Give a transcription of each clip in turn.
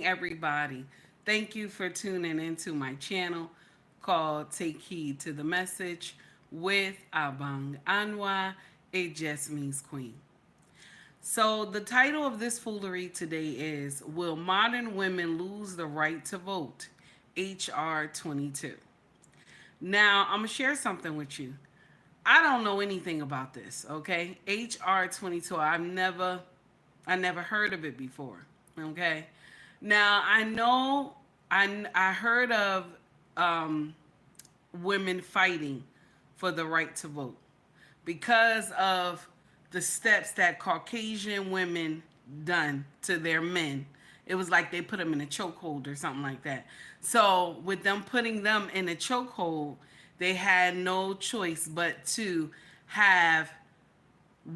everybody. Thank you for tuning into my channel called Take Heed to the Message with Abang Anwa. It just means queen. So, the title of this foolery today is Will Modern Women Lose the Right to Vote? HR22. Now, I'm going to share something with you. I don't know anything about this, okay? HR22, I never heard of it before, okay? Now, I heard of um, women fighting for the right to vote because of the steps that Caucasian women done to their men. It was like they put them in a chokehold or something like that. So with them putting them in a chokehold, they had no choice but to have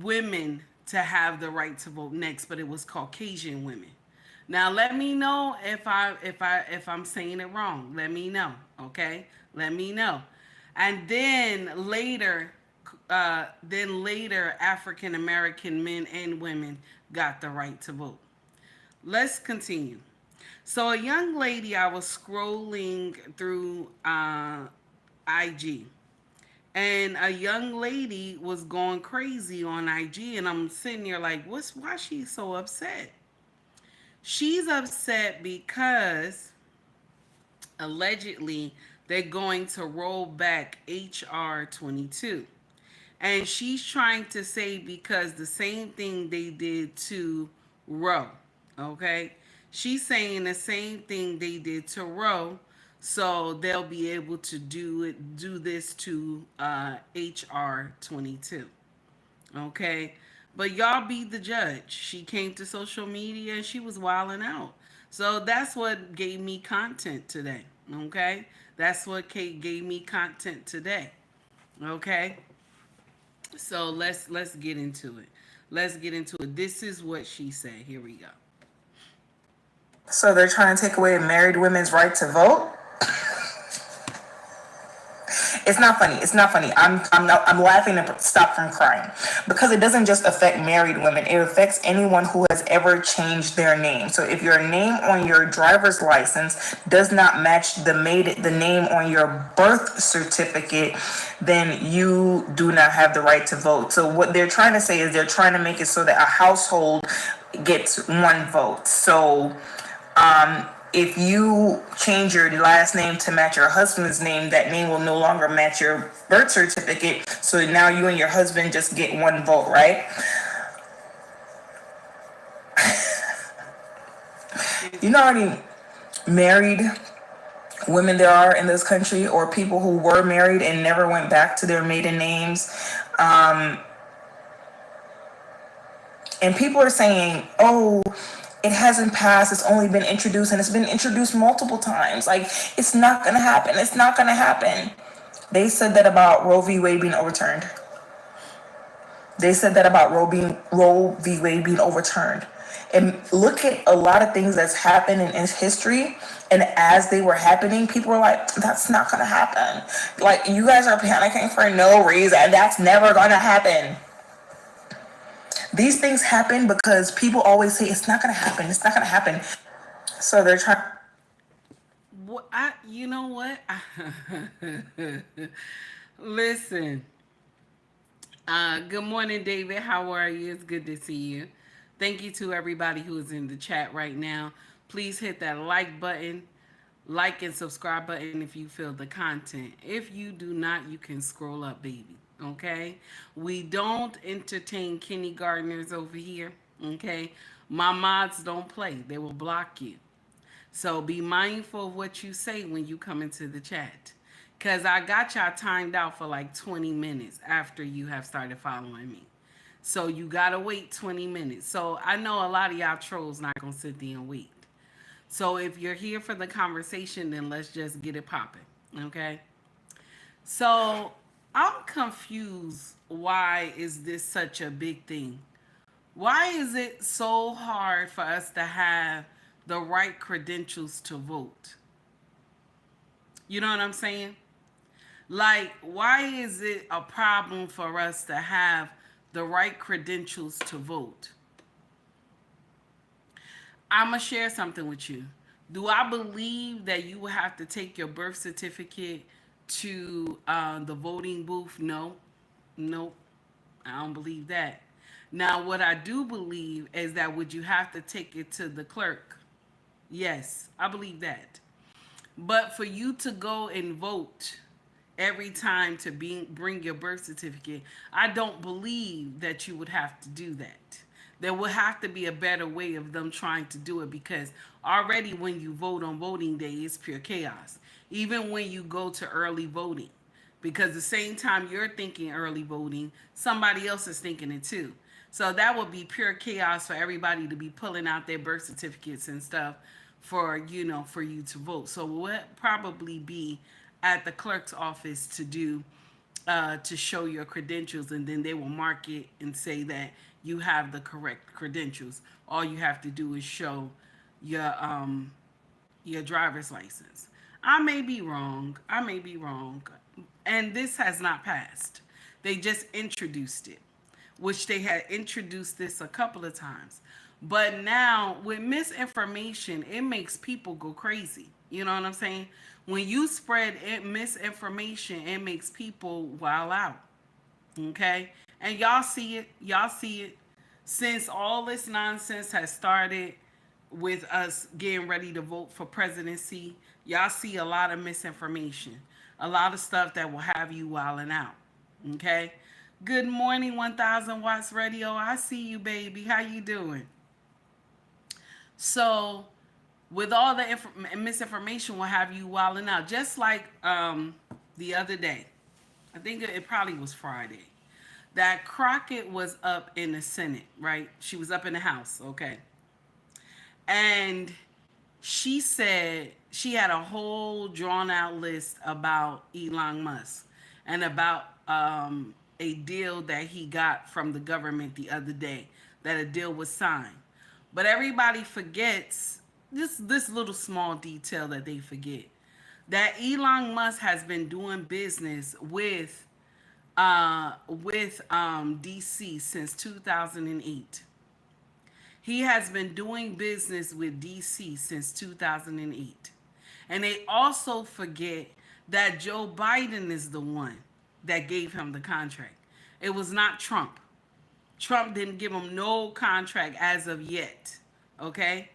women to have the right to vote next, but it was Caucasian women. Now let me know if I'm saying it wrong. Let me know, okay? Let me know. And then later, African American men and women got the right to vote. Let's continue. So a young lady, I was scrolling through IG, and a young lady was going crazy on IG, and I'm sitting there like, why she so upset? She's upset because allegedly they're going to roll back HR 22. And she's trying to say because the same thing they did to Roe, okay? She's saying the same thing they did to Roe, so they'll be able to do this to HR 22. Okay? But y'all be the judge. She came to social media and she was wilding out. So that's what gave me content today. Okay? That's what Kate gave me content today. Okay? So let's get into it. Let's get into it. This is what she said. Here we go. So they're trying to take away married women's right to vote. It's not funny. It's not funny. I'm laughing to stop from crying because it doesn't just affect married women. It affects anyone who has ever changed their name. So if your name on your driver's license does not match the name on your birth certificate, then you do not have the right to vote. So what they're trying to say is they're trying to make it so that a household gets one vote. So if you change your last name to match your husband's name, that name will no longer match your birth certificate. So now you and your husband just get one vote, right? You know how many married women there are in this country, or people who were married and never went back to their maiden names? And people are saying, oh, it hasn't passed, it's only been introduced, and it's been introduced multiple times. Like, it's not gonna happen, it's not gonna happen. They said that about Roe v. Wade being overturned. They said that about Roe v. Wade being overturned. And look at a lot of things that's happened in history, and as they were happening, people were like, that's not gonna happen. Like, you guys are panicking for no reason. That's never gonna happen. These things happen because people always say it's not gonna happen. It's not gonna happen. So they're trying. You know what? Listen. Good morning, David. How are you? It's good to see you. Thank you to everybody who is in the chat right now. Please hit that like and subscribe button if you feel the content. If you do not, you can scroll up, baby. Okay? We don't entertain kindergartners over here. Okay? My mods don't play. They will block you. So be mindful of what you say when you come into the chat. Because I got y'all timed out for like 20 minutes after you have started following me. So you got to wait 20 minutes. So I know a lot of y'all trolls not going to sit there and wait. So if you're here for the conversation, then let's just get it popping. Okay? So I'm confused. Why is this such a big thing? Why is it so hard for us to have the right credentials to vote? You know what I'm saying? Like, why is it a problem for us to have the right credentials to vote? I'm going to share something with you. Do I believe that you will have to take your birth certificate to the voting booth? No. Nope. I don't believe that. Now, what I do believe is that would you have to take it to the clerk? Yes, I believe that. But for you to go and vote every time to bring your birth certificate, I don't believe that you would have to do that. There will have to be a better way of them trying to do it, because already when you vote on voting day, it's pure chaos. Even when you go to early voting, because the same time you're thinking early voting, somebody else is thinking it too. So that would be pure chaos for everybody to be pulling out their birth certificates and stuff for for you to vote. So what probably be at the clerk's office to do, to show your credentials, and then they will mark it and say that you have the correct credentials. All you have to do is show your your driver's license. I may be wrong. I may be wrong. And this has not passed. They just introduced it, which they had introduced this a couple of times. But now with misinformation, it makes people go crazy. You know what I'm saying? When you spread misinformation, it makes people wild out. Okay? And y'all see it. Y'all see it. Since all this nonsense has started with us getting ready to vote for presidency, y'all see a lot of misinformation. A lot of stuff that will have you wilding out. Okay? Good morning, 1000 Watts Radio. I see you, baby. How you doing? So, with all the misinformation will have you wilding out. Just like the other day, I think it probably was Friday, that Crockett was up in the Senate, right? She was up in the House, okay? And she said she had a whole drawn out list about Elon Musk and about a deal that he got from the government the other day, that a deal was signed. But everybody forgets this little small detail that they forget, that Elon Musk has been doing business with DC since 2008. He has been doing business with DC since 2008. And they also forget that Joe Biden is the one that gave him the contract. It was not Trump. Trump didn't give him no contract as of yet. Okay?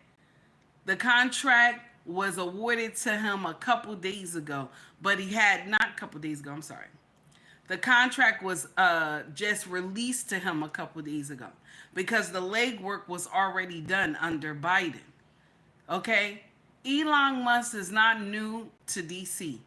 The contract was awarded to him a couple days ago, but he had not a couple days ago, I'm sorry. The contract was just released to him a couple days ago because the legwork was already done under Biden. Okay? Elon Musk is not new to DC.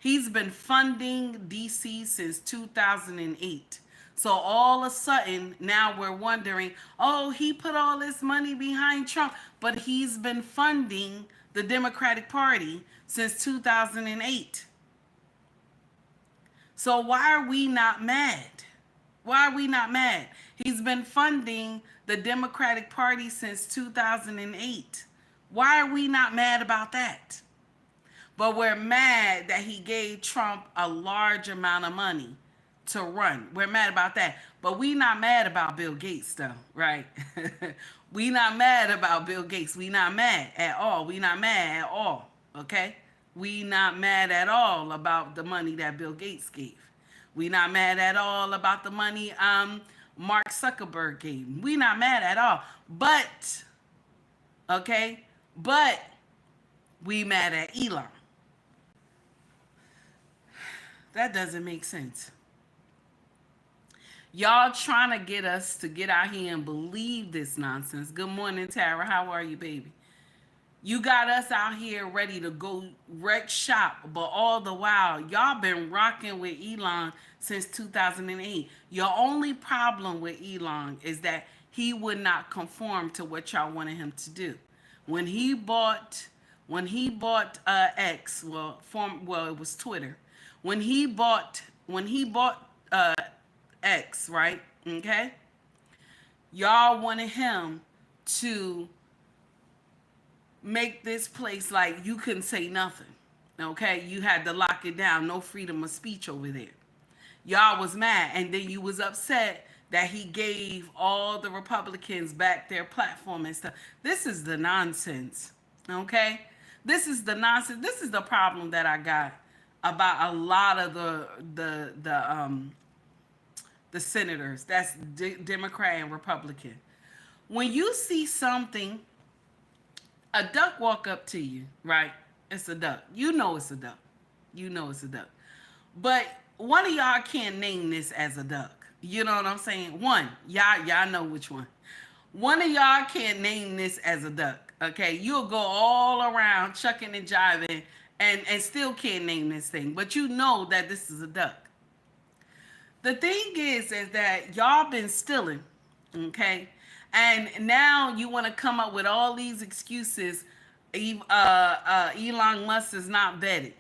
He's been funding DC since 2008. So all of a sudden, now we're wondering, oh, he put all this money behind Trump, but he's been funding the Democratic Party since 2008. So why are we not mad? Why are we not mad? He's been funding the Democratic Party since 2008. Why are we not mad about that? But we're mad that he gave Trump a large amount of money to run. We're mad about that. But we not mad about Bill Gates though, right? We not mad about Bill Gates. We not mad at all. We not mad at all, okay? We not mad at all about the money that Bill Gates gave. We not mad at all about the money Mark Zuckerberg gave. We not mad at all. But, okay? But we mad at Elon. That doesn't make sense. Y'all trying to get us to get out here and believe this nonsense. Good morning, Tara. How are you, baby? You got us out here ready to go wreck shop, but all the while, y'all been rocking with Elon since 2008. Your only problem with Elon is that he would not conform to what y'all wanted him to do. When he bought X, well, it was Twitter. When he bought X, right? Okay? Y'all wanted him to make this place like you couldn't say nothing. Okay? You had to lock it down. No freedom of speech over there. Y'all was mad, and then you was upset that he gave all the Republicans back their platform and stuff. This is the nonsense. Okay? This is the nonsense. This is the problem that I got about a lot of the senators. That's Democrat and Republican. When you see something, a duck walk up to you, right? It's a duck. You know it's a duck. You know it's a duck. But one of y'all can't name this as a duck. You know what I'm saying? One, y'all know which one. One of y'all can't name this as a duck. Okay, you'll go all around chucking and jiving and still can't name this thing, but you know that this is a duck. The thing is that y'all been stealing, okay, and now you want to come up with all these excuses. Elon Musk is not vetted.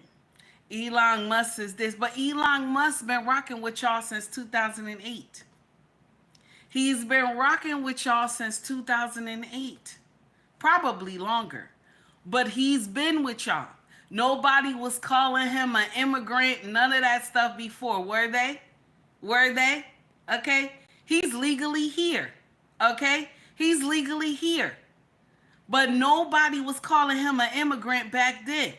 Elon Musk is this, but Elon Musk been rocking with y'all since 2008. He's been rocking with y'all since 2008, probably longer, but he's been with y'all. Nobody was calling him an immigrant, none of that stuff before, were they? Were they? Okay? He's legally here. Okay? He's legally here. But nobody was calling him an immigrant back then.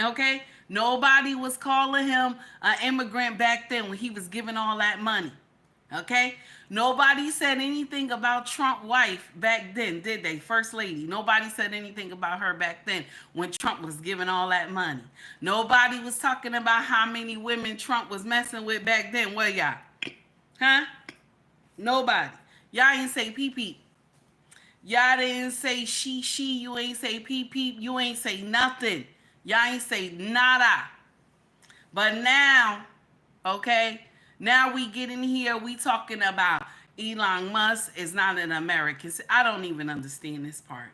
Okay? Nobody was calling him an immigrant back then when he was giving all that money. Okay? Nobody said anything about Trump's wife back then, did they? First lady. Nobody said anything about her back then when Trump was giving all that money. Nobody was talking about how many women Trump was messing with back then, were y'all? Huh? Nobody. Y'all ain't say pee pee. Y'all didn't say she. You ain't say pee pee. You ain't say nothing. Y'all ain't say nada. But now, okay, now we get in here, we talking about Elon Musk is not an American. I don't even understand this part.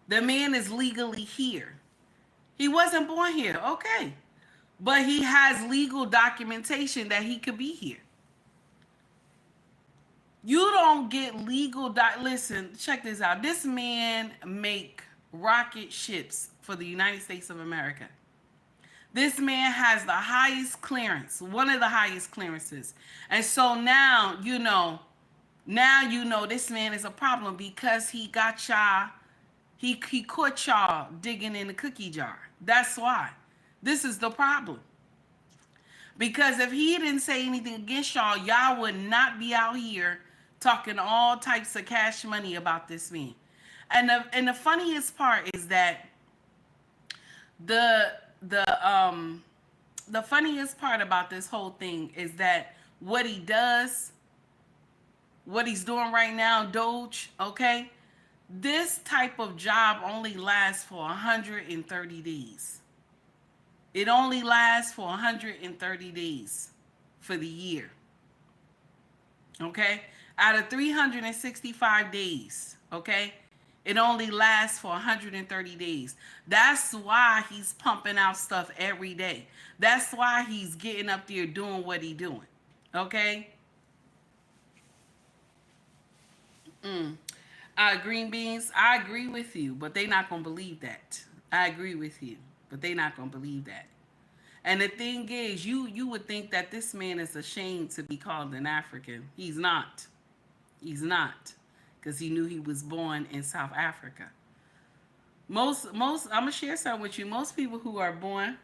The man is legally here. He wasn't born here, okay. But he has legal documentation that he could be here. You don't get legal listen, check this out. This man make rocket ships for the United States of America. This man has the highest clearance, one of the highest clearances. And so now you know this man is a problem because he got y'all, he caught y'all digging in the cookie jar. That's why. This is the problem. Because if he didn't say anything against y'all, y'all would not be out here talking all types of cash money about this man. And the funniest part is that the funniest part about this whole thing is that what he does, what he's doing right now, DOGE, okay? This type of job only lasts for 130 days. It only lasts for 130 days for the year. Okay? Out of 365 days, okay? It only lasts for 130 days. That's why he's pumping out stuff every day. That's why he's getting up there doing what he's doing. Okay? Green beans, I agree with you, but they not going to believe that. I agree with you, but they not going to believe that. And the thing is, you would think that this man is ashamed to be called an African. He's not. He's not. Because he knew he was born in South Africa. Most I'm gonna share something with you. Most people who are born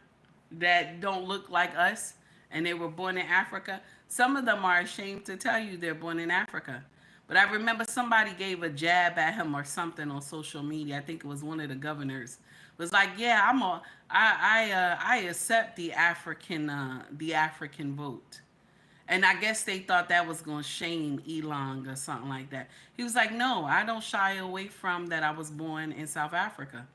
that don't look like us and they were born in Africa, some of them are ashamed to tell you they're born in Africa. But I remember somebody gave a jab at him or something on social media. I think it was one of the governors. It was like, yeah, I accept the African vote. And I guess they thought that was going to shame Elon or something like that. He was like, no, I don't shy away from that I was born in South Africa.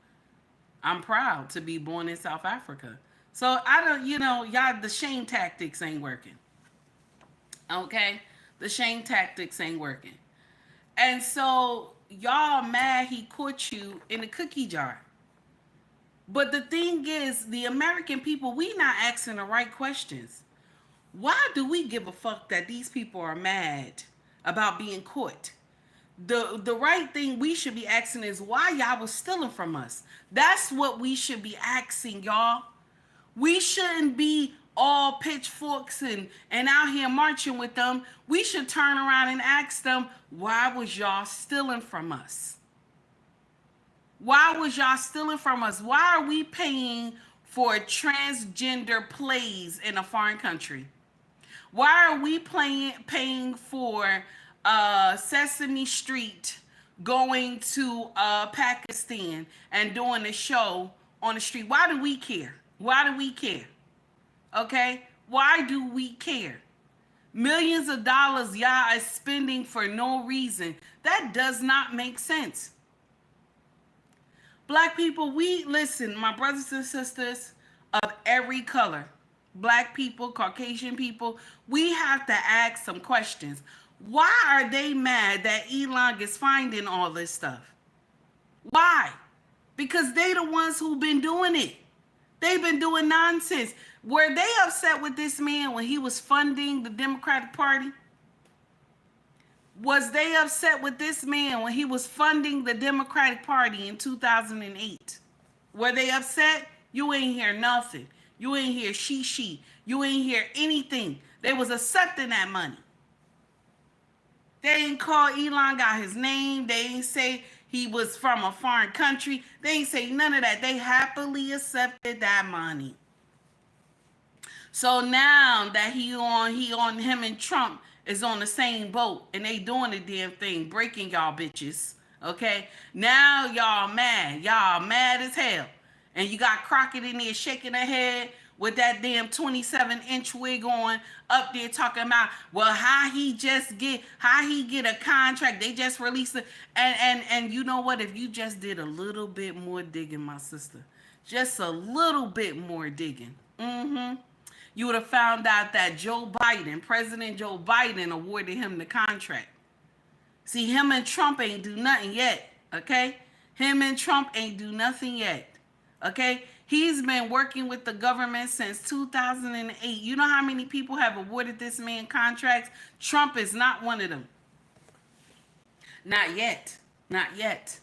I'm proud to be born in South Africa. So I don't, y'all, the shame tactics ain't working. Okay? The shame tactics ain't working. And so y'all mad he caught you in a cookie jar. But the thing is, the American people, we not asking the right questions. Why do we give a fuck that these people are mad about being caught? The right thing we should be asking is why y'all was stealing from us. That's what we should be asking, y'all. We shouldn't be all pitchforks and out here marching with them. We should turn around and ask them, why was y'all stealing from us? Why was y'all stealing from us? Why are we paying for transgender plays in a foreign country? Why are we paying for Sesame Street going to Pakistan and doing a show on the street? Why do we care? Why do we care? Okay? Why do we care? Millions of dollars y'all are spending for no reason. That does not make sense. Black people, we listen, my brothers and sisters of every color, black people, Caucasian people, we have to ask some questions. Why are they mad that Elon is finding all this stuff? Why? Because they the ones who've been doing it. They've been doing nonsense. Were they upset with this man when he was funding the Democratic Party? Was they upset with this man when he was funding the Democratic Party in 2008? Were they upset? You ain't hear nothing. You ain't hear she. You ain't hear anything. They was accepting that money. They ain't call Elon, got his name. They ain't say he was from a foreign country. They ain't say none of that. They happily accepted that money. So now that him and Trump is on the same boat and they doing the damn thing, breaking y'all bitches. Okay? Now y'all mad. Y'all mad as hell. And you got Crockett in there shaking her head with that damn 27-inch wig on, up there talking about, well, how he get a contract. They just released it. And you know what? If you just did a little bit more digging, my sister, just a little bit more digging, you would have found out that President Joe Biden awarded him the contract. See, him and Trump ain't do nothing yet, okay? Him and Trump ain't do nothing yet, okay? He's been working with the government since 2008. You know how many people have awarded this man contracts? Trump is not one of them. Not yet. Not yet.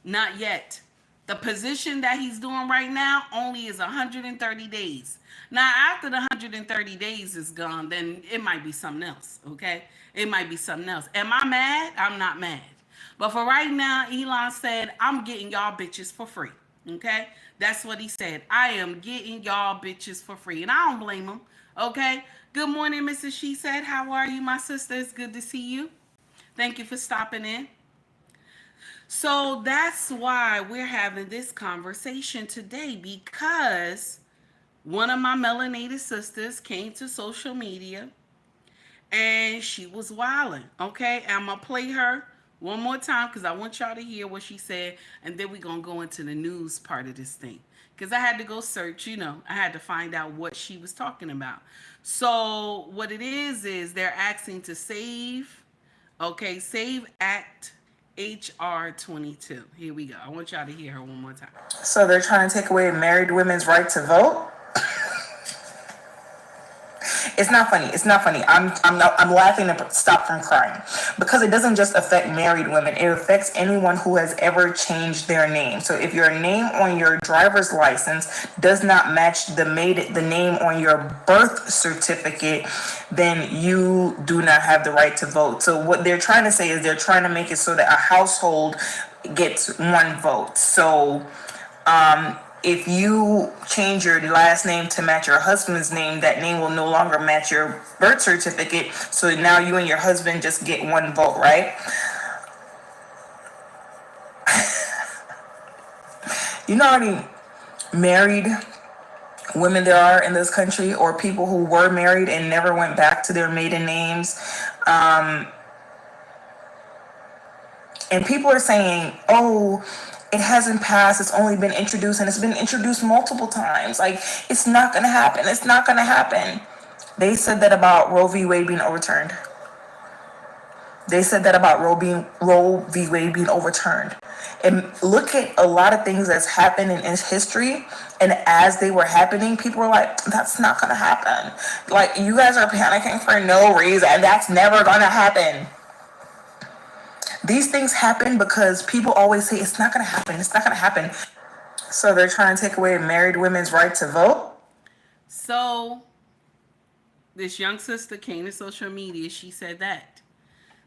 Not yet. The position that he's doing right now only is 130 days. Now, after the 130 days is gone, then it might be something else, okay? It might be something else. Am I mad? I'm not mad. But for right now, Elon said, I'm getting y'all bitches for free, okay? That's what he said. I am getting y'all bitches for free. And I don't blame him, okay? Good morning, Mrs. She Said. How are you, my sister? It's good to see you. Thank you for stopping in. So that's why we're having this conversation today, because one of my melanated sisters came to social media and she was wilding. Okay, I'm gonna play her one more time because I want y'all to hear what she said, and then we're gonna go into the news part of this thing, because I had to go search, I had to find out what she was talking about. So what it is they're asking to save Act HR22. Here we go. I want y'all to hear her one more time. So they're trying to take away married women's right to vote. It's not funny. It's not funny. I'm laughing to stop from crying, because it doesn't just affect married women. It affects anyone who has ever changed their name. So if your name on your driver's license does not match the name on your birth certificate, then you do not have the right to vote. So what they're trying to say is they're trying to make it so that a household gets one vote. So if you change your last name to match your husband's name, that name will no longer match your birth certificate. So now you and your husband just get one vote, right? You know how many married women there are in this country, or people who were married and never went back to their maiden names? And people are saying, oh, it hasn't passed, it's only been introduced, and it's been introduced multiple times. Like, it's not going to happen. It's not going to happen. They said that about Roe v. Wade being overturned. They said that about Roe v. Wade being overturned. And look at a lot of things that's happened in history, and as they were happening, people were like, that's not going to happen. Like, you guys are panicking for no reason. That's never going to happen. These things happen because people always say it's not going to happen. It's not going to happen. So they're trying to take away married women's right to vote. So this young sister came to social media. She said that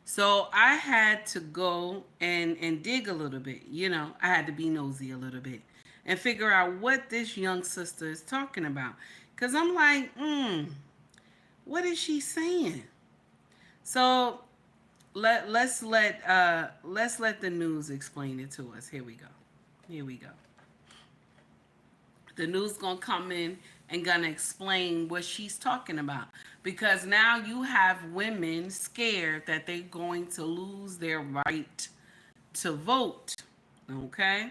So I had to go and dig a little bit. I had to be nosy a little bit and figure out what this young sister is talking about. Cause I'm like, what is she saying? So let's let the news explain it to us. Here we go. Here we go. The news gonna come in and gonna explain what she's talking about, because now you have women scared that they're going to lose their right to vote. Okay.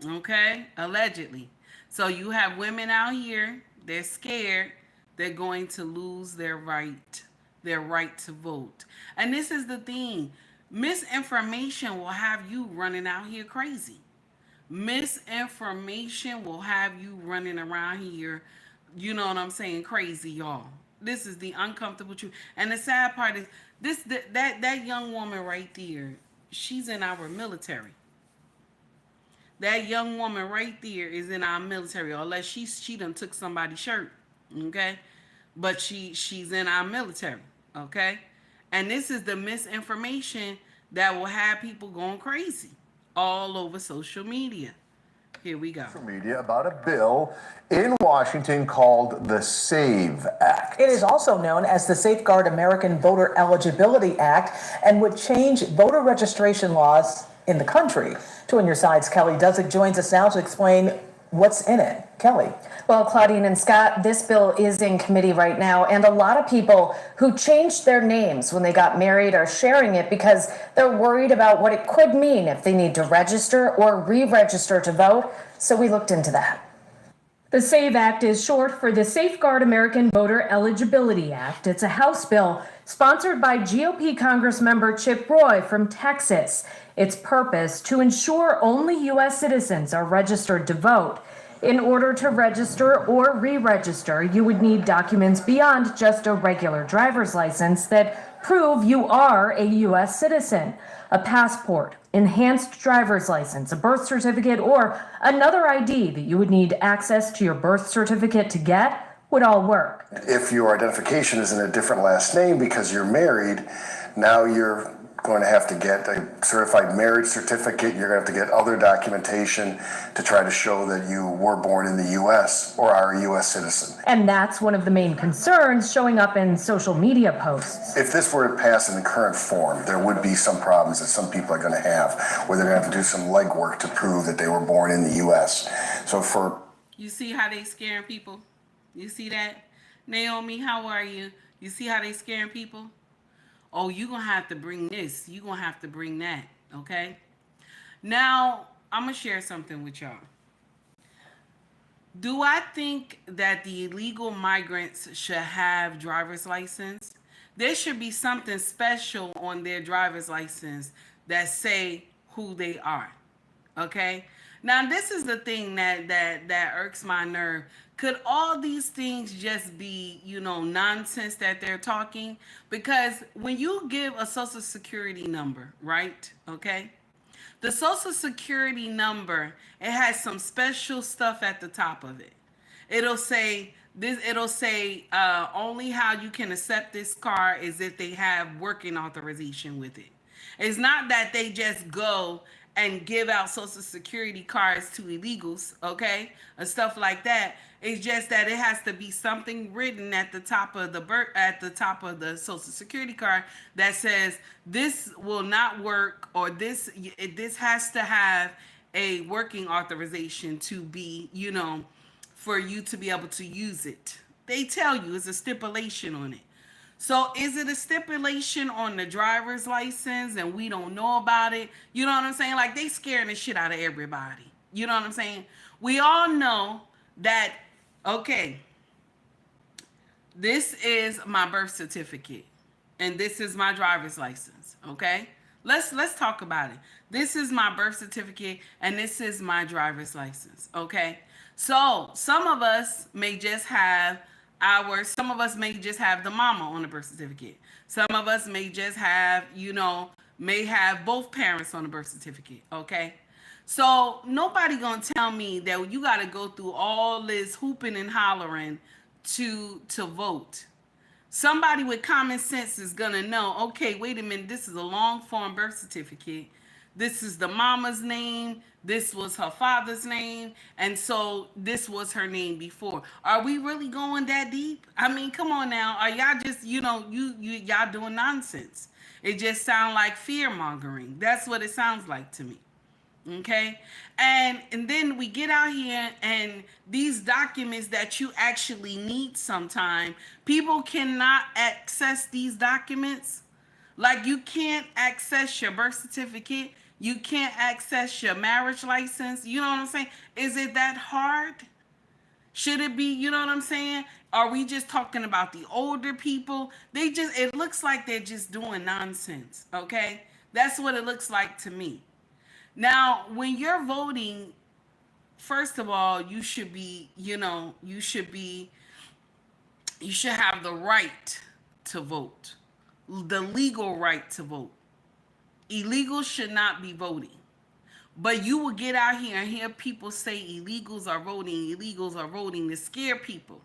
Okay, allegedly. So you have women out here, they're scared they're going to lose their right to vote. And this is the thing. Misinformation will have you running out here crazy. Misinformation will have you running around here, you know what I'm saying, crazy, y'all. This is the uncomfortable truth. And the sad part is that young woman right there, she's in our military. That young woman right there is in our military, unless she done took somebody's shirt, okay? But she's in our military, okay? And this is the misinformation that will have people going crazy all over social media. Here we go. Media about a bill in Washington called the SAVE Act. It is also known as the Safeguard American Voter Eligibility Act and would change voter registration laws in the country. Two on your sides, Kelly Dudzik joins us now to explain what's in it. Kelly. Well, Claudine and Scott, this bill is in committee right now, and a lot of people who changed their names when they got married are sharing it because they're worried about what it could mean if they need to register or re-register to vote. So we looked into that. The SAVE Act is short for the Safeguard American Voter Eligibility Act. It's a House bill sponsored by GOP Congressmember Chip Roy from Texas. Its purpose to ensure only U.S. citizens are registered to vote. In order to register or re-register, you would need documents beyond just a regular driver's license that prove you are a U.S. citizen. A passport, enhanced driver's license, a birth certificate, or another ID that you would need access to your birth certificate to get would all work. If your identification is in a different last name because you're married, now you're going to have to get a certified marriage certificate. You're going to have to get other documentation to try to show that you were born in the U.S. or are a U.S. citizen. And that's one of the main concerns showing up in social media posts. If this were to pass in the current form, there would be some problems that some people are going to have, where they're going to have to do some legwork to prove that they were born in the U.S. So for... You see how they scaring people? You see that? Naomi, how are you? You see how they scaring people? Oh, you're going to have to bring this. You're going to have to bring that. Okay? Now, I'm going to share something with y'all. Do I think that the illegal migrants should have driver's license? There should be something special on their driver's license that say who they are. Okay? Now, this is the thing that irks my nerve. Could all these things just be, nonsense that they're talking? Because when you give a social security number, right? Okay? The social security number, it has some special stuff at the top of it. It'll say only how you can accept this card is if they have working authorization with it. It's not that they just go and give out social security cards to illegals, okay, and stuff like that. It's just that it has to be something written at the top of the social security card that says this will not work, or this has to have a working authorization to be, for you to be able to use it. They tell you it's a stipulation on it. So is it a stipulation on the driver's license and we don't know about it? You know what I'm saying? Like, they scaring the shit out of everybody. You know what I'm saying? We all know that, okay, this is my birth certificate and this is my driver's license, okay? Let's talk about it. This is my birth certificate and this is my driver's license, okay? So some of us may just have the mama on the birth certificate. Some of us may just have, may have both parents on the birth certificate, okay? So nobody gonna tell me that you gotta go through all this hooping and hollering to vote. Somebody with common sense is gonna know, okay, wait a minute, this is a long form birth certificate. This is the mama's name. This was her father's name. And so this was her name before. Are we really going that deep? I mean, come on now. Are y'all just, y'all doing nonsense? It just sounds like fear mongering. That's what it sounds like to me. Okay, and then we get out here, and these documents that you actually need sometime, people cannot access these documents. Like, you can't access your birth certificate, you can't access your marriage license. You know what I'm saying? Is it that hard? Should it be? You know what I'm saying? Are we just talking about the older people? It looks like they're just doing nonsense. Okay, that's what it looks like to me. Now, when you're voting, first of all, you should have the right to vote, the legal right to vote. Illegals should not be voting. But you will get out here and hear people say illegals are voting to scare people.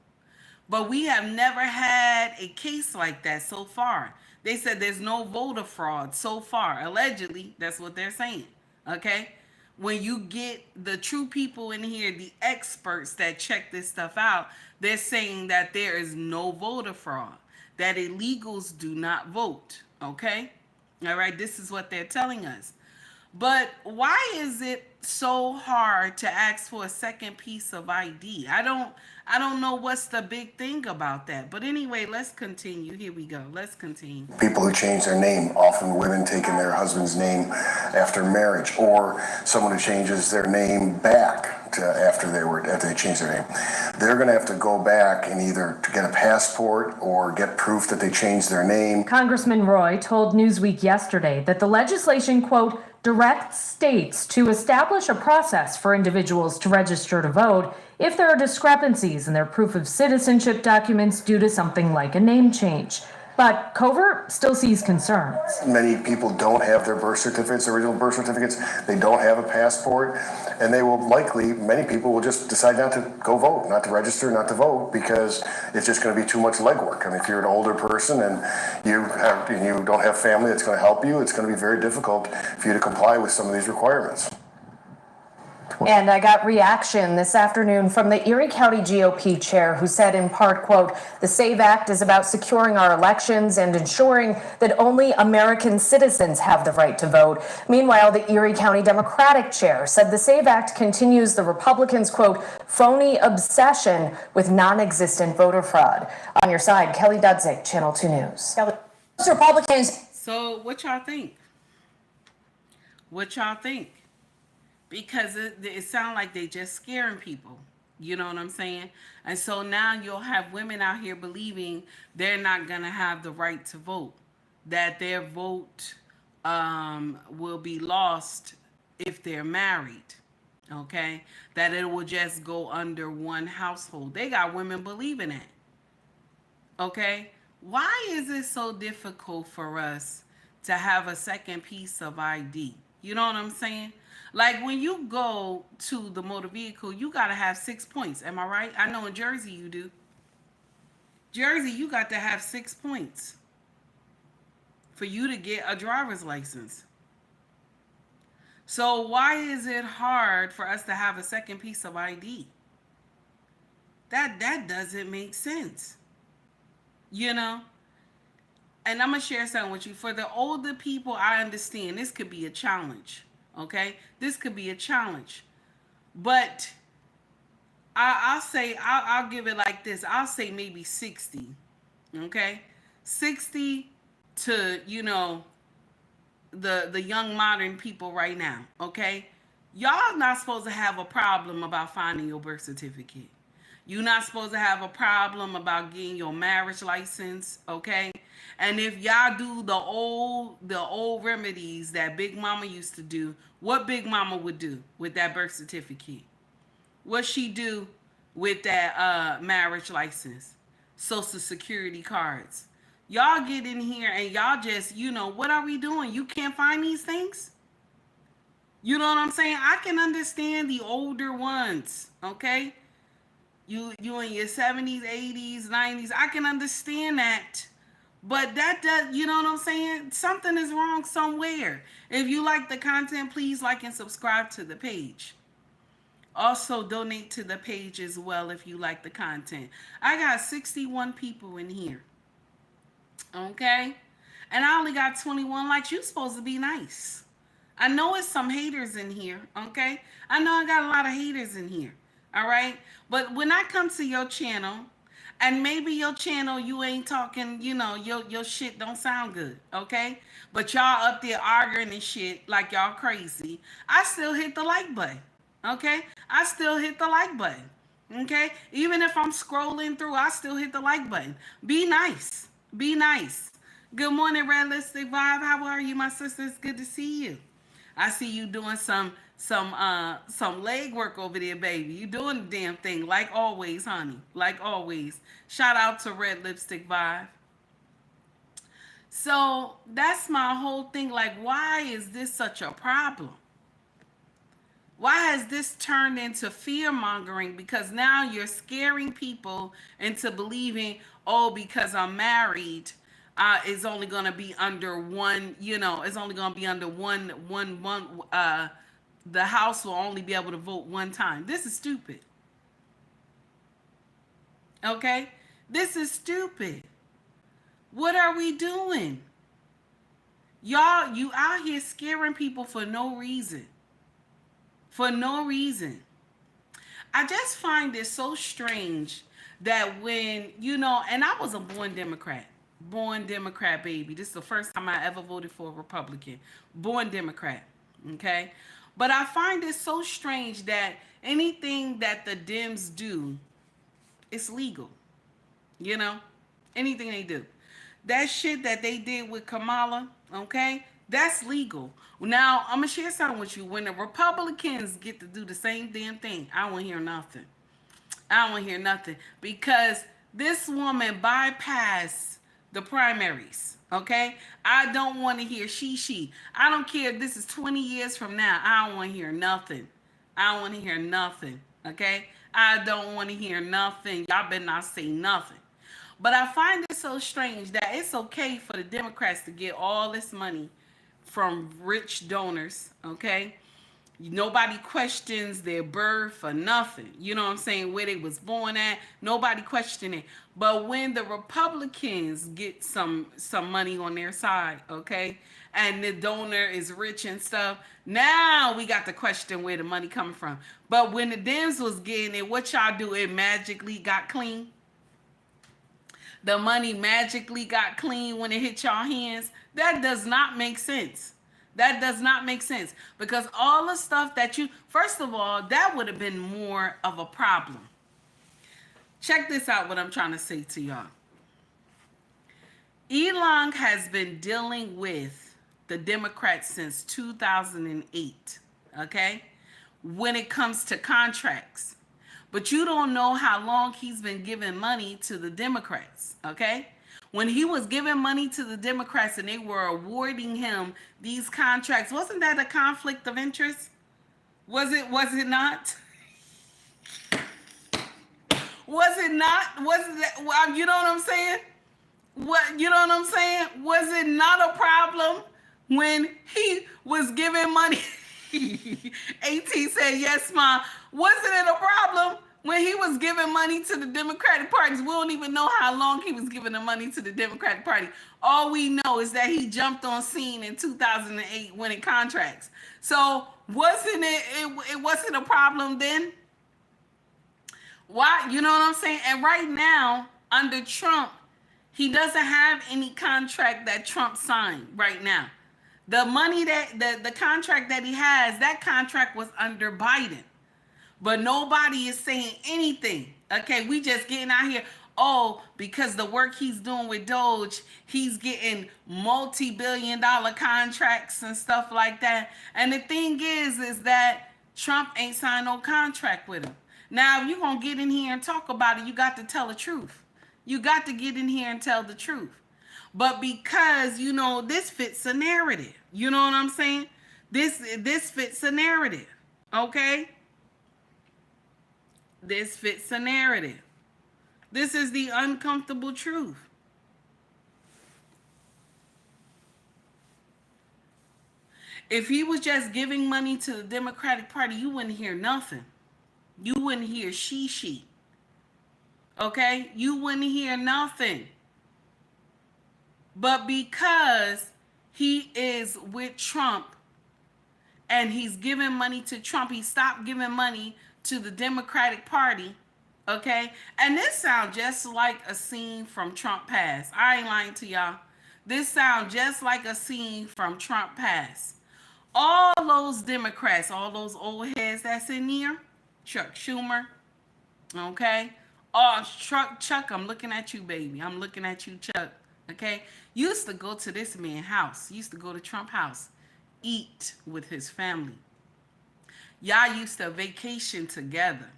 But we have never had a case like that so far. They said there's no voter fraud so far. Allegedly, that's what they're saying. Okay? When you get the true people in here, the experts that check this stuff out, they're saying that there is no voter fraud, that illegals do not vote. Okay? All right, this is what they're telling us. But why is it so hard to ask for a second piece of ID? I don't know what's the big thing about that. But anyway, let's continue. Here we go. Let's continue. People who change their name, often women taking their husband's name after marriage, or someone who changes their name back to after they changed their name. They're going to have to go back and either to get a passport or get proof that they changed their name. Congressman Roy told Newsweek yesterday that the legislation, quote, directs states to establish a process for individuals to register to vote if there are discrepancies in their proof of citizenship documents due to something like a name change. But Covert still sees concerns. Many people don't have their birth certificates, original birth certificates. They don't have a passport, and many people will just decide not to go vote, not to register, not to vote, because it's just going to be too much legwork. I mean, if you're an older person and you don't have family that's going to help you, it's going to be very difficult for you to comply with some of these requirements. And I got reaction this afternoon from the Erie County GOP chair, who said in part, quote, the SAVE Act is about securing our elections and ensuring that only American citizens have the right to vote. Meanwhile, the Erie County Democratic chair said the SAVE Act continues the Republicans', quote, phony obsession with non-existent voter fraud. On your side, Kelly Dudzik, Channel 2 News. Republicans. So what y'all think? What y'all think? Because it sounds like they just scaring people. You know what I'm saying? And so now you'll have women out here believing they're not going to have the right to vote, that their vote will be lost if they're married, okay? That it will just go under one household. They got women believing that, okay? Why is it so difficult for us to have a second piece of ID? You know what I'm saying? Like, when you go to the motor vehicle, you got to have 6 points. Am I right? I know in Jersey you do. Jersey, you got to have 6 points for you to get a driver's license. So why is it hard for us to have a second piece of ID? That doesn't make sense. You know? And I'm going to share something with you. For the older people, I understand this could be a challenge. Okay, this could be a challenge, but I'll give it like this. I'll say maybe 60. Okay, 60 to the young modern people right now. Okay, y'all not supposed to have a problem about finding your birth certificate. You're not supposed to have a problem about getting your marriage license. Okay. And if y'all do the old remedies that Big Mama used to do, what Big Mama would do with that birth certificate? What she do with that marriage license? Social Security cards. Y'all get in here and y'all just, what are we doing? You can't find these things? You know what I'm saying? I can understand the older ones, okay? You in your 70s, 80s, 90s. I can understand that. But that does, you know what I'm saying? Something is wrong somewhere. If you like the content, please like and subscribe to the page. Also, donate to the page as well if you like the content. I got 61 people in here. Okay? And I only got 21 likes. You supposed to be nice. I know it's some haters in here. Okay? I know I got a lot of haters in here. All right? But when I come to your channel, and maybe your channel, you ain't talking, your shit don't sound good, okay? But y'all up there arguing and shit like y'all crazy. I still hit the like button, okay? I still hit the like button, okay? Even if I'm scrolling through, I still hit the like button. Be nice. Be nice. Good morning, Red Lipstick Vibe. How are you, my sister? It's good to see you. I see you doing some leg work over there, baby. You doing the damn thing like always, honey. Like always. Shout out to Red Lipstick Vibe. So that's my whole thing. Like, why is this such a problem? Why has this turned into fear mongering? Because now you're scaring people into believing, oh, because I'm married, is only going to be under one, it's only going to be under one, the House will only be able to vote one time. This is stupid. Okay? This is stupid. What are we doing? Y'all, you out here scaring people for no reason. For no reason. I just find it so strange that when, and I was a born Democrat. Born Democrat, baby. This is the first time I ever voted for a Republican. Born Democrat. Okay? But I find it so strange that anything that the Dems do, it's legal. Anything they do. That shit that they did with Kamala, okay? That's legal. Now, I'm going to share something with you. When the Republicans get to do the same damn thing, I don't want to hear nothing. I don't want to hear nothing. Because this woman bypassed the primaries, okay? I don't want to hear she. I don't care if this is 20 years from now. I don't want to hear nothing. I don't want to hear nothing, okay? I don't want to hear nothing. Y'all better not say nothing. But I find it so strange that it's okay for the Democrats to get all this money from rich donors, okay? Nobody questions their birth or nothing. You know what I'm saying? Where they was born at. Nobody questioning it. But when the Republicans get some money on their side, okay, and the donor is rich and stuff, now we got to question where the money coming from. But when the Dems was getting it, what y'all do? It magically got clean. The money magically got clean when it hit y'all hands. That does not make sense. That does not make sense. Because all the stuff that first of all, that would have been more of a problem. Check this out, what I'm trying to say to y'all. Elon has been dealing with the Democrats since 2008, okay? When it comes to contracts. But you don't know how long he's been giving money to the Democrats, okay? When he was giving money to the Democrats and they were awarding him these contracts, wasn't that a conflict of interest? Was it not? Was it not? Was it, well, you know what I'm saying? You know what I'm saying? Was it not a problem when he was giving money? AT said, yes, Ma. Wasn't it a problem when he was giving money to the Democratic Party? We don't even know how long he was giving the money to the Democratic Party. All we know is that he jumped on scene in 2008 winning contracts. So wasn't it wasn't a problem then? Why? You know what I'm saying? And right now, under Trump, he doesn't have any contract that Trump signed right now. The money that the contract that he has, that contract was under Biden. But nobody is saying anything. Okay, we just getting out here. Oh, because the work he's doing with DOGE, he's getting multi-billion-dollar contracts and stuff like that. And the thing is that Trump ain't signed no contract with him. Now, if you're going to get in here and talk about it, you got to tell the truth. You got to get in here and tell the truth. But because, this fits a narrative. You know what I'm saying? This fits a narrative. Okay? this fits a narrative. This is the uncomfortable truth. If he was just giving money to the Democratic Party, you wouldn't hear nothing. You wouldn't hear she. Okay? You wouldn't hear nothing. But because he is with Trump and he's giving money to Trump, he stopped giving money to the Democratic Party. Okay? And this sounds just like a scene from Trump Past. I ain't lying to y'all. This sounds just like a scene from Trump Past. All those Democrats, all those old heads that's in there, Chuck Schumer, okay? Oh, Chuck, I'm looking at you, baby. I'm looking at you, Chuck, okay? Used to go to this man's house. Used to go to Trump house, eat with his family. Y'all used to vacation together,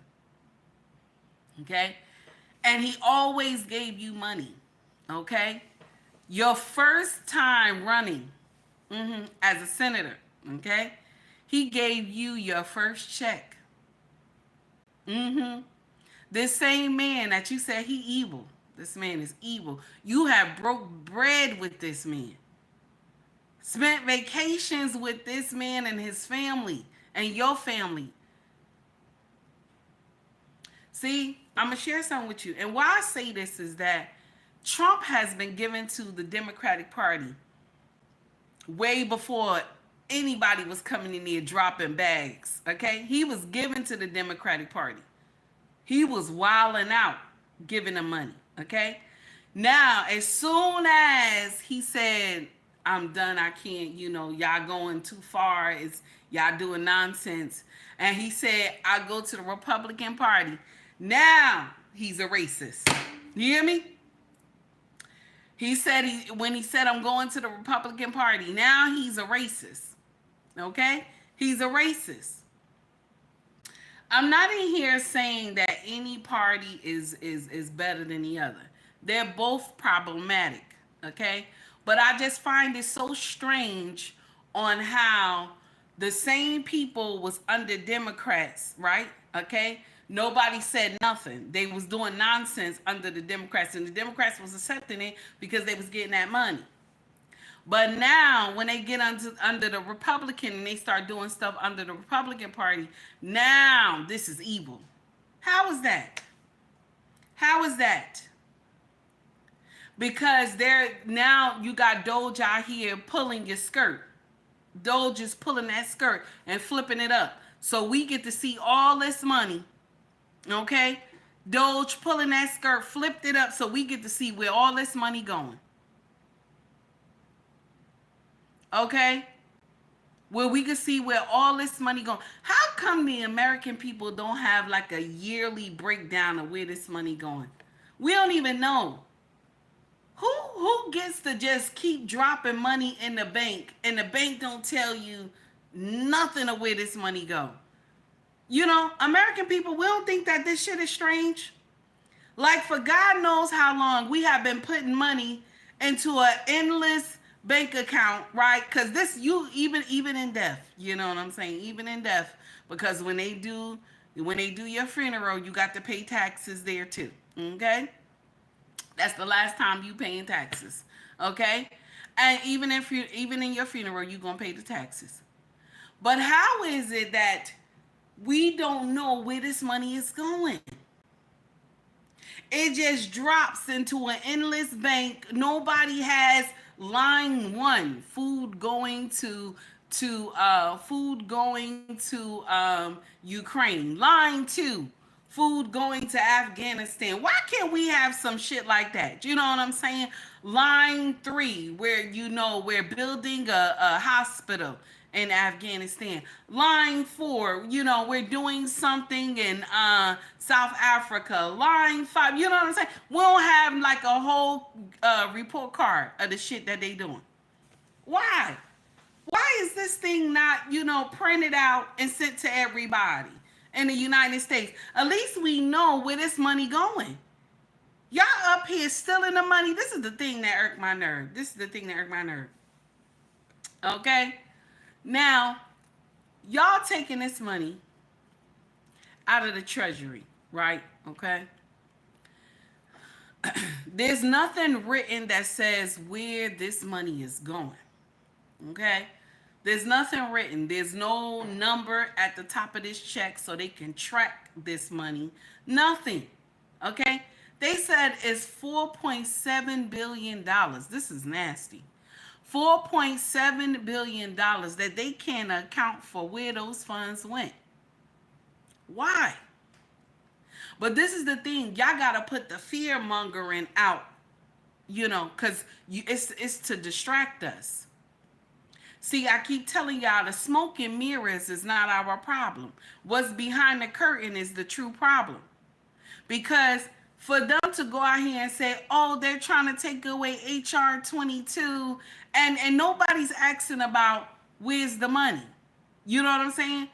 okay? And he always gave you money, okay? Your first time running as a senator, okay? He gave you your first check. This same man that you said he evil. This man is evil. You have broke bread with this man. Spent vacations with this man and his family and your family. See, I'm going to share something with you. And why I say this is that Trump has been given to the Democratic Party way before anybody was coming in there dropping bags, okay? He was given to the Democratic Party. He was wilding out, giving them money, okay? Now, as soon as he said, I'm done, I can't, y'all going too far, y'all doing nonsense, and he said, I go to the Republican Party. Now, he's a racist. You hear me? He said, when he said, I'm going to the Republican Party, now he's a racist. Okay? He's a racist. I'm not in here saying that any party is better than the other. They're both problematic. Okay? But I just find it so strange on how the same people was under Democrats, right? Okay? Nobody said nothing. They was doing nonsense under the Democrats, and the Democrats was accepting it because they was getting that money. But now, when they get under the Republican and they start doing stuff under the Republican Party, now this is evil. How is that? How is that? Because now you got DOGE out here pulling your skirt. DOGE is pulling that skirt and flipping it up. So we get to see all this money. Okay? DOGE pulling that skirt, flipped it up so we get to see where all this money going. Okay? Where we can see where all this money going. How come the American people don't have like a yearly breakdown of where this money going? We don't even know. Who gets to just keep dropping money in the bank and the bank don't tell you nothing of where this money go? American people, we don't think that this shit is strange. Like, for God knows how long we have been putting money into an endless bank account, right? Because this, even in death, you know what I'm saying? Even in death, because when they do your funeral, you got to pay taxes there too. Okay, that's the last time you paying taxes. Okay, and even in your funeral, you gonna pay the taxes. But how is it that we don't know where this money is going? It just drops into an endless bank. Nobody has line one, food going to Ukraine. Line two, food going to Afghanistan. Why can't we have some shit like that? You know what I'm saying? Line three, where we're building a hospital in Afghanistan. Line four, we're doing something in South Africa. Line five, you know what I'm saying? We don't have like a whole report card of the shit that they doing. Why? Why is this thing not, printed out and sent to everybody in the United States? At least we know where this money going. Y'all up here stealing the money. This is the thing that irked my nerve. Okay? Now, y'all taking this money out of the Treasury. right? Okay. There's nothing written that says where this money is going. Okay. There's nothing written. There's no number at the top of this check so they can track this money. Nothing. Okay. They said it's $4.7 billion. This is nasty. $4.7 billion that they can't account for where those funds went. Why? But this is the thing. Y'all got to put the fear mongering out, because it's to distract us. See, I keep telling y'all the smoke and mirrors is not our problem. What's behind the curtain is the true problem. Because for them to go out here and say, oh, they're trying to take away HR22, and nobody's asking about where's the money. You know what I'm saying?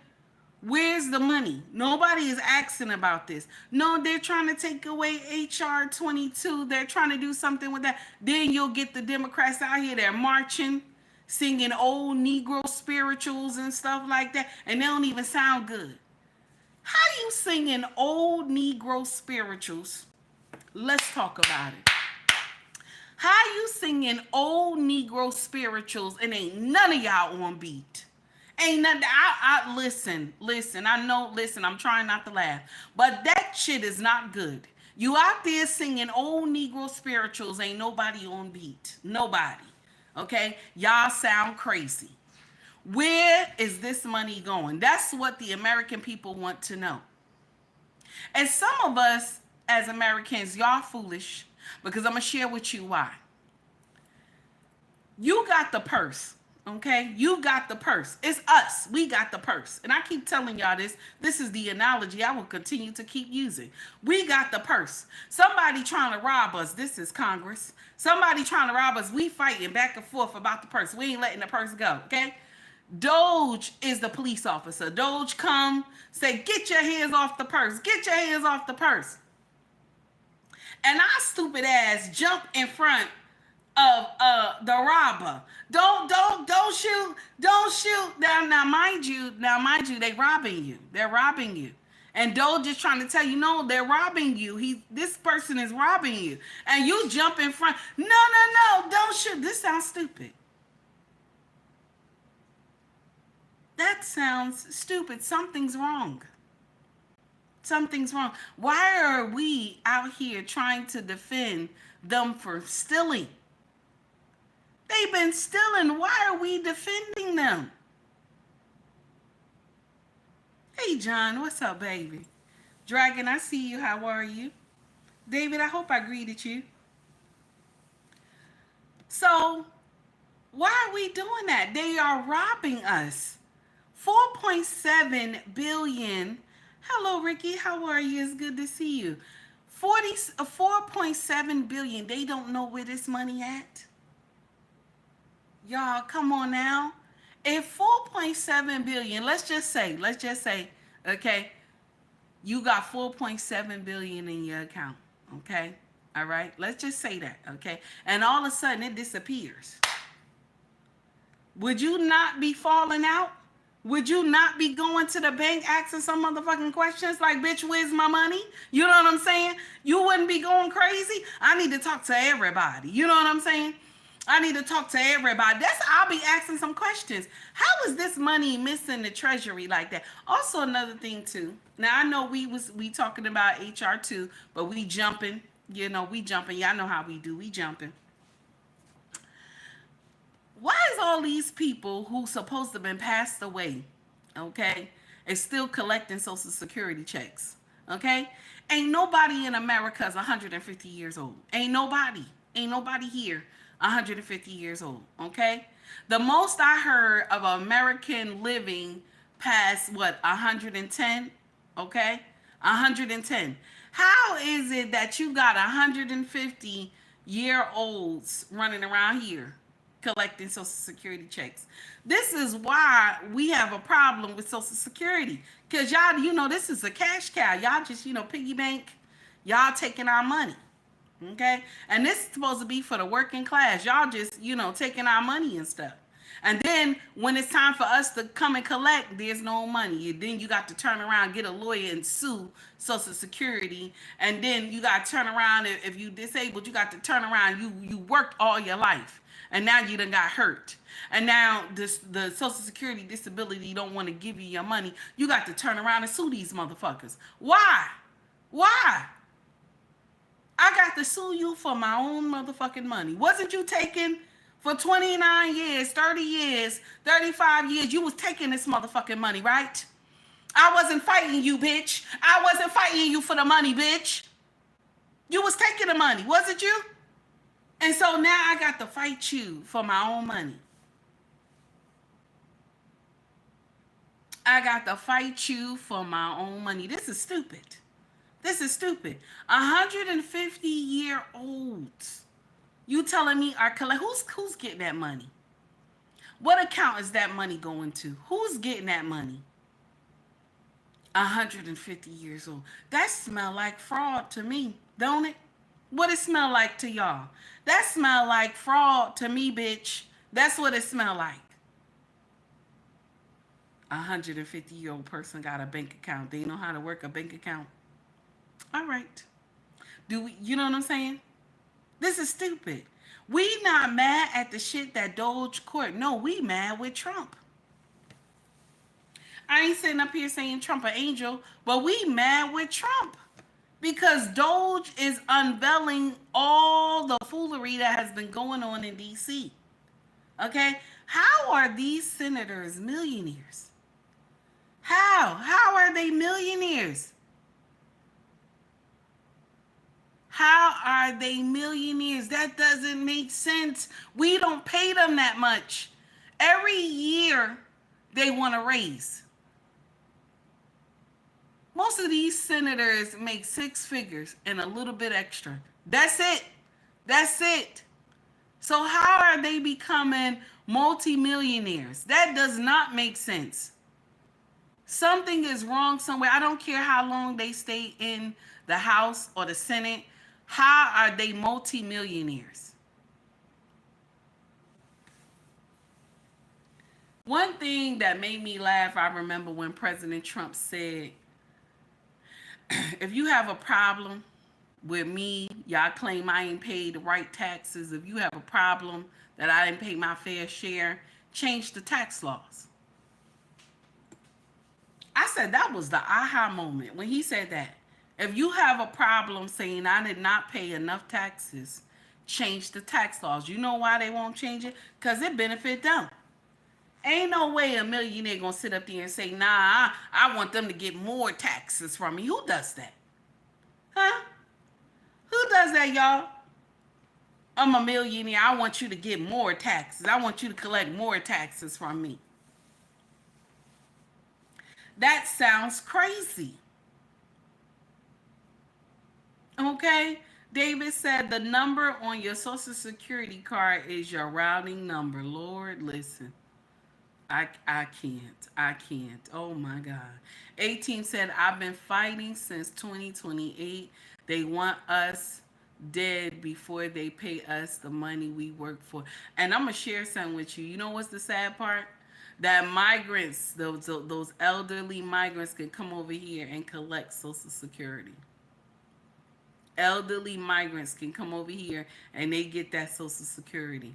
Where's the money? Nobody is asking about this. No, they're trying to take away HR22. They're trying to do something with that. Then you'll get the Democrats out here, they're marching, singing old Negro spirituals and stuff like that, and they don't even sound good. How you singing old Negro spirituals? Let's talk about it. How you singing old Negro spirituals and ain't none of y'all on beat? Ain't nothing. I listen. I'm trying not to laugh, but that shit is not good. You out there singing old Negro spirituals, ain't nobody on beat. Nobody. Okay, y'all sound crazy. Where is this money going? That's what the American people want to know. And some of us as Americans, y'all foolish, because I'm gonna share with you why. You got the purse. Okay, you got the purse. It's us. We got the purse. And I keep telling y'all this. This is the analogy I will continue to keep using. We got the purse. Somebody trying to rob us. This is Congress. Somebody trying to rob us. We fighting back and forth about the purse. We ain't letting the purse go. Okay. DOGE is the police officer. DOGE come, say, get your hands off the purse. Get your hands off the purse. And our stupid ass jump in front of the robber. Don't shoot. Don't shoot. Now mind you, they robbing you. They're robbing you. And Doe just trying to tell you, no, they're robbing you. This person is robbing you. And you jump in front. No, don't shoot. This sounds stupid. That sounds stupid. Something's wrong. Something's wrong. Why are we out here trying to defend them for stealing? They've been stealing. Why are we defending them? Hey, John, what's up, baby? Dragon, I see you. How are you? David, I hope I greeted you. So, why are we doing that? They are robbing us. 4.7 billion. Hello, Ricky. How are you? It's good to see you. 4.7 billion. They don't know where this money at. Y'all, come on now. If 4.7 billion, let's just say, okay, you got 4.7 billion in your account, okay? All right, let's just say that, okay? And all of a sudden it disappears. Would you not be falling out? Would you not be going to the bank asking some motherfucking questions like, bitch, where's my money? You know what I'm saying? You wouldn't be going crazy? I need to talk to everybody. You know what I'm saying? I need to talk to everybody. I'll be asking some questions. How is this money missing the treasury like that? Also, another thing too. Now I know we talking about HR2, but we jumping. We jumping. Y'all know how we do. We jumping. Why is all these people who supposed to have been passed away, okay, is still collecting Social Security checks? Okay, ain't nobody in America is 150 years old. Ain't nobody here 150 years old, okay? The most I heard of American living past, 110, okay? 110. How is it that you got 150-year-olds running around here collecting Social Security checks? This is why we have a problem with Social Security. Because y'all, this is a cash cow. Y'all just, piggy bank. Y'all taking our money. Okay, and this is supposed to be for the working class. Y'all just, taking our money and stuff. And then when it's time for us to come and collect, there's no money. Then you got to turn around, get a lawyer and sue Social Security. And then you got to turn around, if you disabled, you got to turn around. You worked all your life. And now you done got hurt. And now the Social Security disability don't want to give you your money. You got to turn around and sue these motherfuckers. Why? Why? I got to sue you for my own motherfucking money. Wasn't you taking for 29 years, 30 years, 35 years? You was taking this motherfucking money, right? I wasn't fighting you, bitch. I wasn't fighting you for the money, bitch. You was taking the money, wasn't you? And so now I got to fight you for my own money. I got to fight you for my own money. This is stupid. This is stupid. 150-year-olds. You telling me who's getting that money? What account is that money going to? Who's getting that money? 150 years old. That smell like fraud to me, don't it? What it smell like to y'all? That smell like fraud to me, bitch. That's what it smell like. 150-year-old person got a bank account. They know how to work a bank account. All right. You know what I'm saying? This is stupid. We not mad at the shit that DOGE court. No, we mad with Trump. I ain't sitting up here saying Trump an angel, but we mad with Trump. Because DOGE is unveiling all the foolery that has been going on in D.C. Okay? How are these senators millionaires? How are they millionaires? How are they millionaires? That doesn't make sense. We don't pay them that much. Every year, they want to raise. Most of these senators make 6 figures and a little bit extra. That's it. That's it. So how are they becoming multimillionaires? That does not make sense. Something is wrong somewhere. I don't care how long they stay in the House or the Senate. How are they multimillionaires? One thing that made me laugh, I remember when President Trump said, if you have a problem with me, y'all claim I ain't paid the right taxes. If you have a problem that I didn't pay my fair share, change the tax laws. I said that was the aha moment when he said that. If you have a problem saying I did not pay enough taxes, change the tax laws. You know why they won't change it? Because it benefit them. Ain't no way a millionaire gonna sit up there and say, nah, I want them to get more taxes from me. Who does that? Huh? Who does that, y'all? I'm a millionaire. I want you to get more taxes. I want you to collect more taxes from me. That sounds crazy. Okay? David said the number on your Social Security card is your routing number. Lord, listen. I can't. Oh my God. 18 said, I've been fighting since 2028. They want us dead before they pay us the money we work for. And I'm going to share something with you. You know what's the sad part? That migrants, those elderly migrants can come over here and collect Social Security. Elderly migrants can come over here and they get that Social Security.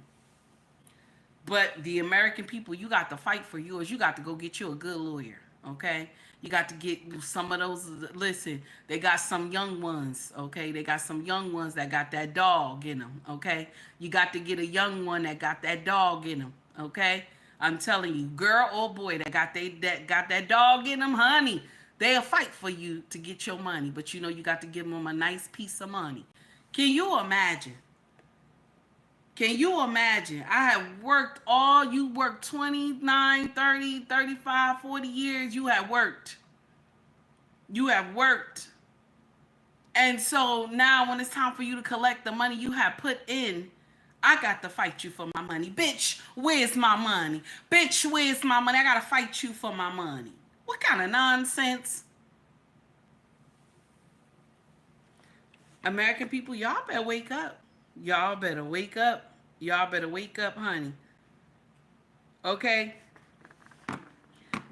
But the American people, you got to fight for yours. You got to go get you a good lawyer, okay? You got to get some of those. Listen, they got some young ones, okay? They got some young ones that got that dog in them, okay? You got to get a young one that got that dog in them, okay? I'm telling you, girl or boy that got that dog in them, honey, they'll fight for you to get your money. But you know, you got to give them a nice piece of money. Can you imagine? Can you imagine? I have worked you worked 29, 30, 35, 40 years. You have worked. You have worked. And so now when it's time for you to collect the money you have put in, I got to fight you for my money. Bitch, where's my money? Bitch, where's my money? I got to fight you for my money. What kind of nonsense? American people, y'all better wake up. Y'all better wake up. Y'all better wake up, honey. Okay?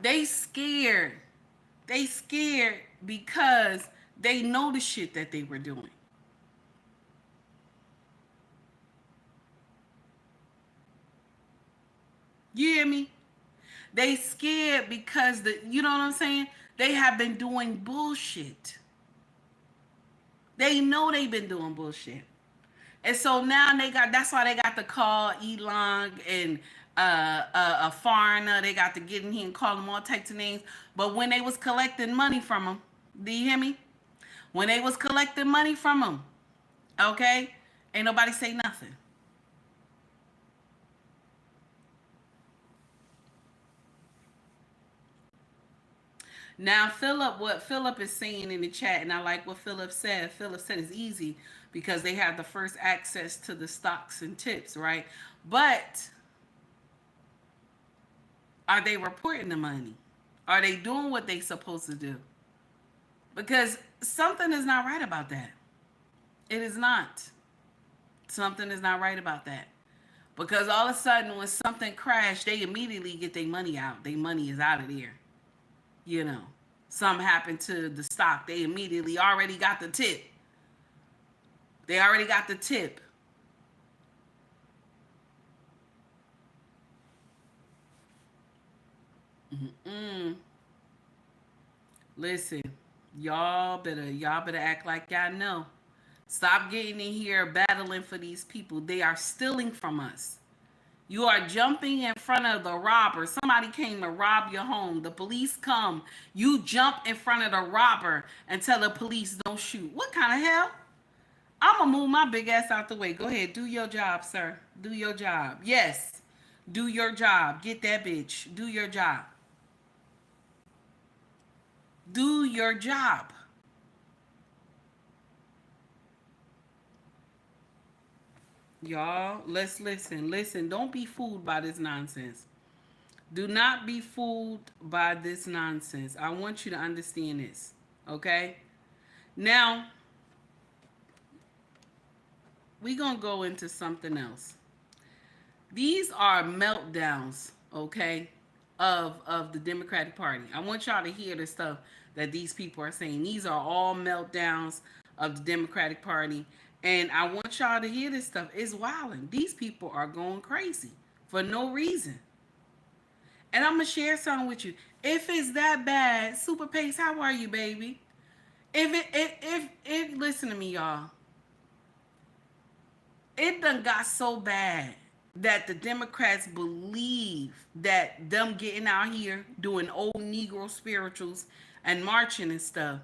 They scared. They scared because they know the shit that they were doing. You hear me? They scared because you know what I'm saying? They have been doing bullshit. They know they've been doing bullshit. And so now that's why they got to call Elon and a foreigner. They got to get in here and call them all types of names. But when they was collecting money from them, do you hear me? When they was collecting money from them, okay, ain't nobody say nothing. Now, what Philip is saying in the chat, and I like what Philip said. Philip said it's easy because they have the first access to the stocks and tips, right? But are they reporting the money? Are they doing what they supposed to do? Because something is not right about that. It is not. Something is not right about that. Because all of a sudden, when something crashed, they immediately get their money out. Their money is out of there. You know, something happened to the stock. They immediately already got the tip. They already got the tip. Listen, y'all better act like y'all know. Stop getting in here battling for these people. They are stealing from us. You are jumping in front of the robber. Somebody came to rob your home. The police come. You jump in front of the robber and tell the police don't shoot. What kind of hell? I'm going to move my big ass out the way. Go ahead. Do your job, sir. Do your job. Yes. Do your job. Get that bitch. Do your job. Do your job. Y'all, let's listen. Listen, don't be fooled by this nonsense. Do not be fooled by this nonsense. I want you to understand this, okay? Now, we're going to go into something else. These are meltdowns, okay, of the Democratic Party. I want y'all to hear the stuff that these people are saying. These are all meltdowns of the Democratic Party. And I want y'all to hear this stuff. It's wilding. These people are going crazy for no reason. And I'm going to share something with you. If it's that bad, Super Pace, how are you, baby? If listen to me, y'all. It done got so bad that the Democrats believe that them getting out here doing old Negro spirituals and marching and stuff,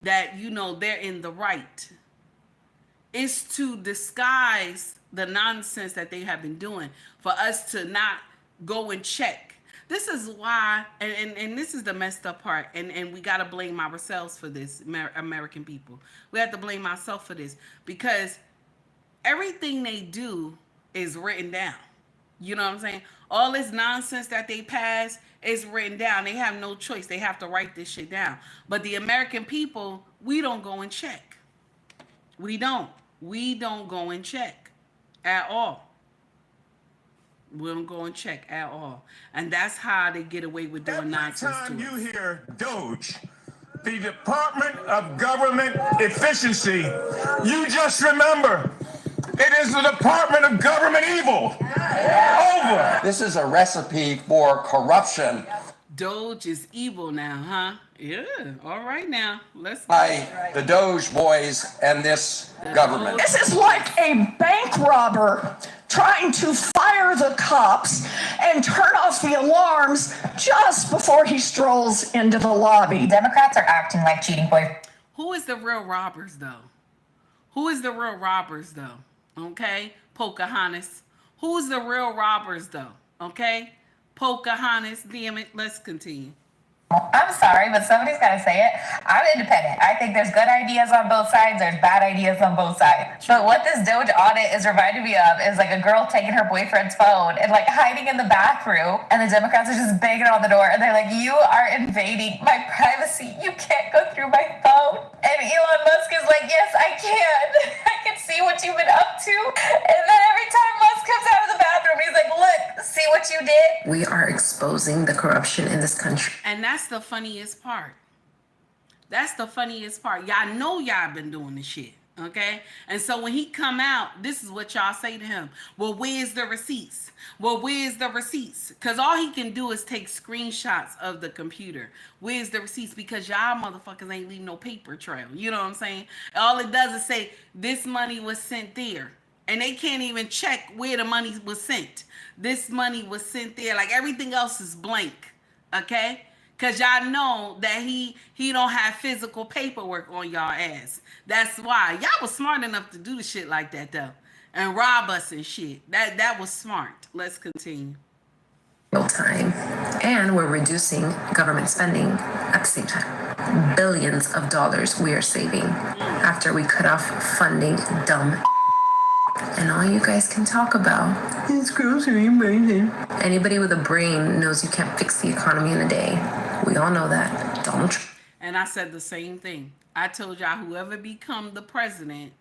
that, you know, they're in the right. It's to disguise the nonsense that they have been doing for us to not go and check. This is why, and this is the messed up part, and we got to blame ourselves for this, American people. We have to blame ourselves for this because everything they do is written down. You know what I'm saying? All this nonsense that they pass is written down. They have no choice. They have to write this shit down. But the American people, we don't go and check. We don't. We don't go and check at all. We don't go and check at all. And that's how they get away with doing nonsense to us. Every time you hear DOGE, the Department of Government Efficiency, you just remember it is the Department of Government Evil. Over. This is a recipe for corruption. DOGE is evil now, huh? Yeah. All right now. Let's go. By the DOGE boys and this government. This is like a bank robber trying to fire the cops and turn off the alarms just before he strolls into the lobby. Democrats are acting like cheating boys. Who is the real robbers, though? Who is the real robbers, though? Okay? Pocahontas. Who's the real robbers, though? Okay? Pocahontas. Damn it. Let's continue. I'm sorry, but somebody's got to say it. I'm independent. I think there's good ideas on both sides. There's bad ideas on both sides. But what this DOGE audit is reminding me of is like a girl taking her boyfriend's phone and like hiding in the bathroom. And the Democrats are just banging on the door. And they're like, you are invading my privacy. You can't go through my phone. And Elon Musk is like, yes, I can. I can see what you've been up to. And then every time Musk comes out of the bathroom, he's like, look, see what you did? We are exposing the corruption in this country. And that's the funniest part. That's the funniest part. Y'all know y'all been doing this shit, okay? And so when he come out, this is what y'all say to him. Well, where's the receipts? Well, where's the receipts? Because all he can do is take screenshots of the computer. Where's the receipts? Because y'all motherfuckers ain't leaving no paper trail. You know what I'm saying? All it does is say, this money was sent there. And they can't even check where the money was sent. This money was sent there. Like everything else is blank, okay? Because y'all know that he don't have physical paperwork on y'all ass. That's why. Y'all was smart enough to do the shit like that, though. And rob us and shit. That was smart. Let's continue. Real time. And we're reducing government spending at the same time. Billions of dollars we are saving after we cut off funding dumb. And all you guys can talk about is grocery brain. Anybody with a brain knows you can't fix the economy in a day. We all know that. Donald Trump. And I said the same thing. I told y'all whoever become the president,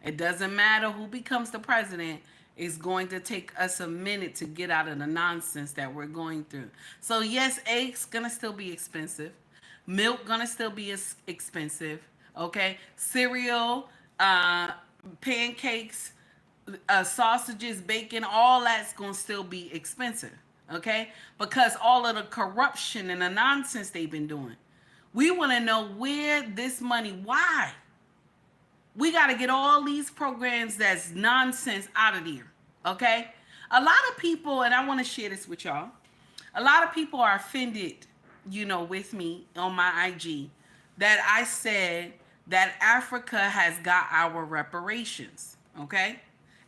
it doesn't matter who becomes the president, it's going to take us a minute to get out of the nonsense that we're going through. So yes, eggs gonna still be expensive. Milk gonna still be expensive. Okay? Cereal, pancakes, sausages, bacon, all that's gonna still be expensive, okay? Because all of the corruption and the nonsense they've been doing. We want to know where this money, why? We got to get all these programs that's nonsense out of there, okay? A lot of people, and I want to share this with y'all, a lot of people are offended, you know, with me on my IG that I said that Africa has got our reparations, okay?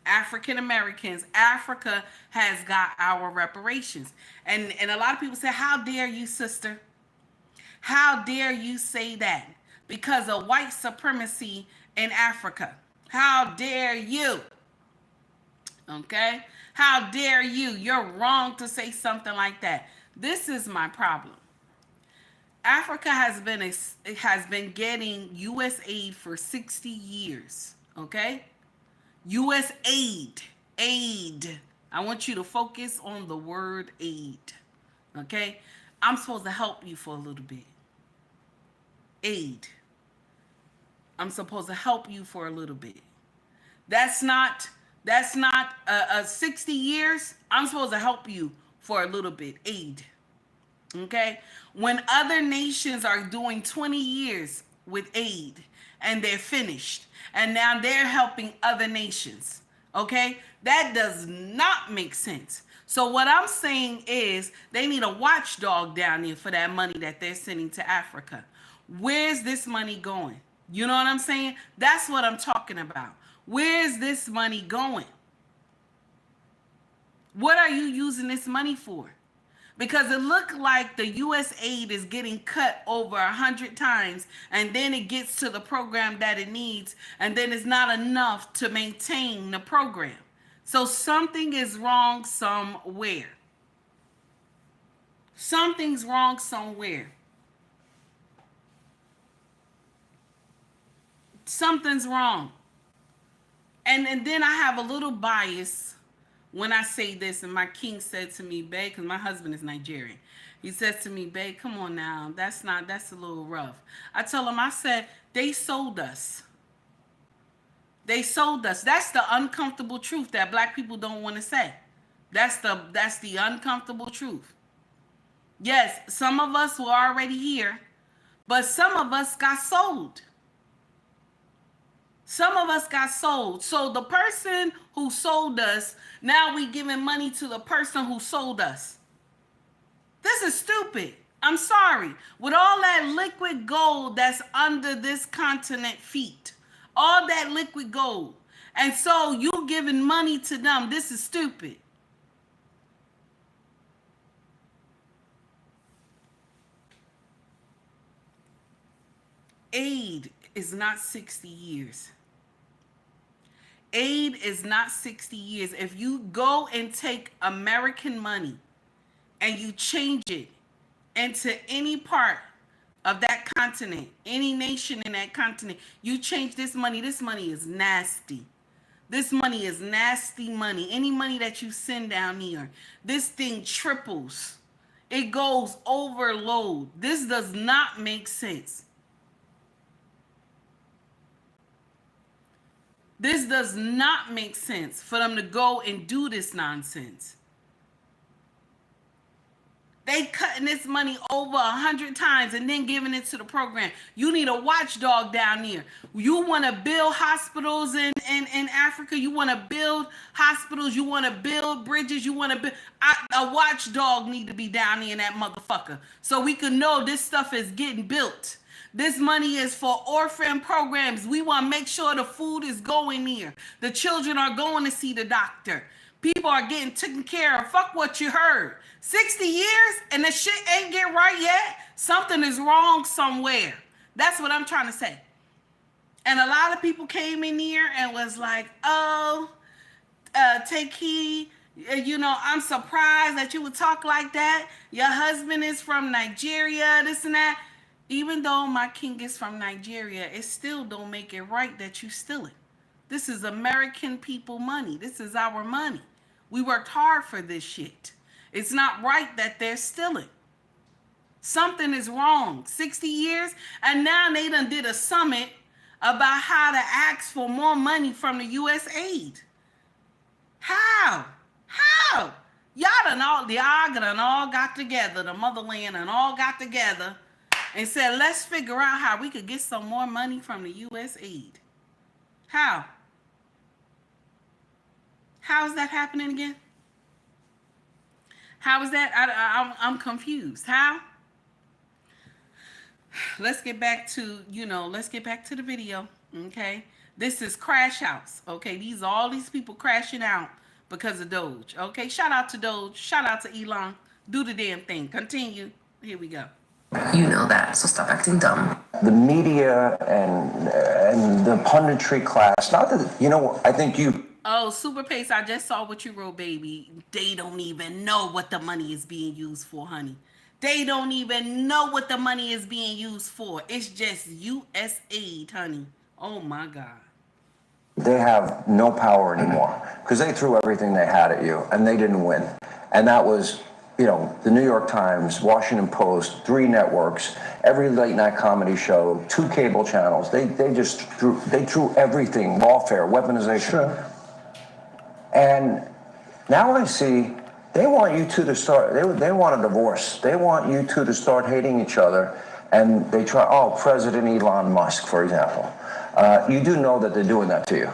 African Americans, Africa has got our reparations. And a lot of people say, how dare you, sister? How dare you say that? Because of white supremacy in Africa. How dare you? Okay? How dare you? You're wrong to say something like that. This is my problem. Africa has been getting U.S. aid for 60 years, okay? U.S. aid. I want you to focus on the word aid, okay? I'm supposed to help you for a little bit. Aid. I'm supposed to help you for a little bit. That's not 60 years. I'm supposed to help you for a little bit. Aid. Okay? When other nations are doing 20 years with aid and they're finished, and now they're helping other nations. Okay? That does not make sense. So what I'm saying is they need a watchdog down there for that money that they're sending to Africa. Where's this money going? You know what I'm saying? That's what I'm talking about. Where's this money going? What are you using this money for? Because it looked like the U.S. aid is getting cut over 100 times, and then it gets to the program that it needs, and then it's not enough to maintain the program. So something is wrong somewhere. Something's wrong somewhere. Something's wrong. And then I have a little bias when I say this, and my king said to me, babe, because my husband is Nigerian. He says to me, babe, come on now. That's a little rough. I told him, I said, they sold us. They sold us. That's the uncomfortable truth that black people don't want to say. That's the uncomfortable truth. Yes, some of us were already here, but some of us got sold. Some of us got sold. So the person who sold us, now we giving money to the person who sold us. This is stupid. I'm sorry. With all that liquid gold that's under this continent feet, all that liquid gold, and so you giving money to them, this is stupid. Aid is not 60 years. Aid is not 60 years. If you go and take American money and you change it into any part of that continent, any nation in that continent, you change this money is nasty. This money is nasty money. Any money that you send down here, this thing triples. It goes overload. This does not make sense. This does not make sense for them to go and do this nonsense. They cutting this money over 100 times and then giving it to the program. You need a watchdog down here. You want to build hospitals in Africa. You want to build hospitals. You want to build bridges. You want to build. A watchdog need to be down here in that motherfucker so we can know this stuff is getting built. This money is for orphan programs. We want to make sure the food is going here. The children are going to see the doctor. People are getting taken care of. Fuck what you heard. 60 years and the shit ain't get right yet. Something is wrong somewhere. That's what I'm trying to say. And a lot of people came in here and was like, oh, take heed. You know, I'm surprised that you would talk like that. Your husband is from Nigeria, this and that. Even though my king is from Nigeria, it still don't make it right that you steal it. This is American people money. This is our money. We worked hard for this shit. It's not right that they're stealing. Something is wrong. 60 years, and now they done did a summit about how to ask for more money from the U.S. aid. How? Y'all done all got together, the motherland and all got together and said, let's figure out how we could get some more money from the U.S. aid. How? How is that happening again? How is that? I'm confused. How? Let's get back to, let's get back to the video, okay? This is Crash House, okay? All these people crashing out because of DOGE, okay? Shout out to DOGE. Shout out to Elon. Do the damn thing. Continue. Here we go. You know that, so stop acting dumb. The media and the punditry class, not that, I think you... Oh, Super Pace, I just saw what you wrote, baby. They don't even know what the money is being used for, honey. They don't even know what the money is being used for. It's just U.S. aid, honey. Oh, my God. They have no power anymore because they threw everything they had at you and they didn't win. And that was, the New York Times, Washington Post, 3 networks, every late night comedy show, 2 cable channels. They threw everything, lawfare, weaponization. Sure. And now I see they want you two to start, they want a divorce. They want you two to start hating each other. And they try, President Elon Musk, for example. You do know that they're doing that to you.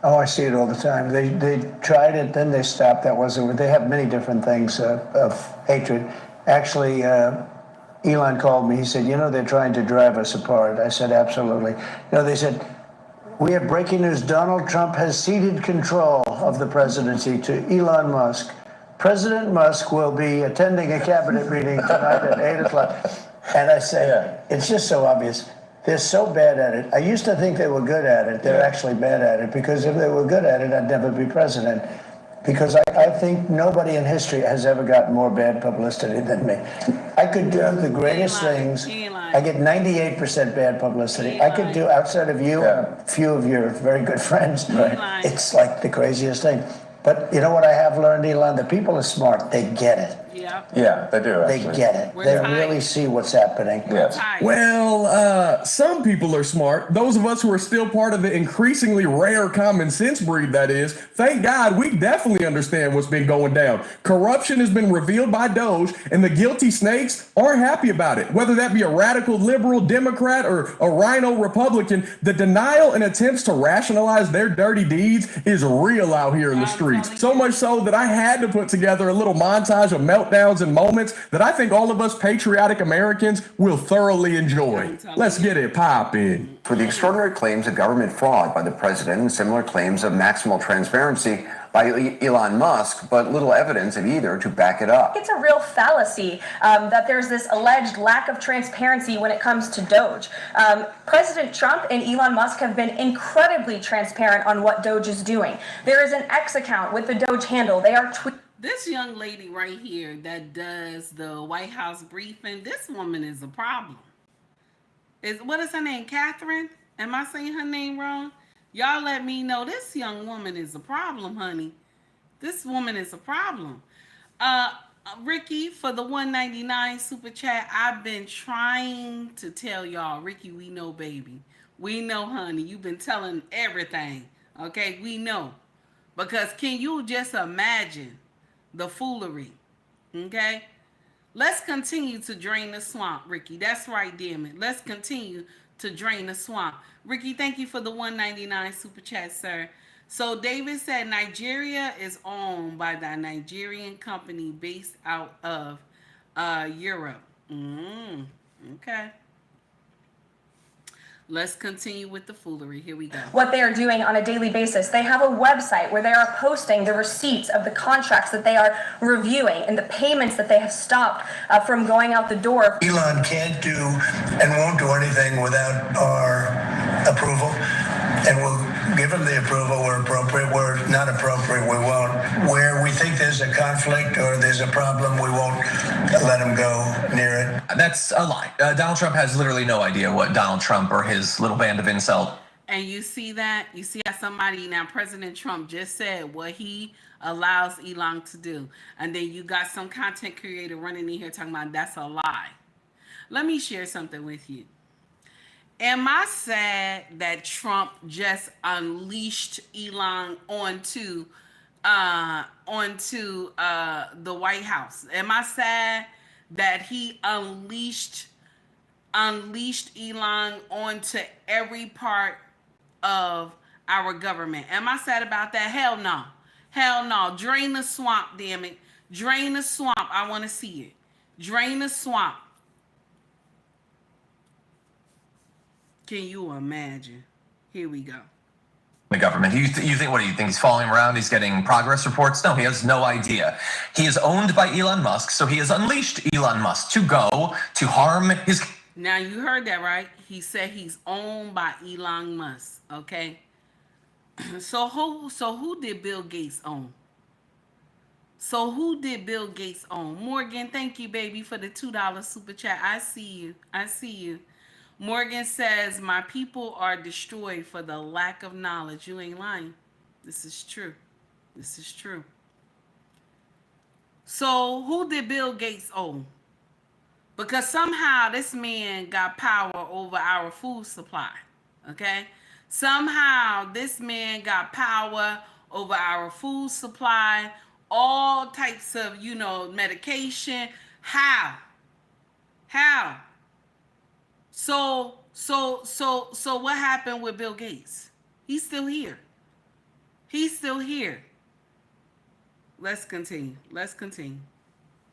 Oh, I see it all the time. They tried it, then they stopped. That wasn't. They have many different things of hatred. Actually, Elon called me. He said, they're trying to drive us apart. I said, absolutely. They said, we have breaking news. Donald Trump has ceded control of the presidency to Elon Musk. President Musk will be attending a cabinet meeting tonight at 8 o'clock. And I say, it's just so obvious. They're so bad at it. I used to think they were good at it. They're actually bad at it, because if they were good at it, I'd never be president. Because I think nobody in history has ever gotten more bad publicity than me. I could do the greatest things. I get 98% bad publicity. I could do, outside of you and a few of your very good friends, it's like the craziest thing. But you know what I have learned, Elon? The people are smart. They get it. Yeah, they do. They get it. They really see what's happening. Yes. Well, some people are smart. Those of us who are still part of the increasingly rare common sense breed, that is, thank God we definitely understand what's been going down. Corruption has been revealed by DOGE, and the guilty snakes aren't happy about it. Whether that be a radical liberal Democrat or a rhino Republican, the denial and attempts to rationalize their dirty deeds is real out here in the streets. So much so that I had to put together a little montage of meltdowns and moments that I think all of us patriotic Americans will thoroughly enjoy. Let's get it poppin'. For the extraordinary claims of government fraud by the president and similar claims of maximal transparency by Elon Musk, but little evidence of either to back it up. It's a real fallacy that there's this alleged lack of transparency when it comes to DOGE. President Trump and Elon Musk have been incredibly transparent on what DOGE is doing. There is an X account with the DOGE handle. They are This young lady right here that does the White House briefing, this woman is a problem. What is her name? Catherine? Am I saying her name wrong? Y'all let me know this young woman is a problem, honey. This woman is a problem. Uh, Ricky, for the 199 super chat, I've been trying to tell y'all, Ricky, we know, baby. We know, honey. You've been telling everything. Okay, we know. Because can you just imagine the foolery? Okay? Let's continue to drain the swamp, Ricky. That's right, damn it. Let's continue to drain the swamp. Ricky, thank you for the 199 super chat, sir. So David said Nigeria is owned by the Nigerian company based out of Europe. Okay. Let's continue with the foolery. Here we go. What they are doing on a daily basis. They have a website where they are posting the receipts of the contracts that they are reviewing and the payments that they have stopped from going out the door. Elon can't do and won't do anything without our approval, and we'll give him the approval where appropriate. Where not appropriate, we won't. Where we think there's a conflict or there's a problem, we won't let him go near it. That's a lie. Donald Trump has literally no idea what Donald Trump or his little band of incel. And you see that? You see how somebody, now President Trump just said what he allows Elon to do. And then you got some content creator running in here talking about that's a lie. Let me share something with you. Am I sad that Trump just unleashed Elon onto the White House? Am I sad that he unleashed Elon onto every part of our government? Am I sad about that? Hell no. Hell no. Drain the swamp, damn it. Drain the swamp. I want to see it. Drain the swamp. Can you imagine? Here we go. The government. You think, what do you think? He's following around? He's getting progress reports? No, he has no idea. He is owned by Elon Musk, so he has unleashed Elon Musk to go to harm his... Now you heard that, right? He said he's owned by Elon Musk, okay? So who did Bill Gates own? So who did Bill Gates own? Morgan, thank you, baby, for the $2 super chat. I see you. I see you. Morgan says, my people are destroyed for the lack of knowledge. You ain't lying. This is true. This is true. So who did Bill Gates own? Because somehow this man got power over our food supply. Okay? Somehow this man got power over our food supply, all types of, medication. How? So what happened with Bill Gates? He's still here. He's still here. Let's continue.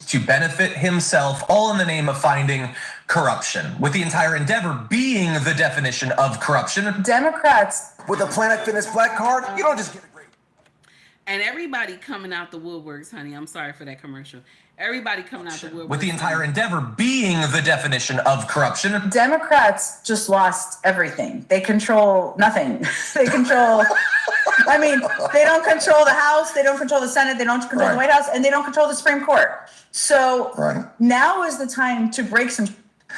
To benefit himself, all in the name of finding corruption, with the entire endeavor being the definition of corruption. Democrats. With a Planet Fitness Black card, you don't just get a great... And everybody coming out the woodworks, honey. I'm sorry for that commercial. Everybody coming out the woodworks. With the entire endeavor being the definition of corruption. Democrats just lost everything. They control nothing. They control, I mean, they don't control the House, they don't control the Senate, they don't control the White House, and they don't control the Supreme Court. So now is the time to break some,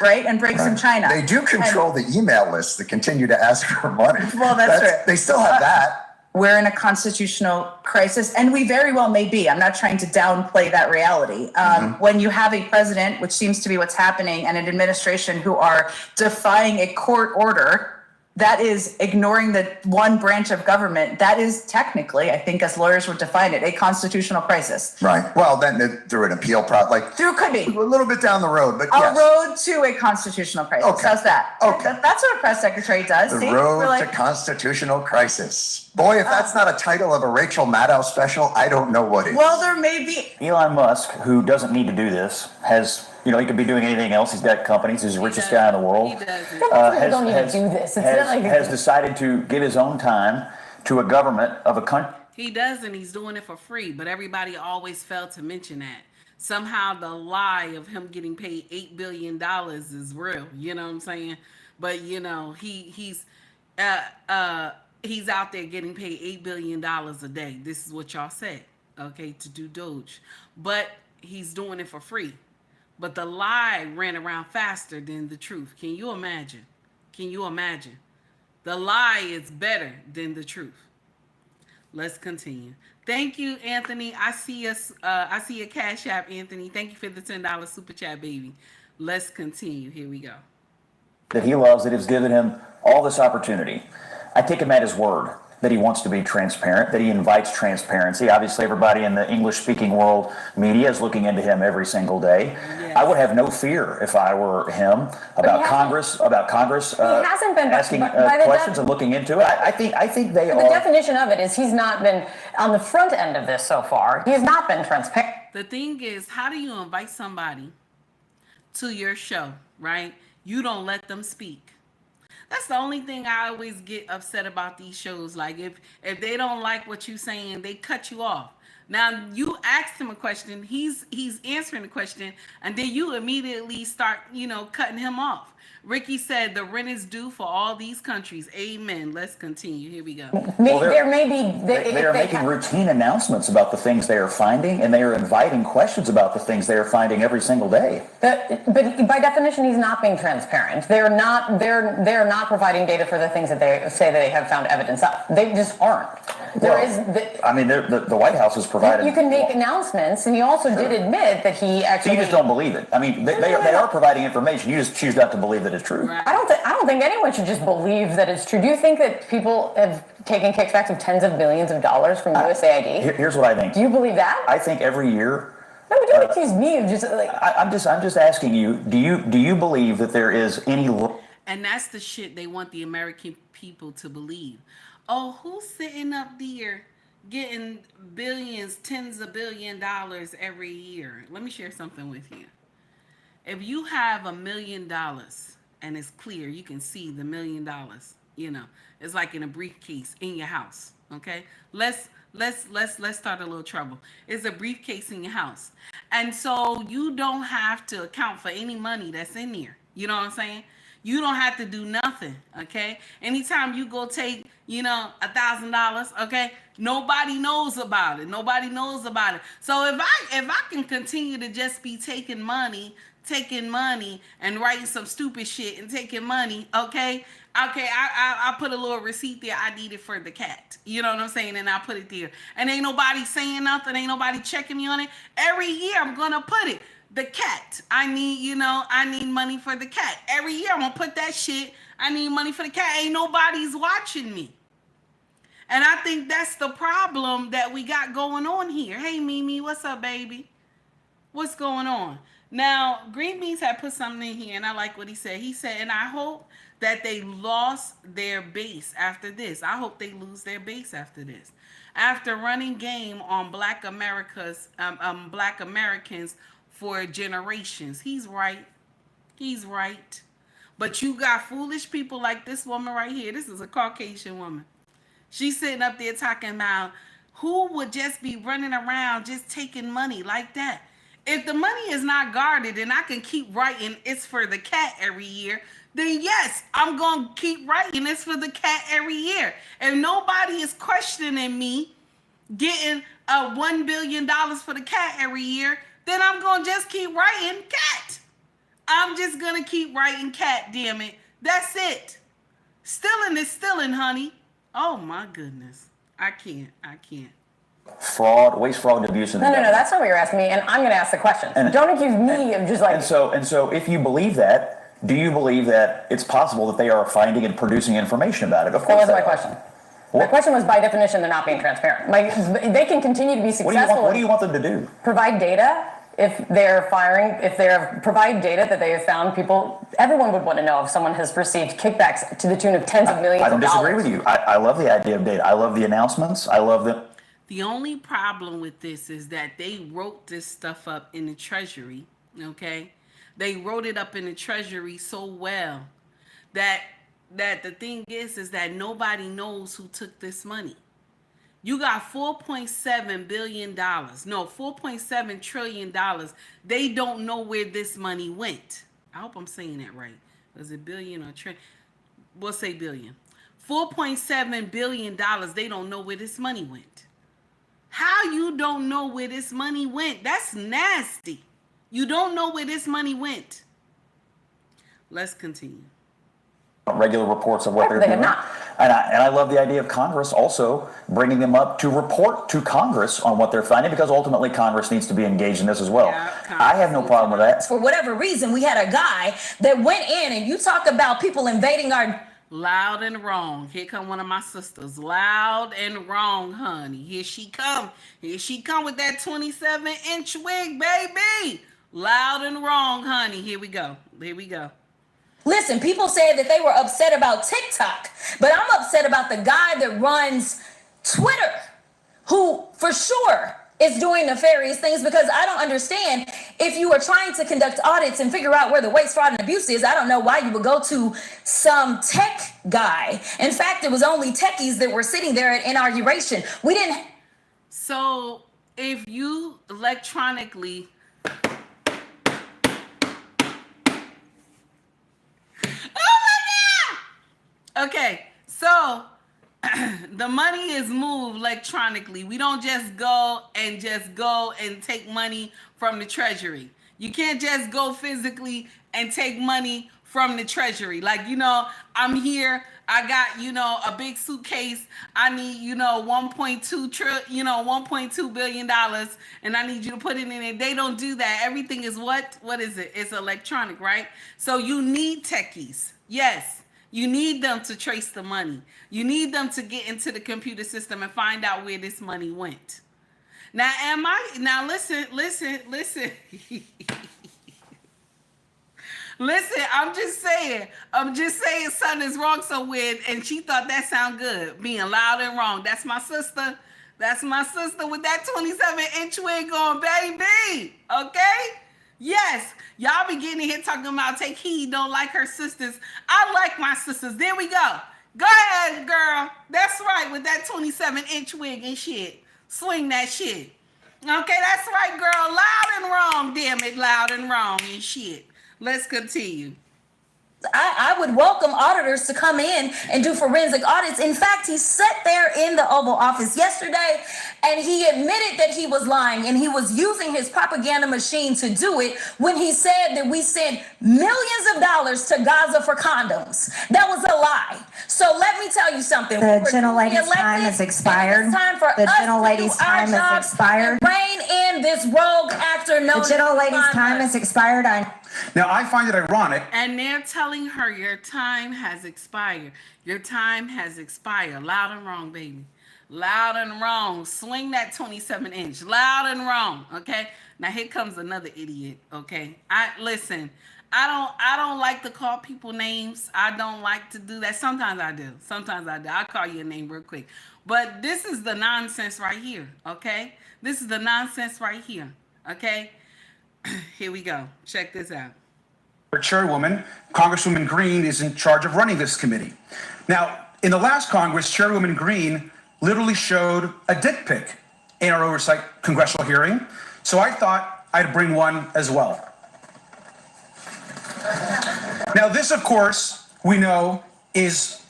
and break some China. They do control the email lists that continue to ask for money. Well, that's true. They still have that. We're in a constitutional crisis, and we very well may be. I'm not trying to downplay that reality. When you have a president, which seems to be what's happening, and an administration who are defying a court order, that is ignoring the one branch of government, that is technically, I think as lawyers would define it, a constitutional crisis. Right. Well, then through an appeal could be. A little bit down the road, but yes. A road to a constitutional crisis. Okay. How's that? Okay. That's what a press secretary does. The road to constitutional crisis. Boy, if that's not a title of a Rachel Maddow special, I don't know what is. Well, there may be. Elon Musk, who doesn't need to do this, has, he could be doing anything else. He's got companies. He's the richest guy in the world. He don't need to do this. It's not like has decided to give his own time to a government of a country. He does, and he's doing it for free. But everybody always failed to mention that. Somehow the lie of him getting paid $8 billion is real. You know what I'm saying? But, he's out there getting paid $8 billion a day. This is what y'all said, okay, to do DOGE. But he's doing it for free. But the lie ran around faster than the truth. Can you imagine? The lie is better than the truth. Let's continue. Thank you, Anthony. I see a Cash App, Anthony. Thank you for the $10 super chat, baby. Let's continue. Here we go. That he loves, that has given him all this opportunity. I take him at his word that he wants to be transparent, that he invites transparency. Obviously, everybody in the English-speaking world media is looking into him every single day. Yes. I would have no fear if I were him about Congress. He hasn't been asking questions and looking into it. I think they are. The definition of it is he's not been on the front end of this so far. He has not been transparent. The thing is, how do you invite somebody to your show, right? You don't let them speak. That's the only thing I always get upset about these shows. Like if they don't like what you're saying, they cut you off. Now you asked him a question, he's answering the question, and then you immediately start, cutting him off. Ricky said the rent is due for all these countries. Amen. Let's continue. Here we go. Well, they are making routine announcements about the things they are finding, and they are inviting questions about the things they are finding every single day. But by definition, he's not being transparent. They're not providing data for the things that they say they have found evidence of. They just aren't. The White House has provided. You can make announcements, and he also did admit that he actually. So you just don't believe it. I mean, they are providing information. You just choose not to believe that it's true. Right. I don't think anyone should just believe that it's true. Do you think that people have taken kickbacks of tens of billions of dollars from USAID? Here's what I think. Do you believe that? I think every year. No, but don't accuse me of just like. I'm just asking you. Do you believe that there is any? And that's the shit they want the American people to believe. Oh, who's sitting up there getting billions, tens of $1 billion every year? Let me share something with you. If you have $1 million and it's clear, you can see the $1 million, it's like in a briefcase in your house. Okay. Let's start a little trouble. It's a briefcase in your house. And so you don't have to account for any money that's in there. You know what I'm saying? You don't have to do nothing, okay? Anytime you go take, $1,000, okay? Nobody knows about it. Nobody knows about it. So if I can continue to just be taking money and writing some stupid shit and taking money, okay, I put a little receipt there. I need it for the cat. You know what I'm saying? And I put it there. And ain't nobody saying nothing. Ain't nobody checking me on it. Every year I'm gonna put it. The cat. I need money for the cat. Every year I'm gonna put that shit. I need money for the cat. Ain't nobody's watching me. And I think that's the problem that we got going on here. Hey Mimi, what's up, baby? What's going on? Now, Green Beans had put something in here, and I like what he said. He said, and I hope that they lost their base after this. I hope they lose their base after this. After running game on Black Americans for generations. He's right. But you got foolish people like this woman right here. This is a Caucasian woman. She's sitting up there talking about who would just be running around just taking money like that. If the money is not guarded and I can keep writing it's for the cat every year, then yes, I'm going to keep writing it's for the cat every year. If nobody is questioning me getting $1 billion for the cat every year, then I'm going to just keep writing cat. I'm just going to keep writing cat, damn it. That's it. Stealing is stealing, honey. Oh, my goodness. I can't. Fraud, waste, fraud, and abuse in the No, government. that's not what you're asking me, and I'm going to ask the question. Don't accuse me of just like... And so if you believe that, do you believe that it's possible that they are finding and producing information about it? Of course. That wasn't my question. My question was, by definition, they're not being transparent. Like, they can continue to be successful. What do you want them to do? Provide data. If they're provide data that they have found people, everyone would want to know if someone has received kickbacks to the tune of tens of millions of dollars. I don't disagree with you. I love the idea of data. I love the announcements. I love the... The only problem with this is that they wrote this stuff up in the Treasury, okay? They wrote it up in the Treasury so well that the thing is that nobody knows who took this money. You got $4.7 billion. No, $4.7 trillion. They don't know where this money went. I hope I'm saying that right. Was it billion or trillion? We'll say billion. $4.7 billion. They don't know where this money went. How you don't know where this money went? That's nasty. You don't know where this money went. Let's continue. regular reports of what they're They doing. have not. And I love the idea of Congress also bringing them up to report to Congress on what they're finding, because ultimately Congress needs to be engaged in this as well. I have no problem with that. For whatever reason, we had a guy that went in, and you talk about people invading our... Loud and wrong. Here come one of my sisters. Loud and wrong, honey. Here she come. Here she come with that 27-inch wig, baby. Loud and wrong, honey. Here we go. Here we go. Listen, people said that they were upset about TikTok, but I'm upset about the guy that runs Twitter, who for sure is doing nefarious things, because I don't understand, if you are trying to conduct audits and figure out where the waste, fraud, and abuse is, I don't know why you would go to some tech guy. In fact, it was only techies that were sitting there at inauguration. We didn't. So if you electronically... Okay, so the money is moved electronically. We don't just go and take money from the treasury. You can't just go physically and take money from the treasury. Like, you know, I'm here, I got, you know, a big suitcase. I need, you know, $1.2 billion, and I need you to put it in there. They don't do that. Everything is what is it? It's electronic, right? So you need techies. Yes. You need them to trace the money. You need them to get into the computer system and find out where this money went. Now, listen. Listen, I'm just saying something is wrong somewhere, and she thought that sound good, being loud and wrong. That's my sister. That's my sister with that 27-inch wig on, baby. Okay? Yes, y'all be getting in here talking about take heed, don't like her sisters. I like my sisters. There we go. Go ahead, girl. That's right, with that 27-inch wig and shit. Swing that shit. Okay, that's right, girl. Loud and wrong, damn it. Loud and wrong and shit. Let's continue. I would welcome auditors to come in and do forensic audits. In fact, he sat there in the Oval Office yesterday and he admitted that he was lying, and he was using his propaganda machine to do it when he said that we sent millions of dollars to Gaza for condoms. That was a lie. So let me tell you something. The gentlelady's time has expired. It's time for the us gentlelady's to do our time has job expired. and rein in this rogue actor. The gentlelady's time has expired. Now, I find it ironic. And they're telling her your time has expired. Your time has expired. Loud and wrong, baby. Loud and wrong. Swing that 27-inch. Loud and wrong. Okay. Now here comes another idiot. Okay. I don't like to call people names. I don't like to do that. Sometimes I do. I'll call you a name real quick. But this is the nonsense right here. Okay. This is the nonsense right here. Okay. Here we go. Check this out. Our chairwoman, Congresswoman Green, is in charge of running this committee. Now, in the last Congress, Chairwoman Green literally showed a dick pic in our oversight congressional hearing. So I thought I'd bring one as well. Now, this, of course, we know is...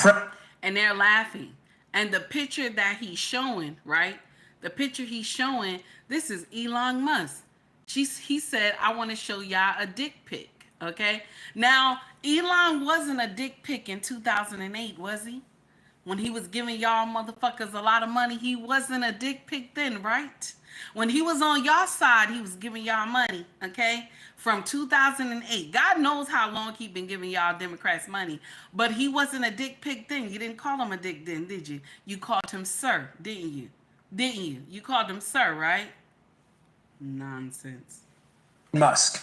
And they're laughing. And the picture that he's showing, right? The picture he's showing, this is Elon Musk. He said, I want to show y'all a dick pic, okay? Now, Elon wasn't a dick pic in 2008, was he? When he was giving y'all motherfuckers a lot of money, he wasn't a dick pic then, right? When he was on y'all side, he was giving y'all money, okay? From 2008. God knows how long he been giving y'all Democrats money. But he wasn't a dick pic then. You didn't call him a dick then, did you? You called him sir, didn't you? Didn't you? You called him sir, right? Nonsense. Musk.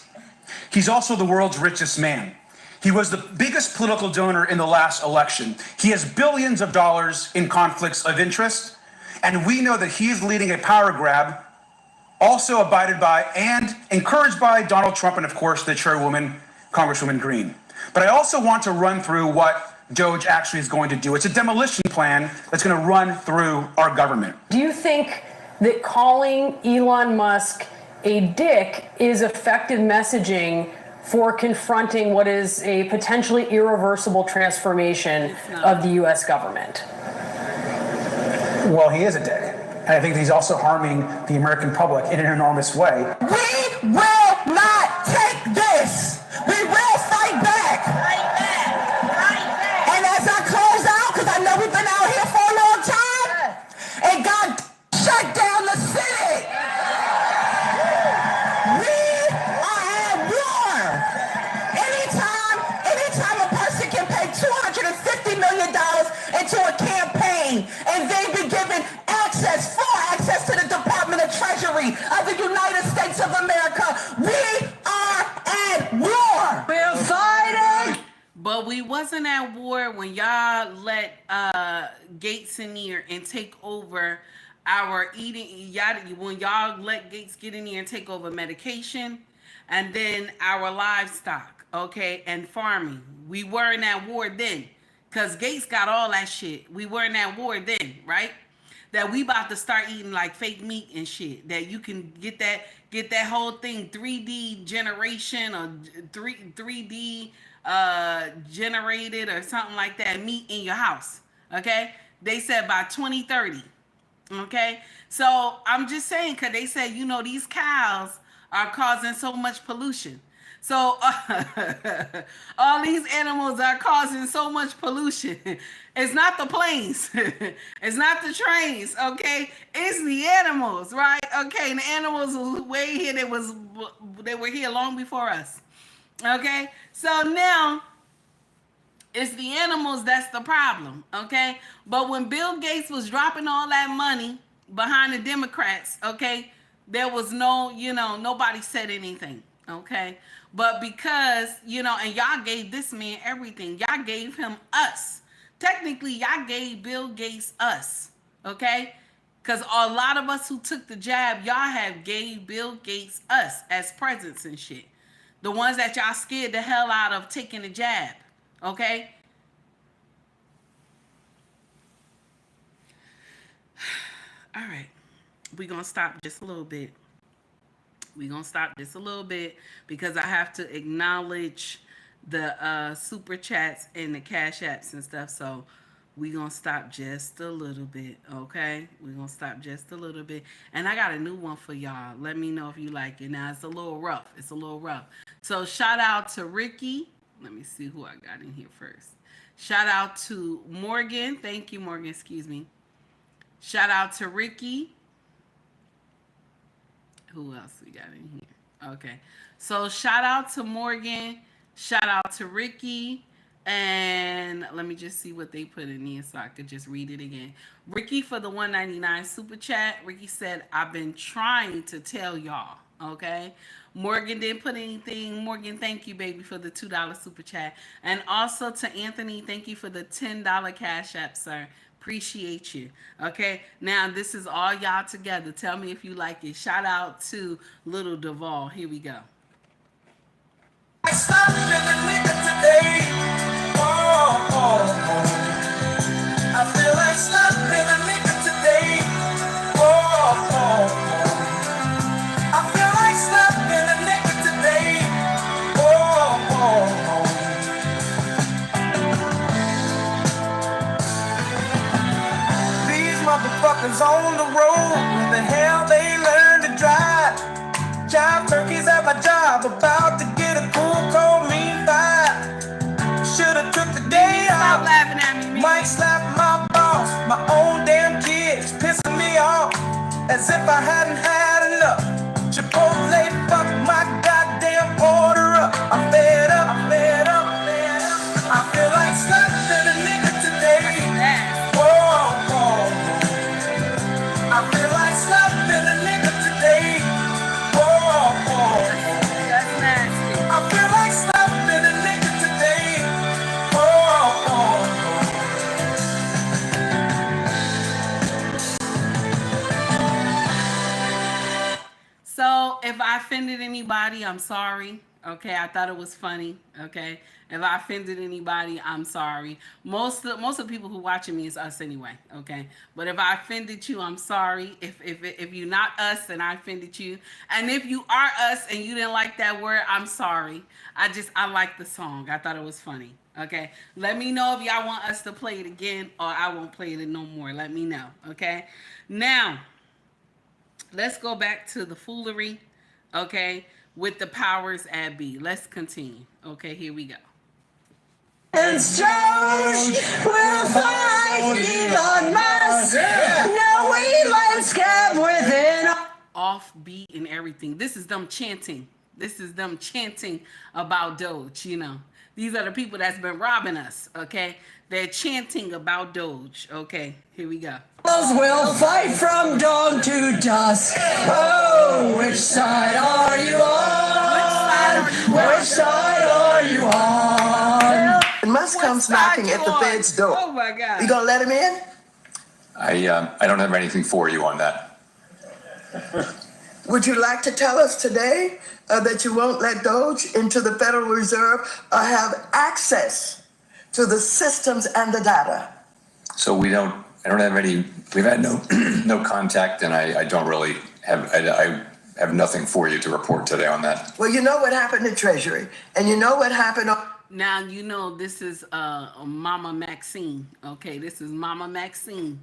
He's also the world's richest man. He was the biggest political donor in the last election. He has billions of dollars in conflicts of interest, and we know that he is leading a power grab, also abided by and encouraged by Donald Trump and, of course, the chairwoman, Congresswoman Green. But I also want to run through what DOGE actually is going to do. It's a demolition plan that's going to run through our government. Do you think that calling Elon Musk a dick is effective messaging for confronting what is a potentially irreversible transformation of the U.S. government? Well, he is a dick. And I think he's also harming the American public in an enormous way. We will not take this. We will fight back. wasn't at war when y'all let Gates in here and take over our eating. When y'all let Gates get in here and take over medication, and then our livestock, okay, and farming. We weren't at war then, cause Gates got all that shit. We weren't at war then, right? That we about to start eating like fake meat and shit. That you can get that whole thing 3D generation or 3D generated or something like that meat in your house. Okay, they said by 2030. Okay, so I'm just saying, because they said, these cows are causing so much pollution. So all these animals are causing so much pollution. It's not the planes. It's not the trains, okay? It's the animals, right? Okay, and the animals were way here. They were here long before us. Okay? So now it's the animals that's the problem, okay? But when Bill Gates was dropping all that money behind the Democrats, okay, there was nobody said anything, okay? But because, and y'all gave this man everything. Y'all gave him us. Technically, y'all gave Bill Gates us, okay? Because a lot of us who took the jab, y'all have gave Bill Gates us as presents and shit. The ones that y'all scared the hell out of taking the jab, okay? All right. We're going to stop just a little bit. Because I have to acknowledge the super chats and the cash apps and stuff. So we're going to stop just a little bit, okay? We're going to stop just a little bit. And I got a new one for y'all. Let me know if you like it. Now, it's a little rough. So shout out to Ricky. Let me see who I got in here first. Shout out to Morgan. Thank you, Morgan. Excuse me. Shout out to Ricky. Who else we got in here? Okay. So shout out to Morgan. Shout out to Ricky. And let me just see what they put in here so I could just read it again. Ricky for the $1.99 super chat. Ricky said, I've been trying to tell y'all. Okay. Morgan didn't put anything. Morgan, thank you, baby, for the $2 super chat. And also to Anthony, thank you for the $10 cash app, sir. Appreciate you. Okay, now this is all y'all together. Tell me if you like it. Shout out to Little Duval. Here we go. I stopped in the liquor today. I feel like stopping in the liquor today. I feel like stopping in the liquor today. These motherfuckers on the road, where the hell they learn to drive? Jive turkeys at my job, about to get a cool cold mean vibe. Should've took the day off. Stop laughing at me, man. Might slap my boss, my own damn kids, pissing me off, as if I hadn't had enough. Chipotle fuck my goddamn order up. I'm fed up. I feel like slapping a nigga today. I feel like slapping a nigga today. That's nasty. I feel like slapping a nigga today. So if I offended anybody, I'm sorry. Okay, I thought it was funny. Okay, if I offended anybody, I'm sorry. Most of the people who watching me is us anyway. Okay, but if I offended you, I'm sorry. If you're not us and I offended you, and if you are us and you didn't like that word, I'm sorry. I like the song. I thought it was funny. Okay, let me know if y'all want us to play it again, or I won't play it no more. Let me know. Okay, now let's go back to the foolery. Okay. With the powers at be. Let's continue. Okay, here we go. And DOGE will fight Elon Musk. No, Elon's come within. Offbeat and everything. This is them chanting. About DOGE, These are the people that's been robbing us, okay? They're chanting about DOGE. Okay, here we go. We'll fight from dawn to dusk. Oh, which side are you on? Which side are you on? In my Musk comes knocking at the Fed's door, oh my God, you gonna let him in? I don't have anything for you on that. Would you like to tell us today that you won't let DOGE into the Federal Reserve or have access to the systems and the data? So I don't have any, we've had no contact, and I don't really have, I have nothing for you to report today on that. Well, you know what happened to Treasury, and you know what happened on... Now, you know, this is Mama Maxine, okay? This is Mama Maxine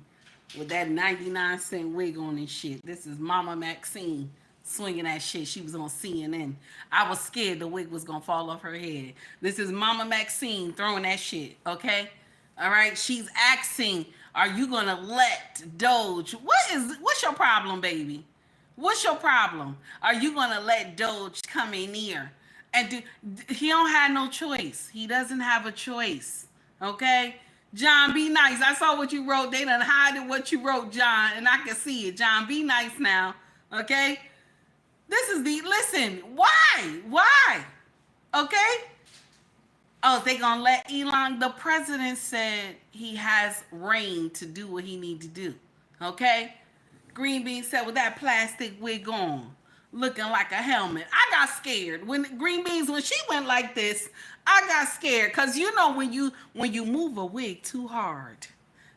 with that 99-cent wig on and shit. This is Mama Maxine swinging that shit. She was on CNN. I was scared the wig was gonna fall off her head. This is Mama Maxine throwing that shit, okay? All right, she's asking, are you gonna let DOGE, what's your problem, baby? What's your problem? Are you gonna let DOGE come in here? And he don't have no choice. He doesn't have a choice, okay? John, be nice. I saw what you wrote. They done hided what you wrote, John, and I can see it. John, be nice now, okay? Listen, why? Okay? Oh, they gonna let Elon, the president said he has reign to do what he need to do, okay? Green Bean said with that plastic wig on, looking like a helmet. I got scared. When Green Beans, when she went like this, I got scared. Because you know when you move a wig too hard,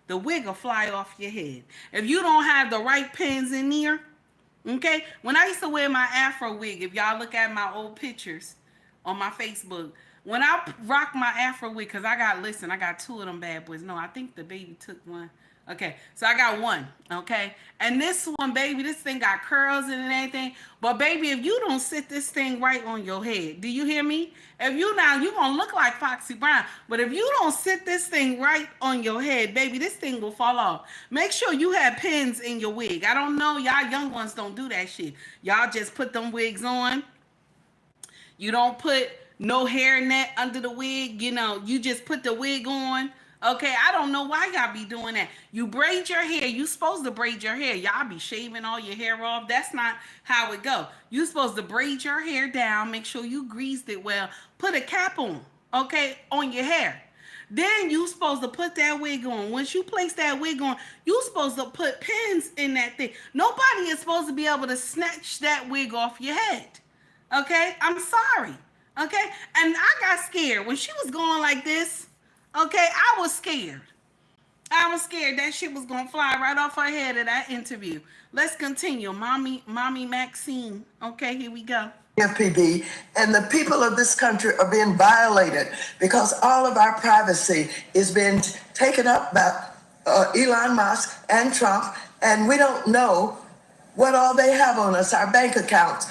the wig will fly off your head. If you don't have the right pins in there, okay? When I used to wear my Afro wig, if y'all look at my old pictures on my Facebook, when I rock my Afro wig, because I got two of them bad boys. No, I think the baby took one. Okay, so I got one, okay? And this one, baby, this thing got curls in it and everything. But baby, if you don't sit this thing right on your head, do you hear me? If you gonna look like Foxy Brown. But if you don't sit this thing right on your head, baby, this thing will fall off. Make sure you have pins in your wig. I don't know, y'all young ones don't do that shit. Y'all just put them wigs on. You don't put no hair net under the wig. You know, you just put the wig on. Okay, I don't know why y'all be doing that. You braid your hair. You supposed to braid your hair. Y'all be shaving all your hair off. That's not how it go. You supposed to braid your hair down. Make sure you greased it well. Put a cap on, okay, on your hair. Then you supposed to put that wig on. Once you place that wig on, you supposed to put pins in that thing. Nobody is supposed to be able to snatch that wig off your head. Okay, I'm sorry. Okay, and I got scared when she was going like this. Okay, I was scared. That shit was gonna fly right off her head at that interview. Let's continue. Mommy Maxine. Okay, here we go. FPB, and the people of this country are being violated because all of our privacy is being taken up by Elon Musk and Trump, and we don't know what all they have on us, our bank accounts,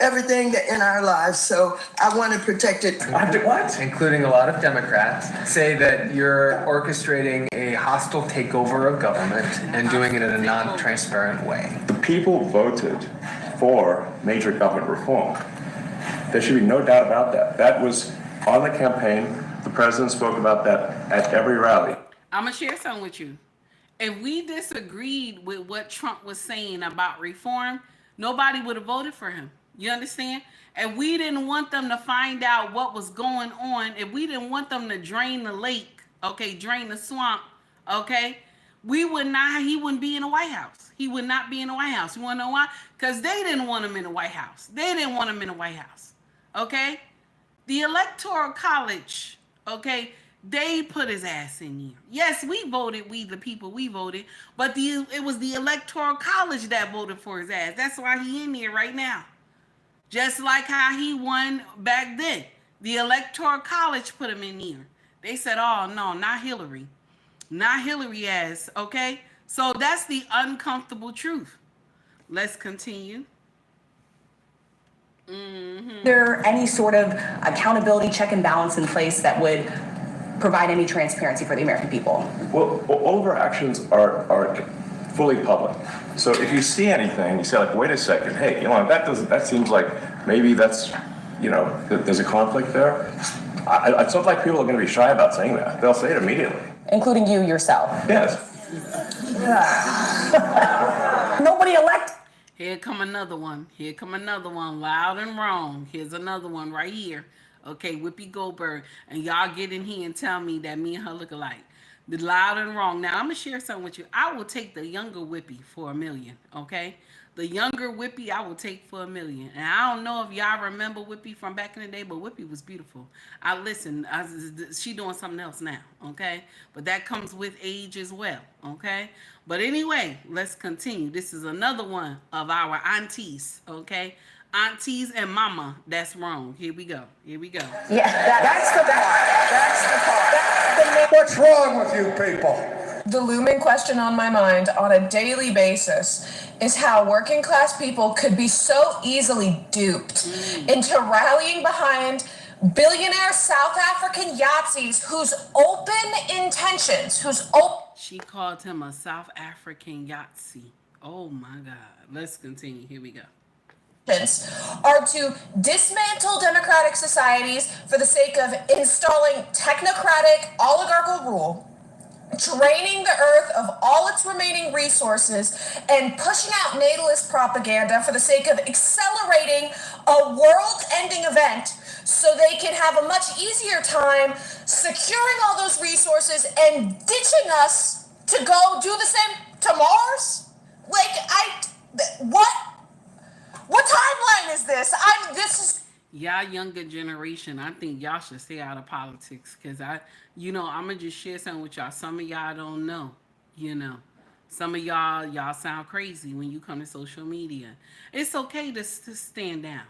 everything that in our lives. So I want to protect it. What? Including a lot of Democrats say that you're orchestrating a hostile takeover of government and doing it in a non-transparent way. The people voted for major government reform. There should be no doubt about that. That was on the campaign. The president spoke about that at every rally. I'm going to share something with you. If we disagreed with what Trump was saying about reform, nobody would have voted for him. You understand? And we didn't want them to find out what was going on. If we didn't want them to drain the lake, okay, drain the swamp, okay, he wouldn't be in the White House. He would not be in the White House. You want to know why? Because they didn't want him in the White House. They didn't want him in the White House, okay? The Electoral College, okay, they put his ass in here. Yes, we voted, we the people, we voted, but it was the Electoral College that voted for his ass. That's why he in here right now. Just like how he won back then. The Electoral College put him in here. They said, oh, no, not Hillary. Not Hillary ass, okay? So that's the uncomfortable truth. Let's continue. Is there any sort of accountability check and balance in place that would provide any transparency for the American people? Well, all of our actions are fully public. So if you see anything, you say like, wait a second, hey, Elon, that seems like maybe that's, there's a conflict there. It's not like people are going to be shy about saying that. They'll say it immediately. Including you yourself? Yes. Nobody elected. Here come another one. Loud and wrong. Here's another one right here. Okay, Whoopi Goldberg, and y'all get in here and tell me that me and her look alike. The loud and wrong. Now I'm gonna share something with you. I will take the younger Whoopi for $1 million. Okay, the younger Whoopi I will take for $1 million. And I don't know if y'all remember Whoopi from back in the day, but Whoopi was beautiful. She doing something else now. Okay, but that comes with age as well. Okay, but anyway, let's continue. This is another one of our aunties. Okay. Aunties and mama, that's wrong. Here we go. Here we go. Yeah, That's the part. That's the part. What's wrong with you people? The looming question on my mind on a daily basis is how working class people could be so easily duped into rallying behind billionaire South African Yahtzees whose She called him a South African Yahtzee. Oh my God. Let's continue. Here we go. Are to dismantle democratic societies for the sake of installing technocratic oligarchical rule, draining the earth of all its remaining resources, and pushing out natalist propaganda for the sake of accelerating a world-ending event so they can have a much easier time securing all those resources and ditching us to go do the same to Mars? What timeline is this? Y'all younger generation, I think y'all should stay out of politics. Cause I'm gonna just share something with y'all. Some of y'all don't know, Some of y'all sound crazy when you come to social media. It's okay to stand down,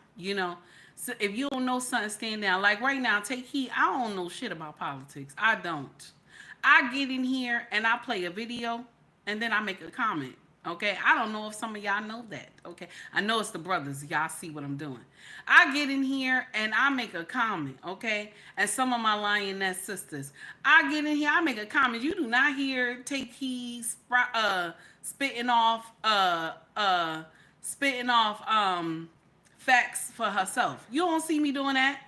So if you don't know something, stand down. Like right now, take heed. I don't know shit about politics. I don't. I get in here and I play a video and then I make a comment. Okay, I don't know if some of y'all know that. Okay, I know it's the brothers. Y'all see what I'm doing. I get in here and I make a comment. Okay, and some of my lioness sisters, I get in here, I make a comment. You do not hear Take Heed spitting off facts for herself. You don't see me doing that.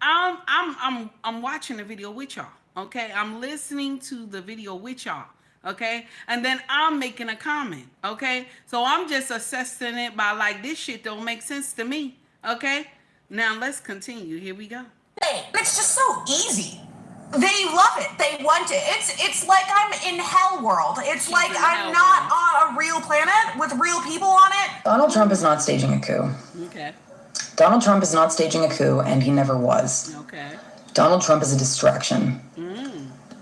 I'm watching the video with y'all. Okay, I'm listening to the video with y'all. Okay, and then I'm making a comment. Okay, so I'm just assessing it by like, this shit don't make sense to me. Okay, now let's continue. Here we go. It's just so easy. They love it. They want it. It's like I'm in hell world. It's like I'm not on a real planet with real people on it. Donald Trump is not staging a coup. Okay. Donald Trump is not staging a coup, and he never was. Okay. Donald Trump is a distraction.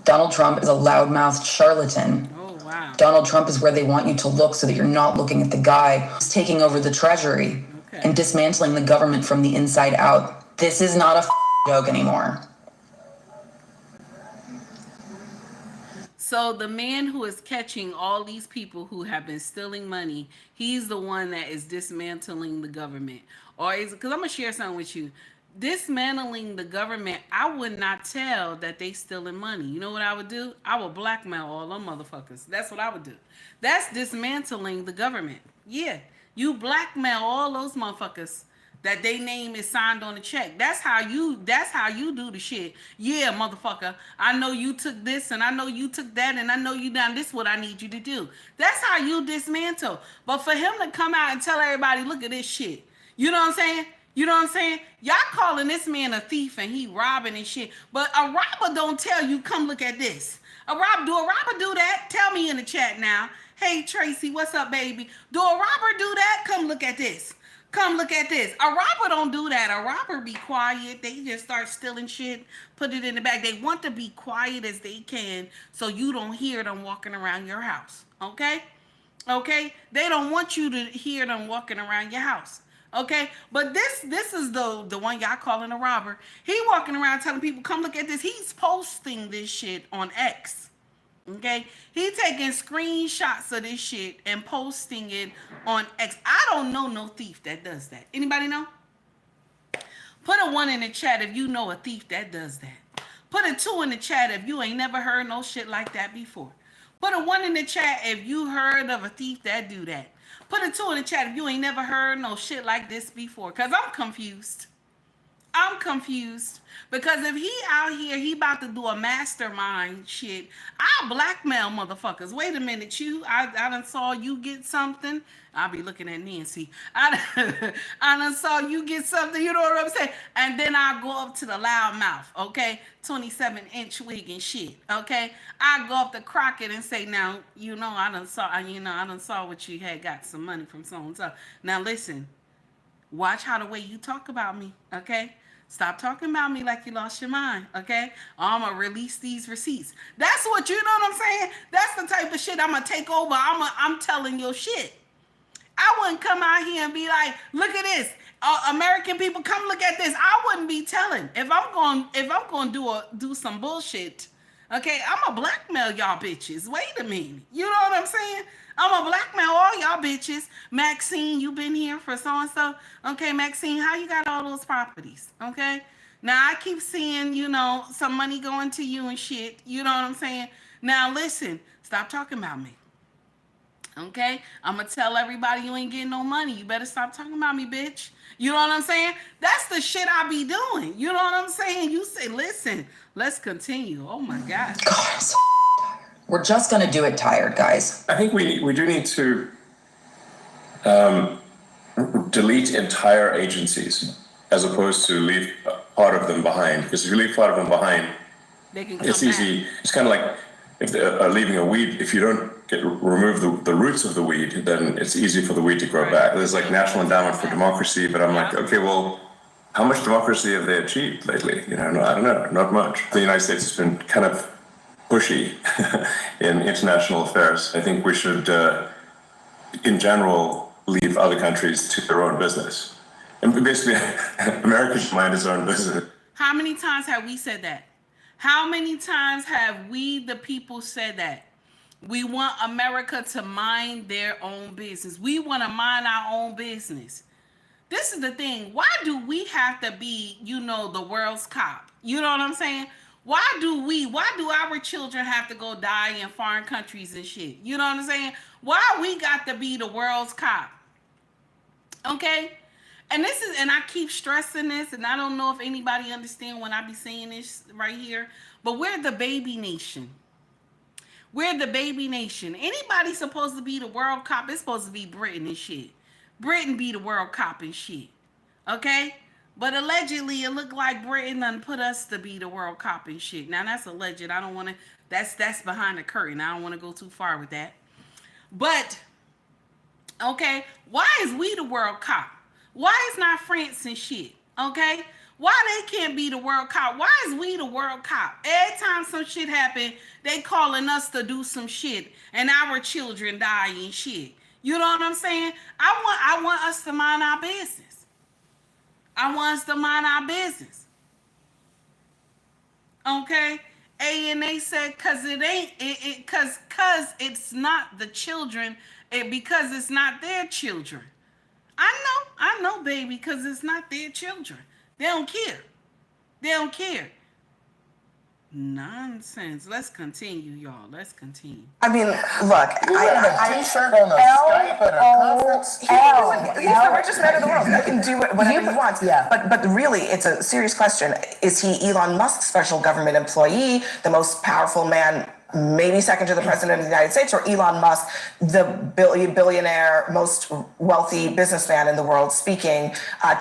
Donald Trump is a loudmouthed charlatan. Oh, wow. Donald Trump is where they want you to look so that you're not looking at the guy who's taking over the treasury and dismantling the government from the inside out. This is not a joke anymore. So the man who is catching all these people who have been stealing money, he's the one that is dismantling the government. Or is because I'm gonna share something with you. Dismantling the government, I would not tell that they stealing money. You know what I would do? I would blackmail all them motherfuckers. That's what I would do. That's dismantling the government. Yeah, you blackmail all those motherfuckers that they name is signed on the check. That's how you do the shit. Yeah, motherfucker. I know you took this and I know you took that and I know you done this, what I need you to do. That's how you dismantle. But for him to come out and tell everybody, look at this shit. You know what I'm saying? You know what I'm saying? Y'all calling this man a thief and he robbing and shit. But a robber don't tell you, come look at this. Do a robber do that? Tell me in the chat now. Hey, Tracy, what's up, baby? Do a robber do that? Come look at this. Come look at this. A robber don't do that. A robber be quiet. They just start stealing shit, put it in the bag. They want to be quiet as they can so you don't hear them walking around your house. Okay? Okay? They don't want you to hear them walking around your house. Okay, but this is the one y'all calling a robber. He walking around telling people, come look at this. He's posting this shit on X. Okay, he taking screenshots of this shit and posting it on X. I don't know no thief that does that. Anybody know? Put a 1 in the chat if you know a thief that does that. Put a 2 in the chat if you ain't never heard no shit like that before. Put a 1 in the chat if you heard of a thief that do that. Put a 2 in the chat if you ain't never heard no shit like this before. Because I'm confused. I'm confused because if he out here, he about to do a mastermind shit. I'll blackmail motherfuckers. Wait a minute, I done saw you get something. I'll be looking at Nancy. I done saw you get something. You know what I'm saying? And then I'll go up to the loudmouth. Okay, 27-inch wig and shit. Okay, I go up to Crockett and say, now I done saw what you had got some money from so and so. Now listen. Watch how the way you talk about me, okay? Stop talking about me like you lost your mind, okay? I'm gonna release these receipts. That's what, you know what I'm saying? That's the type of shit I'm gonna take over. I'm telling your shit. I wouldn't come out here and be like, look at this. American people, come look at this. I wouldn't be telling. If I'm going do some bullshit, okay, I'm gonna blackmail y'all bitches. Wait a minute. You know what I'm saying? I'm gonna blackmail all y'all bitches. Maxine, you been here for so-and-so. Okay, Maxine, how you got all those properties? Okay? Now, I keep seeing, some money going to you and shit. You know what I'm saying? Now, listen, stop talking about me. Okay? I'm gonna tell everybody you ain't getting no money. You better stop talking about me, bitch. You know what I'm saying? That's the shit I be doing. You know what I'm saying? You say, listen, let's continue. Oh, my God. We're just going to do it tired, guys. I think we do need to delete entire agencies as opposed to leave part of them behind. Because if you leave part of them behind, it's easy. It's kind of like if they're leaving a weed. If you don't remove the roots of the weed, then it's easy for the weed to grow back. There's like National Endowment for Democracy, but I'm like, okay, well, how much democracy have they achieved lately? I don't know, not much. The United States has been kind of pushy in international affairs. I think we should, in general, leave other countries to their own business. And basically, America should mind its own business. How many times have we said that? How many times have we, the people, said that? We want America to mind their own business. We want to mind our own business. This is the thing. Why do we have to be, the world's cop? You know what I'm saying? Why do our children have to go die in foreign countries and shit? You know what I'm saying? Why we got to be the world's cop? Okay? And I keep stressing this, and I don't know if anybody understand when I be saying this right here, but we're the baby nation. We're the baby nation. Anybody supposed to be the world cop, it's supposed to be Britain and shit. Britain be the world cop and shit. Okay? But allegedly, it looked like Britain done put us to be the world cop and shit. Now, that's alleged. I don't want to... That's behind the curtain. I don't want to go too far with that. But, okay, why is we the world cop? Why is not France and shit? Okay? Why they can't be the world cop? Why is we the world cop? Every time some shit happen, they calling us to do some shit, and our children die and shit. You know what I'm saying? I want us to mind our business. I want us to mind our business. Okay? And they said, cause it ain't, cause it's not the children, because it's not their children. I know, baby, cause it's not their children. They don't care. They don't care. Nonsense. Let's continue, y'all. Let's continue. I mean, look, I t-shirt on the Skype at a conference. He's the richest man in the world. He can do whatever he wants. Yeah. But really, it's a serious question. Is he Elon Musk's special government employee, the most powerful man, maybe second to the president of the United States, or Elon Musk, the billionaire, most wealthy businessman in the world, speaking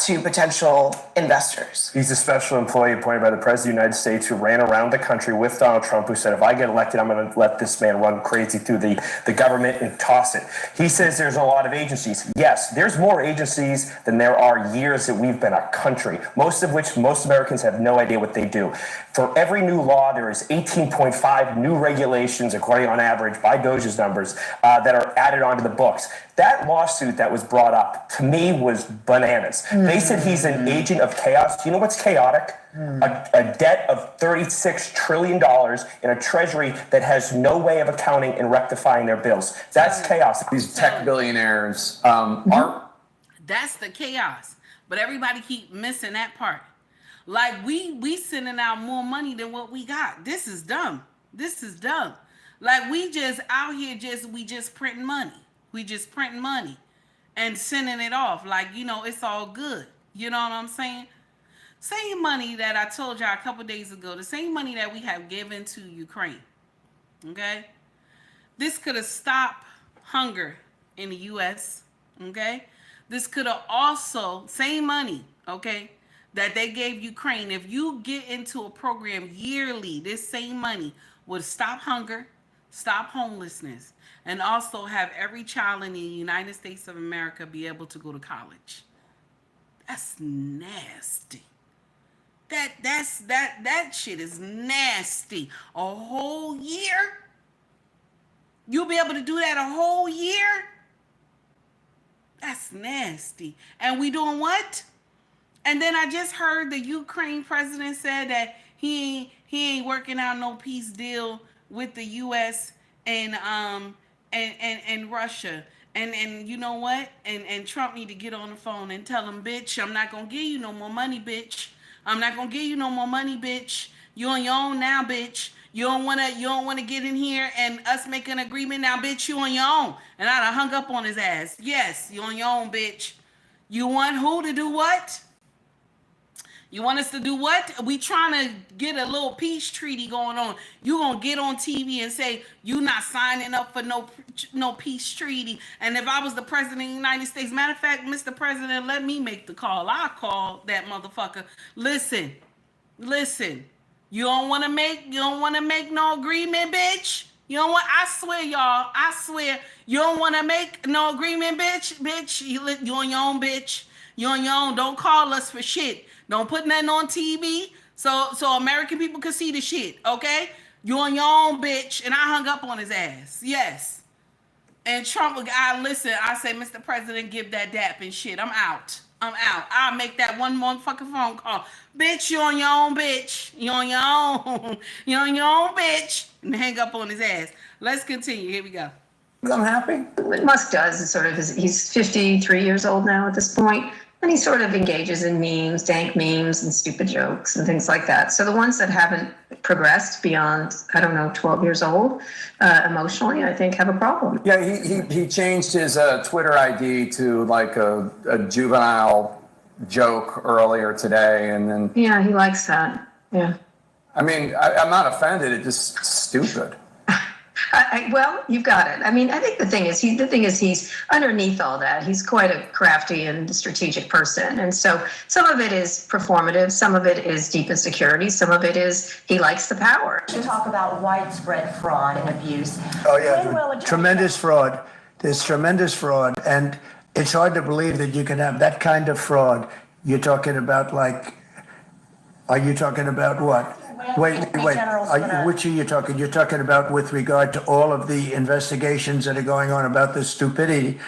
to potential investors? He's a special employee appointed by the President of the United States who ran around the country with Donald Trump, who said, if I get elected, I'm going to let this man run crazy through the government and toss it. He says there's a lot of agencies. Yes, there's more agencies than there are years that we've been a country, most of which most Americans have no idea what they do. For every new law, there is 18.5 new regulations, according on average by DOGE's numbers, that are added onto the books. That lawsuit that was brought up, to me, was bananas. They said he's an agent of chaos. Do you know what's chaotic? A debt of $36 trillion in a treasury that has no way of accounting and rectifying their bills. That's chaos. These tech billionaires are... That's the chaos. But everybody keep missing that part. Like, we sending out more money than what we got. This is dumb. This is dumb. Like, we just out here we just printing money. We just printing money and sending it off. Like, it's all good. You know what I'm saying? Same money that I told y'all a couple days ago, the same money that we have given to Ukraine. Okay? This could have stopped hunger in the U.S. Okay? This could have also, same money, okay, that they gave Ukraine. If you get into a program yearly, this same money would stop hunger, stop homelessness, and also have every child in the United States of America be able to go to college. That's nasty. That shit is nasty. A whole year? You'll be able to do that a whole year? That's nasty. And we doing what? And then I just heard the Ukraine president said that he ain't working out no peace deal with the US and Russia. And you know what? And Trump need to get on the phone and tell him, bitch, I'm not gonna give you no more money, bitch. I'm not gonna give you no more money, bitch. You on your own now, bitch. You don't wanna get in here and us make an agreement now, bitch. You on your own. And I done hung up on his ass. Yes, you on your own, bitch. You want who to do what? You want us to do what? We trying to get a little peace treaty going on. You gonna get on TV and say you not signing up for no peace treaty. And if I was the president of the United States, matter of fact, Mr. President, let me make the call. I'll call that motherfucker. Listen. You don't want to make no agreement, bitch. You don't want. I swear, y'all. I swear. You don't want to make no agreement, bitch. You on your own, bitch. You on your own. Don't call us for shit. Don't put nothing on TV so American people can see the shit, okay? You on your own, bitch. And I hung up on his ass. Yes. And Trump, I say, Mr. President, give that dap and shit. I'm out. I'll make that one motherfucking phone call. Bitch, you on your own, bitch. You on your own. You on your own, bitch. And hang up on his ass. Let's continue. Here we go. I'm happy. What Musk does is he's 53 years old now at this point. And he sort of engages in memes, dank memes and stupid jokes and things like that. So the ones that haven't progressed beyond, 12 years old, emotionally, I think have a problem. Yeah, he changed his Twitter ID to like a juvenile joke earlier today. And then. Yeah, he likes that. Yeah. I mean, I'm not offended. It's just stupid. Well, you've got it. I mean, I think the thing is he's underneath all that. He's quite a crafty and strategic person. And so some of it is performative. Some of it is deep insecurity. Some of it is he likes the power. You talk about widespread fraud and abuse. Oh, yeah. Tremendous fraud. There's tremendous fraud. And it's hard to believe that you can have that kind of fraud. You're talking about are you talking about what? Wait. Which are you talking? You're talking about with regard to all of the investigations that are going on about this stupidity.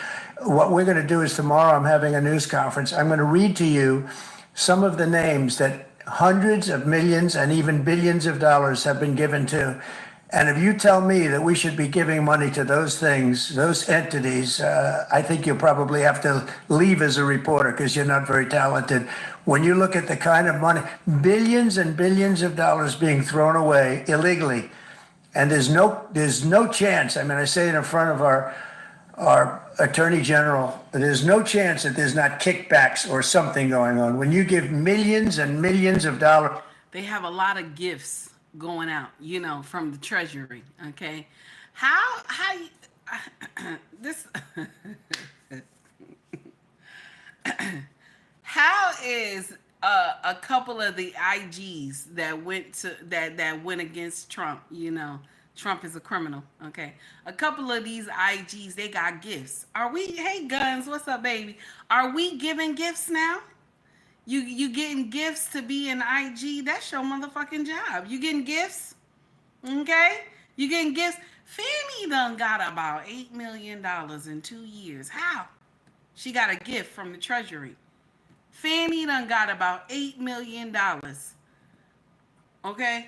What we're going to do is tomorrow I'm having a news conference. I'm going to read to you some of the names that hundreds of millions and even billions of dollars have been given to. And if you tell me that we should be giving money to those things, those entities, I think you'll probably have to leave as a reporter because you're not very talented. When you look at the kind of money, billions and billions of dollars being thrown away illegally, and there's no chance. I mean, I say it in front of our attorney general, there's no chance that there's not kickbacks or something going on. When you give millions and millions of dollars, they have a lot of gifts going out, from the Treasury. Okay, how this. How is a couple of the IGs that went against Trump? Trump is a criminal. Okay, a couple of these IGs, they got gifts. Hey Guns, what's up, baby? Are we giving gifts now? You getting gifts to be an IG? That's your motherfucking job. You getting gifts? Okay, you getting gifts. Fannie done got about $8 million in 2 years. How? She got a gift from the Treasury. Fannie done got about $8 million. Okay,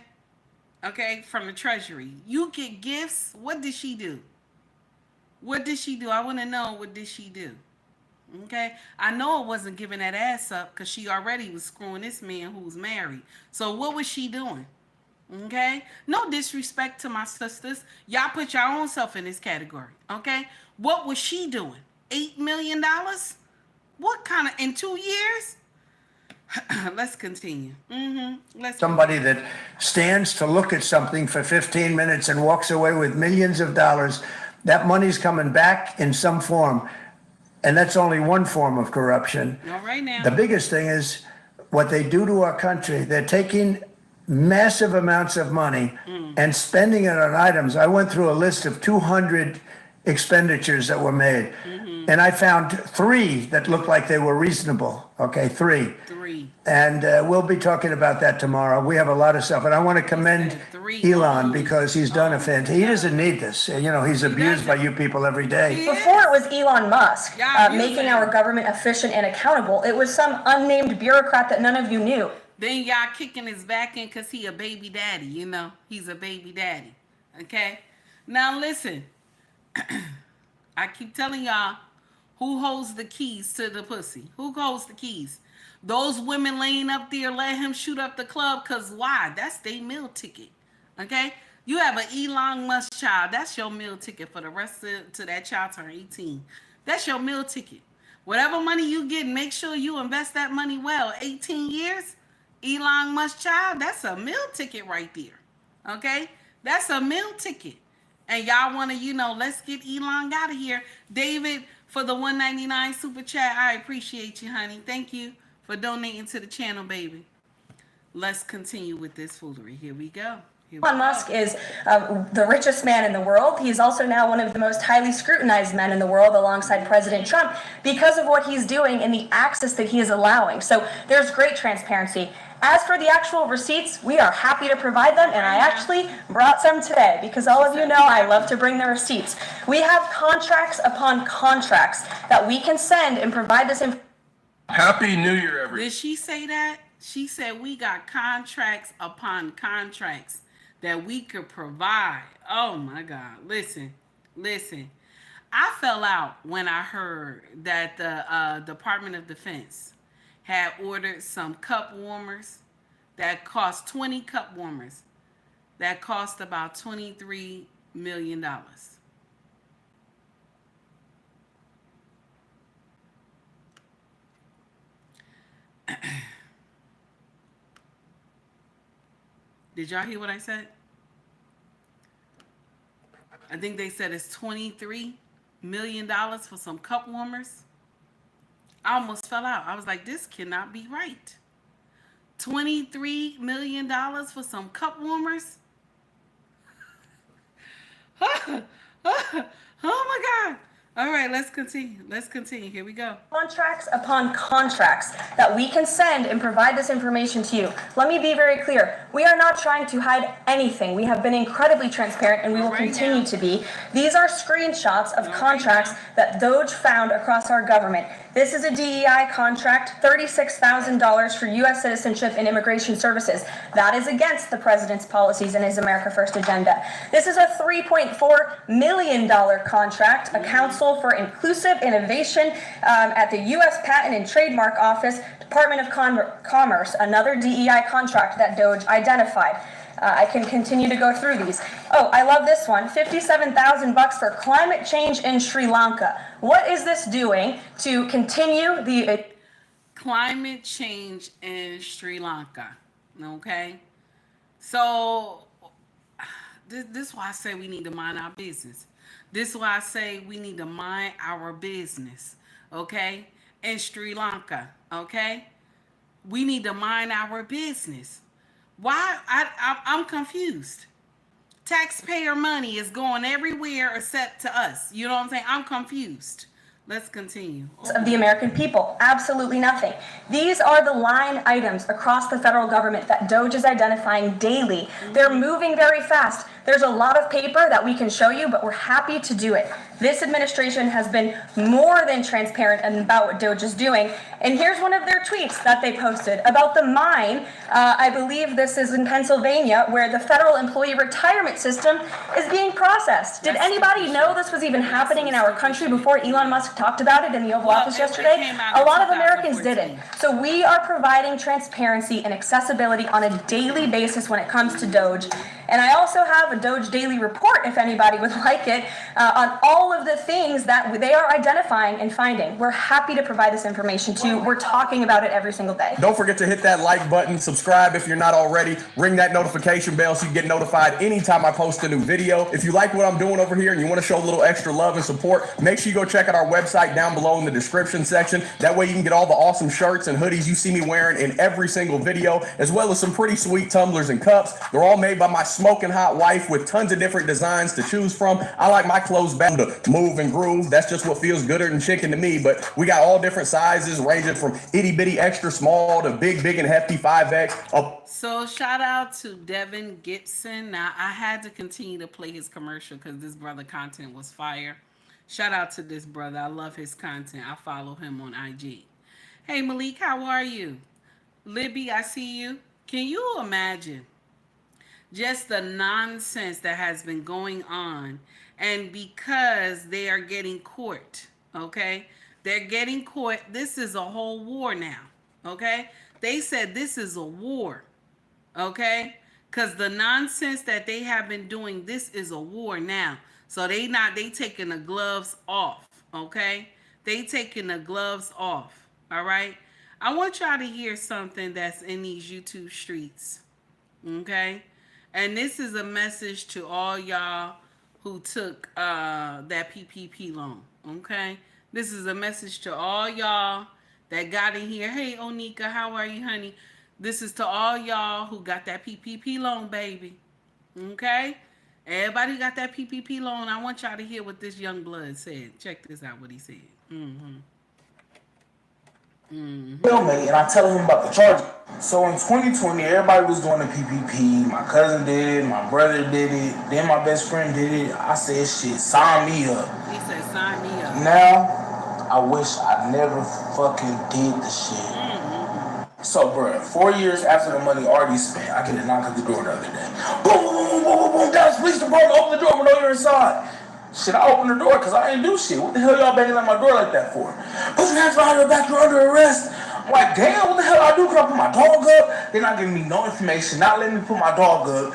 from the Treasury. You get gifts. What did she do? I want to know, what did she do? Okay, I know it wasn't giving that ass up because she already was screwing this man who's married. So what was she doing? Okay, no disrespect to my sisters. Y'all put your own self in this category. Okay, what was she doing? $8 million? What kind of, in 2 years? Let's continue. Somebody that stands to look at something for 15 minutes and walks away with millions of dollars, that money's coming back in some form. And that's only one form of corruption. All right now. The biggest thing is what they do to our country. They're taking massive amounts of money and spending it on items. I went through a list of 200 expenditures that were made. And I found 3 that looked like they were reasonable. Okay, 3. And we'll be talking about that tomorrow. We have a lot of stuff. And I want to commend Elon because he's done a fantastic. He doesn't need this. You know, he's abused by you people every day. Before it was Elon Musk making our government efficient and accountable, it was some unnamed bureaucrat that none of you knew. Then y'all kicking his back in because he a baby daddy, you know. He's a baby daddy. Okay? Now listen. I keep telling y'all, who holds the keys to the pussy? Who holds the keys? Those women laying up there, let him shoot up the club, because why? That's their meal ticket. Okay? You have an Elon Musk child. That's your meal ticket for the rest of till that child turn 18. That's your meal ticket. Whatever money you get, make sure you invest that money well. 18 years, Elon Musk child, that's a meal ticket right there. Okay? That's a meal ticket. And y'all want to, you know, let's get Elon out of here. David, for the $1.99 super chat, I appreciate you, honey. Thank you for donating to the channel, baby. Let's continue with this foolery. Here we go. Elon Musk is the richest man in the world. He's also now one of the most highly scrutinized men in the world alongside President Trump because of what he's doing and the access that he is allowing. So there's great transparency. As for the actual receipts, we are happy to provide them, and I actually brought some today because all of you know I love to bring the receipts. We have contracts upon contracts that we can send and provide this information. Happy New Year, everybody. Did she say that? She said we got contracts upon contracts that we could provide. Oh my God. Listen. I fell out when I heard that the Department of Defense had ordered some cup warmers that cost 20 cup warmers that cost about $23 million. Did y'all hear what I said? I think they said it's $23 million for some cup warmers. I almost fell out. I was like, this cannot be right. $23 million for some cup warmers? Oh my God. All right, let's continue. Here we go. Contracts upon contracts that we can send and provide this information to you. Let me be very clear. We are not trying to hide anything. We have been incredibly transparent and we will continue to be. These are screenshots of contracts that DOGE found across our government. This is a DEI contract, $36,000 for U.S. citizenship and immigration services. That is against the president's policies and his America First agenda. This is a $3.4 million contract, a council for inclusive innovation at the U.S. Patent and Trademark Office, Department of Commerce, another DEI contract that DOGE identified. I can continue to go through these. Oh, I love this one. $57,000 for climate change in Sri Lanka. What is this doing to continue the climate change in Sri Lanka? Okay, so this is why I say we need to mind our business. This is why I say we need to mind our business. Okay, in Sri Lanka. Okay, we need to mind our business. Why? I'm confused. Taxpayer money is going everywhere except to us. You know what I'm saying? I'm confused. Let's continue. Of the American people, absolutely nothing. These are the line items across the federal government that DOGE is identifying daily. They're moving very fast. There's a lot of paper that we can show you, but we're happy to do it. This administration has been more than transparent about what DOGE is doing. And here's one of their tweets that they posted about the mine. I believe this is in Pennsylvania, where the federal employee retirement system is being processed. Did anybody know this was even happening in our country before Elon Musk talked about it in the Oval Office yesterday? A lot of Americans didn't. So we are providing transparency and accessibility on a daily basis when it comes to DOGE. And I also have a DOGE daily report, if anybody would like it, on all of the things that they are identifying and finding. We're happy to provide this information to you. We're talking about it every single day. Don't forget to hit that like button, subscribe if you're not already, ring that notification bell so you get notified anytime I post a new video. If you like what I'm doing over here and you want to show a little extra love and support, make sure you go check out our website down below in the description section. That way you can get all the awesome shirts and hoodies you see me wearing in every single video, as well as some pretty sweet tumblers and cups. They're all made by my smoking hot wife with tons of different designs to choose from. I like my clothes bound to move and groove. That's just what feels gooder than chicken to me, but we got all different sizes ranging from itty bitty extra small to big and hefty 5X. So shout out to Devin Gibson. Now I had to continue to play his commercial because this brother content was fire. Shout out to this brother. I love his content. I follow him on IG. Hey Malik, how are you? Libby, I see you. Can you imagine just the nonsense that has been going on? And because they are getting caught, okay? They're getting caught. This is a whole war now, okay? They said this is a war, okay? Because the nonsense that they have been doing, this is a war now. So they taking the gloves off, okay? They taking the gloves off, all right? I want y'all to hear something that's in these YouTube streets, okay? And this is a message to all y'all who took that PPP loan, okay? This is a message to all y'all that got in here. Hey, Onika, how are you, honey? This is to all y'all who got that PPP loan, baby, okay? Everybody got that PPP loan. I want y'all to hear what this young blood said. Check this out, what he said. And I tell him about the charges. So in 2020, everybody was doing the PPP. My cousin did it, my brother did it, then my best friend did it. I said, shit, sign me up. He said, sign me up. Now, I wish I never fucking did the shit. So, bruh, 4 years after the money already spent, I get a knock at the door the other day. Boom, boom, boom, boom, boom, boom, Dallas Police Department, open the door, we know you're inside. Shit, I opened the door because I ain't do shit. What the hell y'all banging at my door like that for? Put your hands behind your back, you're under arrest. I'm like, damn, what the hell I do? Can I put my dog up? They're not giving me no information, not letting me put my dog up.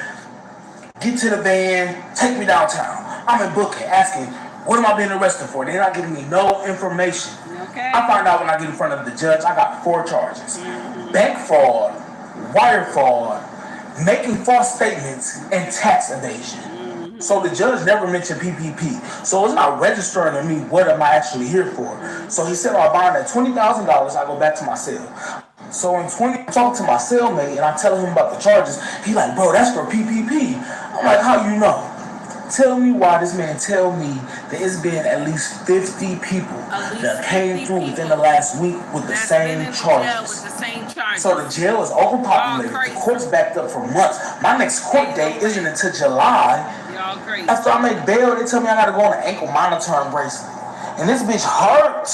Get to the van, take me downtown. I'm in booking, asking, what am I being arrested for? They're not giving me no information. Okay. I find out when I get in front of the judge, I got 4 charges. Bank fraud, wire fraud, making false statements, and tax evasion. So the judge never mentioned PPP. So it's not registering to me what am I actually here for. So he said, I bond at $20,000, I go back to my cell. So in 20, I talk to my cellmate and I tell him about the charges. He like, bro, that's for PPP. I'm like, how you know? Tell me why this man tell me that it's been at least 50 people that came through within the last week with the same charges. So the jail is overpopulated. The court's backed up for months. My next court date isn't until July. After I make bail, they tell me I gotta go on an ankle monitoring bracelet. And this bitch hurt.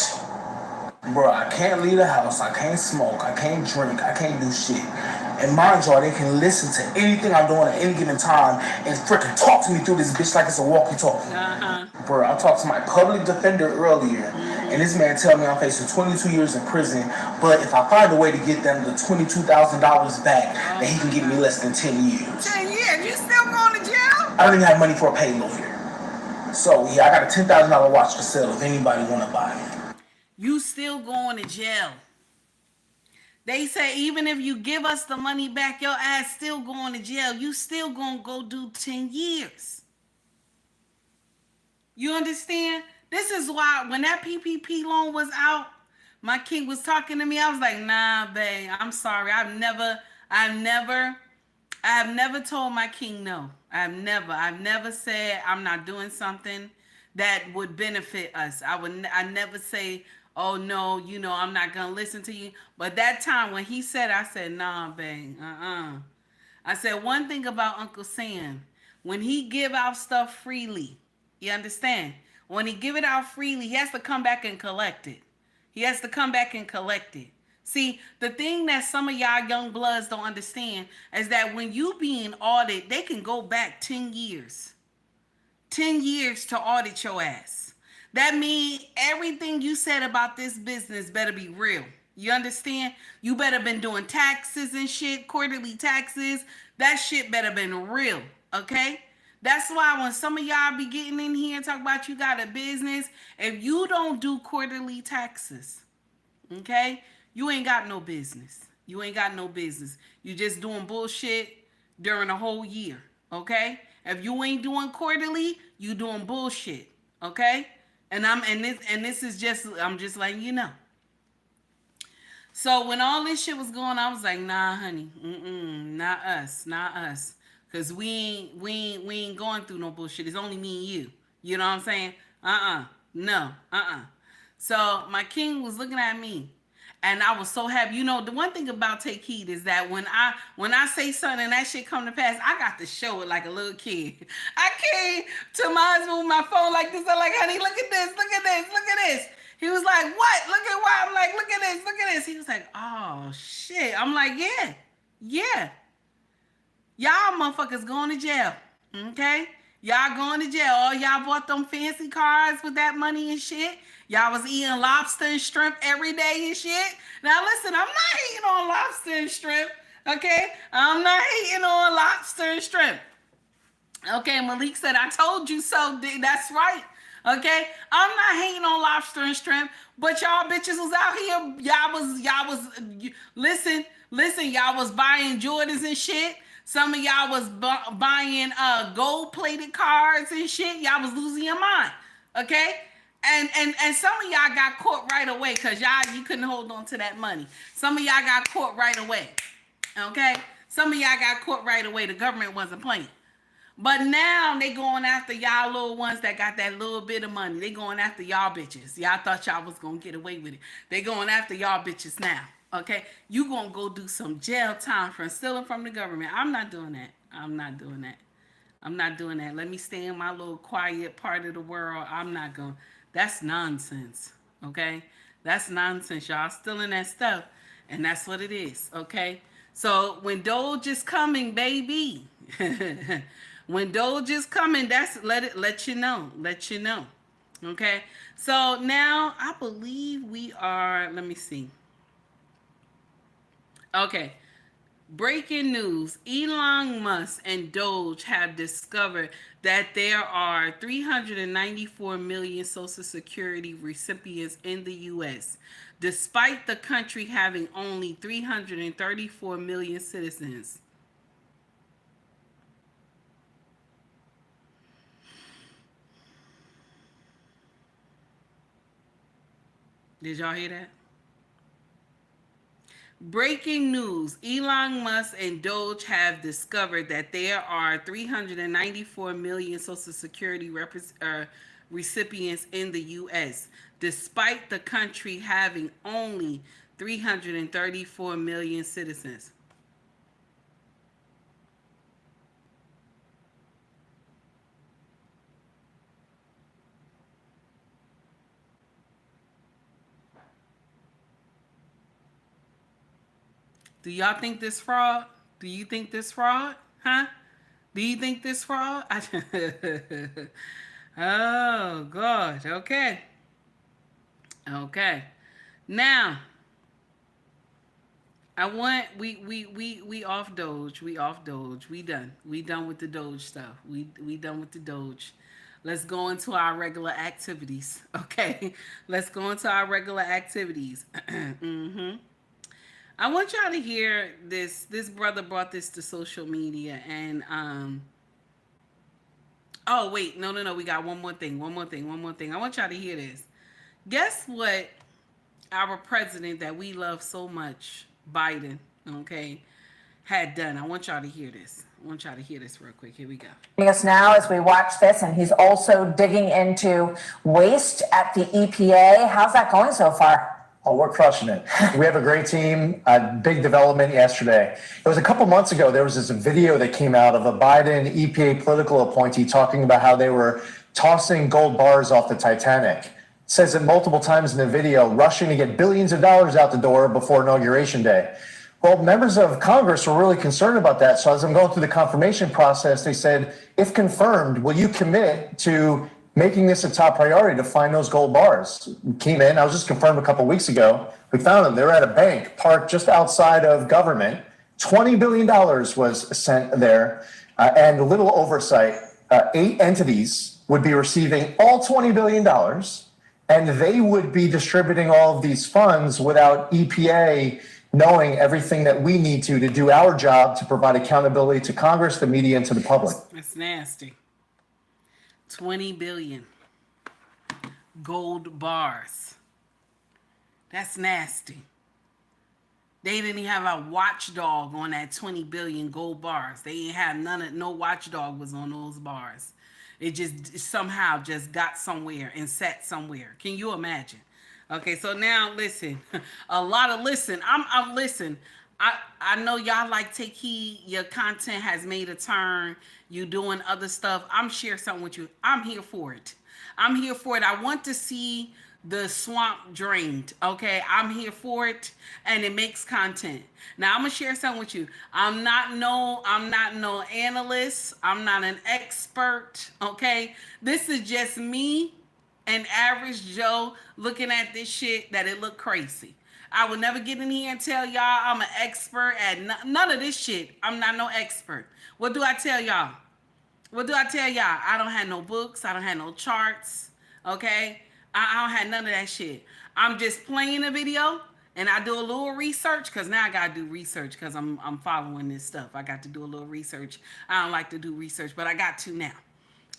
Bro, I can't leave the house. I can't smoke. I can't drink. I can't do shit. And mind y'all, they can listen to anything I'm doing at any given time and freaking talk to me through this bitch like it's a walkie-talkie. Bro, I talked to my public defender earlier, and this man tell me I'm facing 22 years in prison, but if I find a way to get them the $22,000 back, then he can give me less than 10 years. 10 years? You still going to jail? I don't even have money for a paid lawyer. So, yeah, I got a $10,000 watch for sale if anybody want to buy it. You still going to jail. They say even if you give us the money back, your ass still going to jail. You still going to go do 10 years. You understand? This is why when that PPP loan was out, my king was talking to me. I was like, nah, babe, I'm sorry. I've never told my king no. I've never said I'm not doing something that would benefit us. I never say, oh no, you know, I'm not gonna listen to you. But that time when he said, I said, nah, babe, I said one thing about Uncle Sam, when he give out stuff freely, you understand? When he give it out freely, he has to come back and collect it. He has to come back and collect it. See, the thing that some of y'all young bloods don't understand is that when you being audited, they can go back 10 years. 10 years to audit your ass. That means everything you said about this business better be real. You understand? You better been doing taxes and shit, quarterly taxes. That shit better been real. Okay? That's why when some of y'all be getting in here and talk about you got a business, if you don't do quarterly taxes, okay, you ain't got no business. You ain't got no business. You just doing bullshit during the whole year, okay? If you ain't doing quarterly, you doing bullshit, okay? And this is just, I'm just letting you know. So when all this shit was going on, I was like, nah, honey, not us. Cause we ain't going through no bullshit. It's only me and you. You know what I'm saying? No. So my king was looking at me, and I was so happy. You know, the one thing about Take Heed is that when I say something and that shit come to pass, I got to show it like a little kid. I came to my husband with my phone like this. I'm like, honey, look at this, look at this, look at this. He was like, what? Look at what? I'm like, look at this, look at this. He was like, oh shit. I'm like, yeah. Y'all motherfuckers going to jail. Okay? Y'all going to jail. All y'all bought them fancy cars with that money and shit. Y'all was eating lobster and shrimp every day and shit. Now listen, I'm not hating on lobster and shrimp. Okay? I'm not hating on lobster and shrimp. Okay, Malik said, I told you so. That's right. Okay? I'm not hating on lobster and shrimp, but y'all bitches was out here. Y'all was listen, y'all was buying Jordans and shit. Some of y'all was buying gold-plated cars and shit. Y'all was losing your mind, okay? And some of y'all got caught right away because you couldn't hold on to that money. Some of y'all got caught right away, okay? Some of y'all got caught right away. The government wasn't playing. But now they going after y'all little ones that got that little bit of money. They going after y'all bitches. Y'all thought y'all was going to get away with it. They going after y'all bitches now. Okay, you gonna go do some jail time for stealing from the government. I'm not doing that. I'm not doing that. Let me stay in my little quiet part of the world. I'm not going. That's nonsense. Okay, that's nonsense. Y'all stealing that stuff, and that's what it is. Okay, so when DOGE is coming, baby, when DOGE is coming, let you know. Okay, so now I believe we are. Let me see. Okay, breaking news. Elon Musk and DOGE have discovered that there are 394 million Social Security recipients in the U.S., despite the country having only 334 million citizens. Did y'all hear that? Breaking news. Elon Musk and DOGE have discovered that there are 394 million Social Security recipients in the U.S., despite the country having only 334 million citizens. Do y'all think this fraud? Do you think this fraud? Huh? Do you think this fraud? Oh, God. Okay. Now, I want we off DOGE. We off DOGE. We done. We done with the DOGE stuff. We done with the DOGE. Let's go into our regular activities. Okay. Let's go into our regular activities. I want y'all to hear this. This brother brought this to social media, and oh wait, no, we got one more thing. I want y'all to hear this. Guess what our president that we love so much, Biden, okay, had done. I want y'all to hear this. Real quick. Here we go. Us now as we watch this, and he's also digging into waste at the EPA. How's that going so far? Oh, we're crushing it. We have a great team. Big development yesterday. It was a couple months ago. There was this video that came out of a Biden EPA political appointee talking about how they were tossing gold bars off the Titanic. It says it multiple times in the video, rushing to get billions of dollars out the door before Inauguration Day. Well, members of Congress were really concerned about that. So as I'm going through the confirmation process, they said, if confirmed, will you commit to making this a top priority to find those gold bars? We came in, I was just confirmed a couple weeks ago. We found them. They were at a bank parked just outside of government. $20 billion was sent there. and a little oversight, 8 entities would be receiving all $20 billion, and they would be distributing all of these funds without EPA knowing everything that we need to do our job to provide accountability to Congress, the media, and to the public. It's nasty. 20 billion gold bars. That's nasty. They didn't even have a watchdog on that 20 billion gold bars. They didn't have no watchdog was on those bars. It just somehow just got somewhere and sat somewhere. Can you imagine? Okay, so now listen. I'm listen. I know y'all like take heed. Your content has made a turn. You doing other stuff. I'm sharing something with you. I'm here for it. I'm here for it. I want to see the swamp drained. Okay, I'm here for it, and it makes content. Now I'm gonna share something with you. I'm not no analyst. I'm not an expert. Okay, this is just me, an average Joe, looking at this shit that it look crazy. I would never get in here and tell y'all I'm an expert at none of this shit. I'm not no expert. What do I tell y'all? I don't have no books. I don't have no charts. Okay? I don't have none of that shit. I'm just playing a video and I do a little research because now I got to do research because I'm following this stuff. I got to do a little research. I don't like to do research, but I got to now.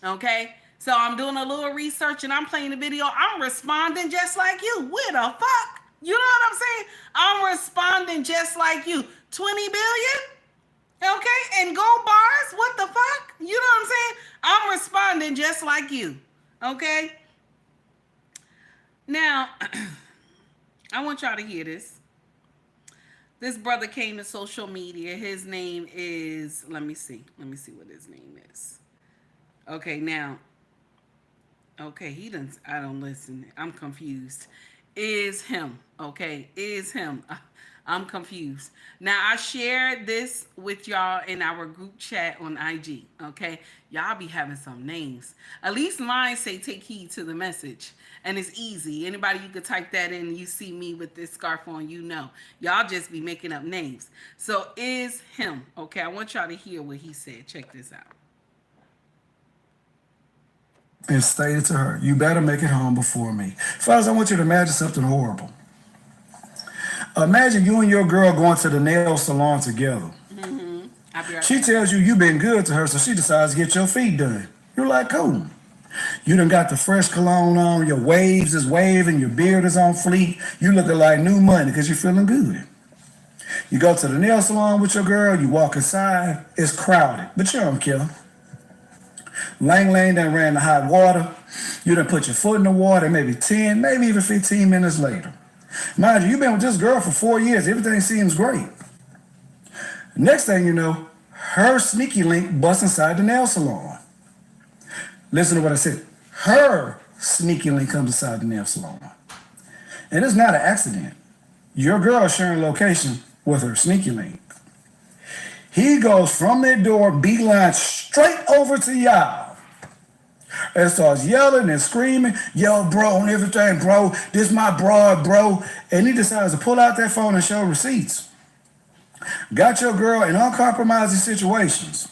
Okay? So I'm doing a little research and I'm playing a video. I'm responding just like you. Where the fuck? You know what I'm saying? I'm responding just like you. 20 billion? Okay? And gold bars? What the fuck? You know what I'm saying? I'm responding just like you. Okay? Now, I want y'all to hear this. This brother came to social media. His name is, let me see what his name is. Okay, now, okay, I don't listen. I'm confused. Is him, okay? Is him. I'm confused. Now, I shared this with y'all in our group chat on IG, okay? Y'all be having some names. At least mine say take heed to the message. And it's easy. Anybody, you could type that in and you see me with this scarf on, you know. Y'all just be making up names. So, is him, okay? I want y'all to hear what he said. Check this out. And stated to her, you better make it home before me. Fellas, I want you to imagine something horrible. Imagine you and your girl going to the nail salon together. She tells you you've been good to her, so she decides to get your feet done. You're like, cool. You done got the fresh cologne on, your waves is waving, your beard is on fleek. You looking like new money because you're feeling good. You go to the nail salon with your girl, you walk inside, it's crowded, but you don't care. Lang done ran the hot water. You done put your foot in the water maybe 10, maybe even 15 minutes later. Mind you, you've been with this girl for 4 years. Everything seems great. Next thing you know, her sneaky link busts inside the nail salon. Listen to what I said. Her sneaky link comes inside the nail salon. And it's not an accident. Your girl is sharing location with her sneaky link. He goes from that door, beeline straight over to y'all. And starts yelling and screaming, yo, bro, and everything, bro. This my broad, bro. And he decides to pull out that phone and show receipts. Got your girl in uncompromising situations.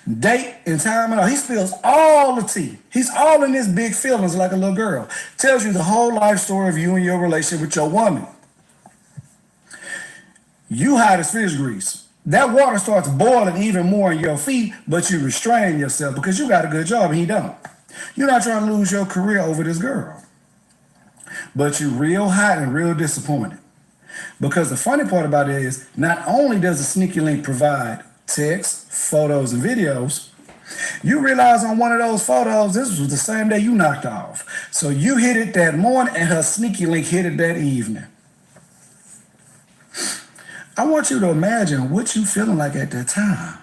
Date and time and all. He spills all the tea. He's all in his big feelings like a little girl. Tells you the whole life story of you and your relationship with your woman. You hide as fish grease. That water starts boiling even more in your feet, but you restrain yourself because you got a good job and he don't. You're not trying to lose your career over this girl. But you're real hot and real disappointed. Because the funny part about it is, not only does the sneaky link provide text, photos, and videos, you realize on one of those photos, this was the same day you knocked off. So you hit it that morning and her sneaky link hit it that evening. I want you to imagine what you feeling like at that time.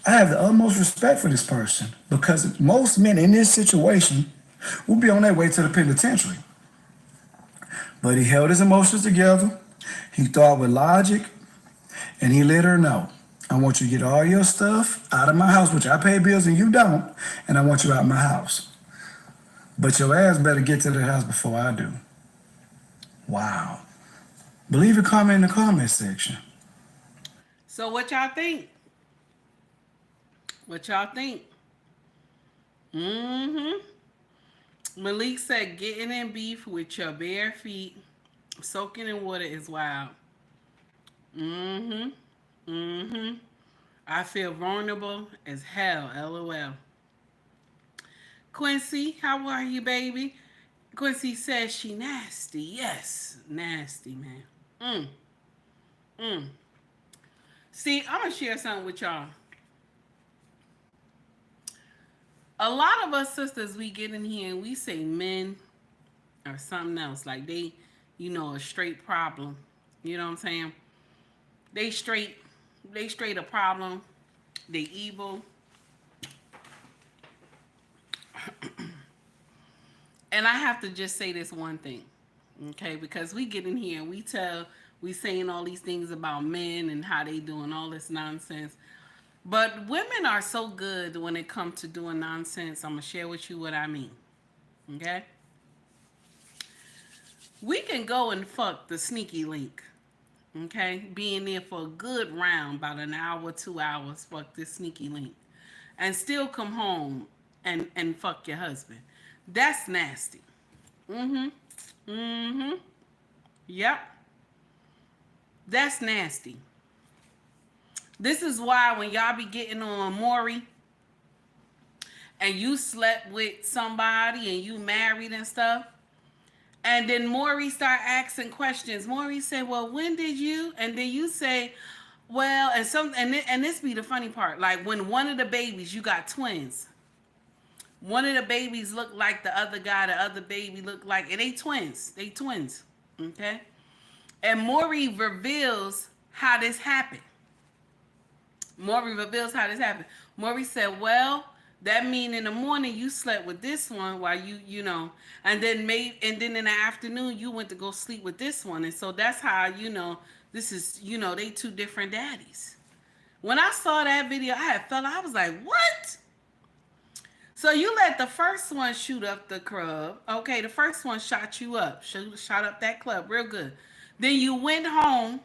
I have the utmost respect for this person because most men in this situation will be on their way to the penitentiary. But he held his emotions together, he thought with logic, and he let her know, I want you to get all your stuff out of my house, which I pay bills and you don't, and I want you out of my house. But your ass better get to the house before I do. Wow. Believe your comment in the comment section. So what y'all think? What y'all think? Mm-hmm. Malik said, getting in beef with your bare feet, soaking in water is wild. Mm-hmm. Mm-hmm. I feel vulnerable as hell. LOL. Quincy, how are you, baby? Quincy says she nasty. Yes, nasty, man. See, I'm going to share something with y'all. A lot of us sisters, we get in here and we say men or something else. Like they, a straight problem. You know what I'm saying? They straight a problem. They evil. And I have to just say this one thing. Okay? Because we get in here and we saying all these things about men and how they doing all this nonsense. But women are so good when it comes to doing nonsense. I'm going to share with you what I mean. Okay? We can go and fuck the sneaky link. Okay? Being there for a good round, about an hour, 2 hours, fuck this sneaky link. And still come home and fuck your husband. That's nasty. Yep. That's nasty. This is why when y'all be getting on Maury and you slept with somebody and you married and stuff, and then Maury start asking questions. Maury said, well, when did you? And then you say, well, and this be the funny part. Like when one of the babies, you got twins. One of the babies look like the other guy, the other baby look like, and they twins. They twins. Okay? And Maury reveals how this happened. Maury reveals how this happened. Maury said, well, that mean in the morning you slept with this one while and then in the afternoon you went to go sleep with this one. And so that's how, this is, they two different daddies. When I saw that video, I was like, what? So you let the first one shoot up the club. Okay, the first one shot you up. Shot up that club real good. Then you went home.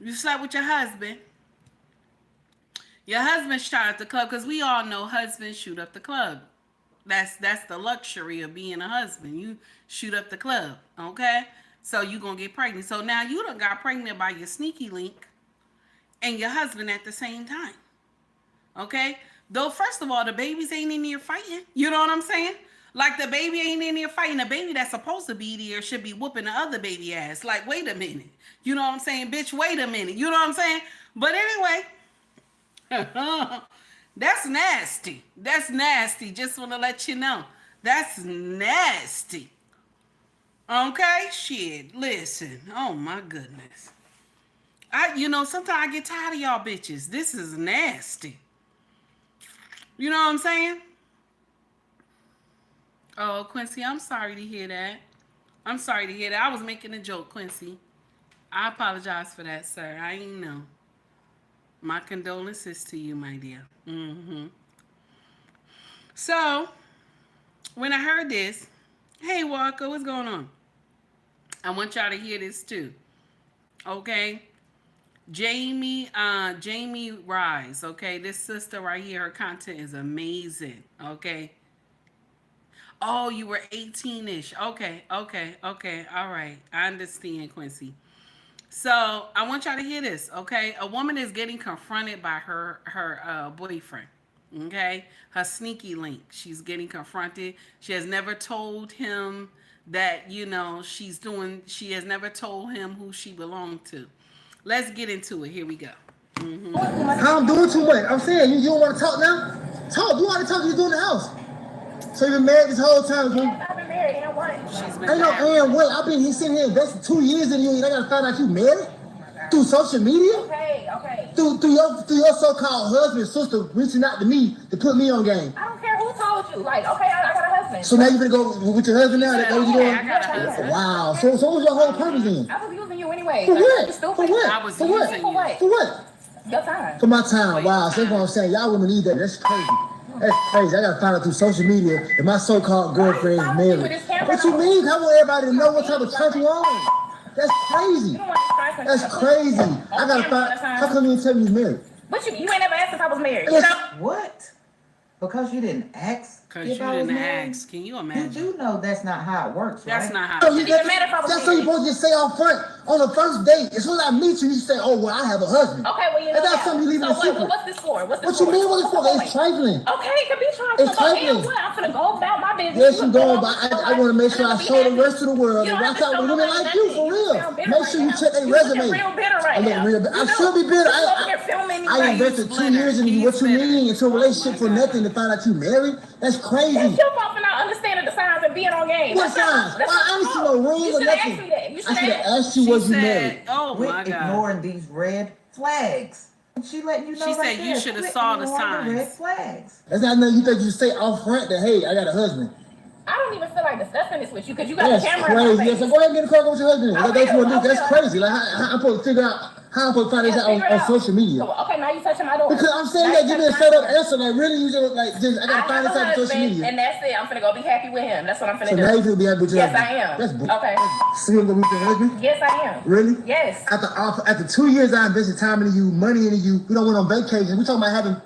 You slept with your husband. Your husband shot up the club, because we all know husbands shoot up the club. That's the luxury of being a husband. You shoot up the club, okay? So you gonna get pregnant. So now you done got pregnant by your sneaky link and your husband at the same time, okay? Though, first of all, the babies ain't in there fighting. You know what I'm saying? Like the baby ain't in there fighting. The baby that's supposed to be there should be whooping the other baby ass. Like, wait a minute. You know what I'm saying? Bitch, wait a minute. You know what I'm saying? But anyway, that's nasty. That's nasty. Just want to let you know. That's nasty. Okay? Shit. Listen. Oh, my goodness. Sometimes I get tired of y'all bitches. This is nasty. You know what I'm saying? Oh, Quincy, I'm sorry to hear that. I'm sorry to hear that. I was making a joke, Quincy. I apologize for that, sir. I ain't know. My condolences to you, my dear. So, when I heard this, hey, Walker, what's going on? I want y'all to hear this too. Okay? Jamie Rise, okay? This sister right here, her content is amazing, okay? Oh, you were 18-ish. Okay. All right. I understand, Quincy. So I want y'all to hear this, okay? A woman is getting confronted by her boyfriend, okay? Her sneaky link. She's getting confronted. She has never told him that, she has never told him who she belonged to. Let's get into it. Here we go. I'm doing too much. I'm saying, you don't want to talk now? Talk. You want to talk, you do in the house. So you've been married this whole time, huh? Yeah, I've been married, and what? Ain't no and what? I've been here sitting here investing 2 years in you, and I gotta find out you married? Through social media? Okay. Through your so-called husband, sister reaching out to me to put me on game. I don't care who told you. Like, okay, I got a husband. So now you gonna go with your husband now? That's what you doing? I got a husband. Wow. So what was your whole purpose then? I was using you anyway. For Like, what? you're stupid. For what? I was For what? using you. For what? Your time. For my time. Wow. So that's what I'm saying. Y'all women need that. That's crazy. That's crazy. I gotta find out through social media if my so-called girlfriend is married. What you mean? I want everybody to know what type of country you on. That's crazy. That's crazy. I gotta find. How come you didn't tell me you're married? But you ain't never asked if I was married. Yes. You know? What? Because you didn't ask. Because you if I was didn't married? ask. Can you imagine? You do know that's not how it works, That's right? not how. So It you, It doesn't matter if I was that's what you're married. supposed to just say out front on the first date. As soon as I meet you, you say, "Oh, well, I have a husband." Okay, well, you know And that's now. something you leave in a So secret. what's this for? What's this What you for? mean? What it's for? What's the It's point? trifling. Okay, it could be trifling. It's But damn trifling. what? I'm finna go about my business. Yes, You you go go, on but with your I life, want to make and sure I'm I gonna be show the happy. rest of the world You and don't rock have to out show with women nobody like you nothing. for You real. sound bitter Make right sure you now. check their You looking resume. real bitter right I look now. real bitter. I You know? should be bitter. You over here filming me I right invested 2 bitter. years in you. He's What you bitter. mean into a Oh relationship my for God. nothing to find out you married? That's crazy. It's your fault for not understanding the signs and being on game. What signs? I ain't see no ring You or should have asked nothing. me that. You I should should have have. asked you, She was you said, married? "Oh Quit my God." ignoring these red flags. She letting you know She right said there. you should have Quit saw the ignoring red signs. flags. That's not nothing you think you say out front that, hey, I got a husband. I don't even feel like discussing this with you because you got That's the camera in my crazy. face. Yes, so go ahead and get a car with your husband. I That's will, what I That's will. crazy. Like, how I'm supposed to figure out how I'm supposed to find this Yeah, out figure it on out. social media? So, okay, now you touching my door. Because I'm saying Now that, give you me a touching straight my up door. answer. Like, really, you just, like, just, I I gotta find have this a out on social husband, media. and that's it. I'm finna go be happy with him. That's what I'm So finna now do. you feel be happy with your Yes, husband. I am. That's Okay. single with your husband? Yes, I am. Really? Yes. After 2 years, I invested time into you, money into you. We don't went on vacation. We talking about having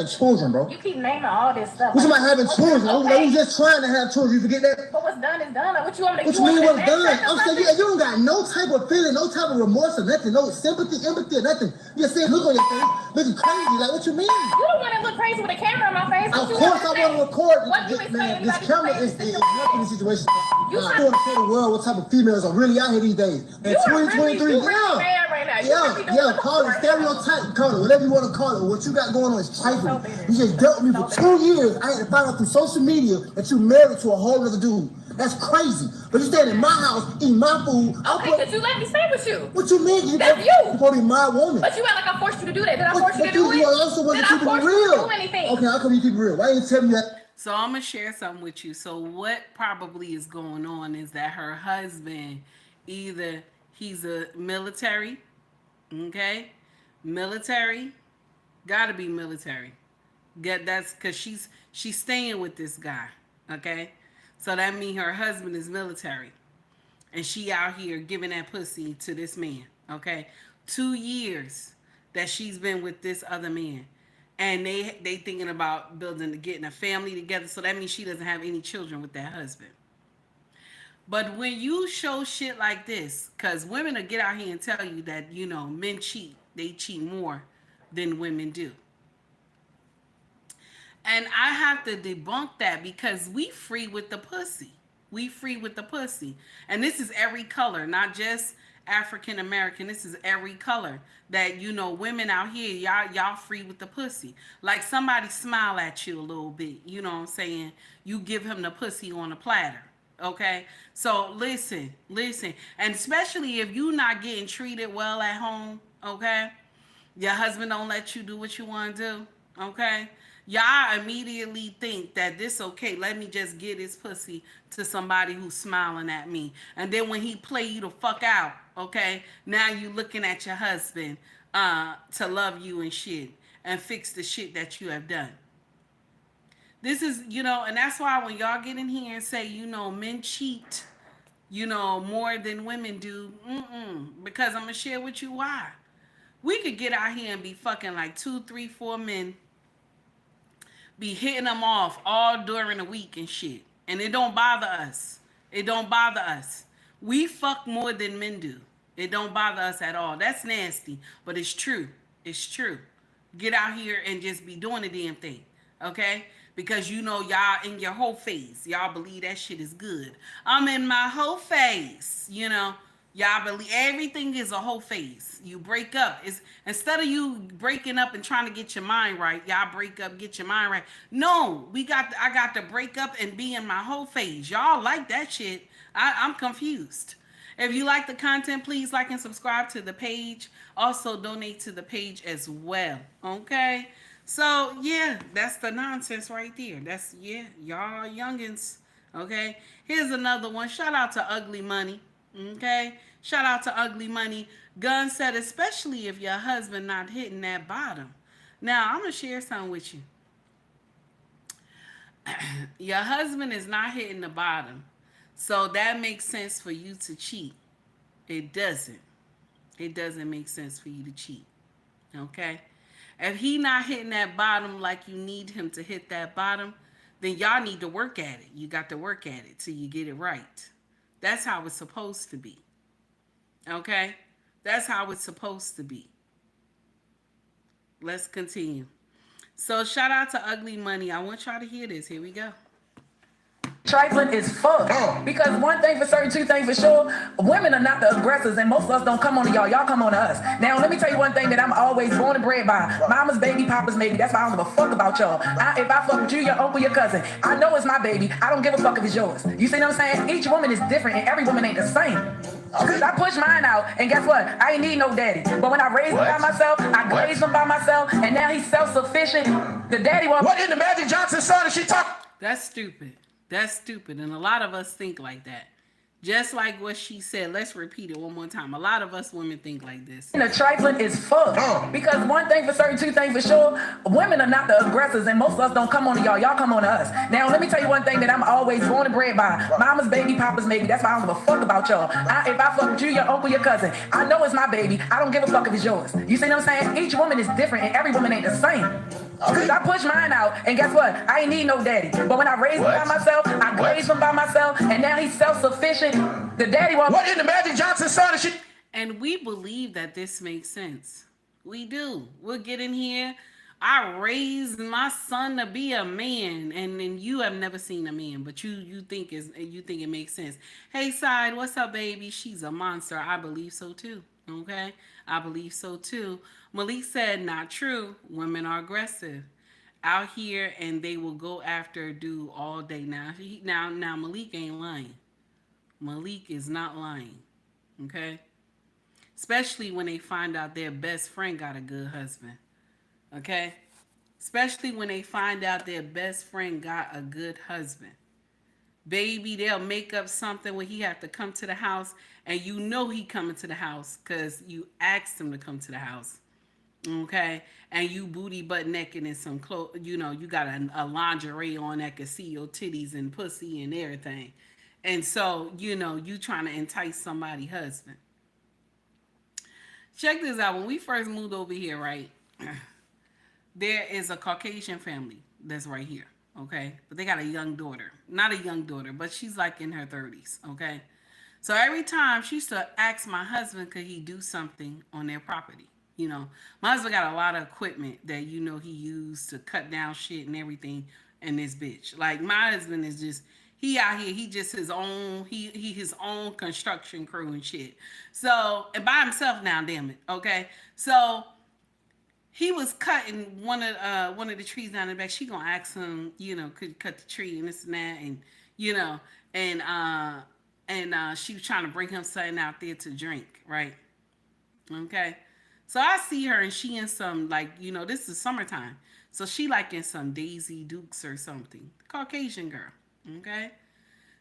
children, bro. You keep naming all this stuff. We talking about having children. Okay. We just trying to have children. You forget that? But what's done is done. Like, what you want me to What you mean want me what's to done? backtrack or I'm saying something? you don't got no type of feeling, no type of remorse or nothing, no sympathy, empathy, or nothing. You just see a look on your face, looking crazy. Like, what you mean? You don't want to look crazy with a camera in my face. Of course I want to record. What you Man, explain this anybody camera who is plays helping the situation. You I want to show the world what type of females are really out here these days. In You are really 2023, mad right now. You really doing call it stereotype, call it whatever you want to call it. What you got going on is trifling. You just dealt with me for 2 years. I had to find out through social media that you married to a whole other dude. That's crazy. But you staying in my house, eating my food. Okay, because you let me stay with you. What you mean? That's you. You're supposed to be my woman. But you act like I forced you to do that. Did I force you to do it? You also wasn't Did I keeping force it you real. to do anything? Okay, how come you keep it real? Why didn't you tell me that? So I'm gonna share something with you. So what probably is going on is that her husband, either he's a military, okay, military, gotta be military. That's because she's staying with this guy, okay. So that means her husband is military, and she out here giving that pussy to this man, okay. 2 years that she's been with this other man. And they thinking about getting a family together. So that means she doesn't have any children with that husband. But when you show shit like this, because women will get out here and tell you that, men cheat. They cheat more than women do. And I have to debunk that because we free with the pussy. We free with the pussy. And this is every color, not just African American. This is every color that women out here, y'all free with the pussy. Like somebody smile at you a little bit, you know what I'm saying? You give him the pussy on a platter. Okay? So listen, and especially if you not getting treated well at home, okay? Your husband don't let you do what you want to do, okay? Y'all immediately think that this okay, let me just get his pussy to somebody who's smiling at me. And then when he play you the fuck out, okay, now you looking at your husband to love you and shit and fix the shit that you have done. This is, and that's why when y'all get in here and say, men cheat, more than women do, because I'm going to share with you why. We could get out here and be fucking like 2, 3, 4 men, be hitting them off all during the week and shit. And it don't bother us. It don't bother us. We fuck more than men do. It don't bother us at all. That's nasty, but it's true. It's true. Get out here and just be doing the damn thing, okay? Because y'all in your whole phase. Y'all believe that shit is good. I'm in my whole phase, Y'all believe everything is a whole phase. You break up. Instead of you breaking up and trying to get your mind right, y'all break up, get your mind right. No, I got to break up and be in my whole phase. Y'all like that shit. I'm confused. If you like the content, please like and subscribe to the page. Also donate to the page as well. Okay? So yeah, that's the nonsense right there. That's y'all youngins. Okay? Here's another one. Shout out to Ugly Money. Okay, shout out to Ugly Money. Gun said, especially if your husband not hitting that bottom. Now I'm gonna share something with you. Your husband is not hitting the bottom, so that makes sense for you to cheat. It doesn't make sense for you to cheat. Okay, If he not hitting that bottom like you need him to hit that bottom, then y'all need to work at it. You got to work at it till you get it right. That's how it's supposed to be. Okay? That's how it's supposed to be. Let's continue. So shout out to Ugly Money. I want y'all to hear this. Here we go. Trifling is fuck. Because one thing for certain, two things for sure, women are not the aggressors, and most of us don't come on to y'all. Y'all come on to us. Now, let me tell you one thing that I'm always born and bred by. Mama's baby, papa's baby. That's why I don't give a fuck about y'all. If I fuck with you, your uncle, your cousin, I know it's my baby. I don't give a fuck if it's yours. You see what I'm saying? Each woman is different, and every woman ain't the same. Cause I pushed mine out, and guess what? I ain't need no daddy. But when I raised him by myself, I raised him by myself, and now he's self-sufficient. The daddy won't. What in the Magic Johnson son is she talking? That's stupid. That's stupid. And a lot of us think like that. Just like what she said. Let's repeat it one more time. A lot of us women think like this. The trifling is fuck. Because one thing for certain, two things for sure, women are not the aggressors, and most of us don't come on to y'all. Y'all come on to us. Now, let me tell you one thing that I'm always born and bred by. Mama's baby, papa's baby. That's why I don't give a fuck about y'all. If I fuck with you, your uncle, your cousin, I know it's my baby. I don't give a fuck if it's yours. You see what I'm saying? Each woman is different, and every woman ain't the same. Cause I pushed mine out, and guess what? I ain't need no daddy. But when I raised him by myself, I raised him by myself, and now he's self-sufficient. The daddy won't. What in the Magic Johnson son is she? And we believe that this makes sense. We do. We'll get in here. I raised my son to be a man, and then you have never seen a man, but you think it makes sense. Hey, Side, what's up, baby? She's a monster. I believe so too. Okay, I believe so too. Malik said, not true. Women are aggressive out here, and they will go after a dude all day. Now Malik ain't lying. Malik is not lying. Okay, especially when they find out their best friend got a good husband. Okay, especially when they find out their best friend got a good husband. Baby, they'll make up something where he have to come to the house, and you know he coming to the house because you asked him to come to the house. Okay, and you booty butt naked in some clothes, you know, you got a lingerie on that can see your titties and pussy and everything. And so, you know, you trying to entice somebody's husband. Check this out. When we first moved over here, right, there is a Caucasian family that's right here, okay? But they got a young daughter. Not a young daughter, but she's like in her 30s, okay? So every time she used to ask my husband, could he do something on their property? You know, my husband got a lot of equipment that, you know, he used to cut down shit and everything in this bitch. Like, my husband is just, he out here, he just his own, he his own construction crew and shit. So, and by himself now, damn it, okay? So, he was cutting one of the trees down in the back. She gonna ask him, you know, could you cut the tree and this and that, and, you know, and she was trying to bring him something out there to drink, right? Okay. So I see her, and she in some, like, you know, this is summertime. So she like in some Daisy Dukes or something. Caucasian girl. Okay.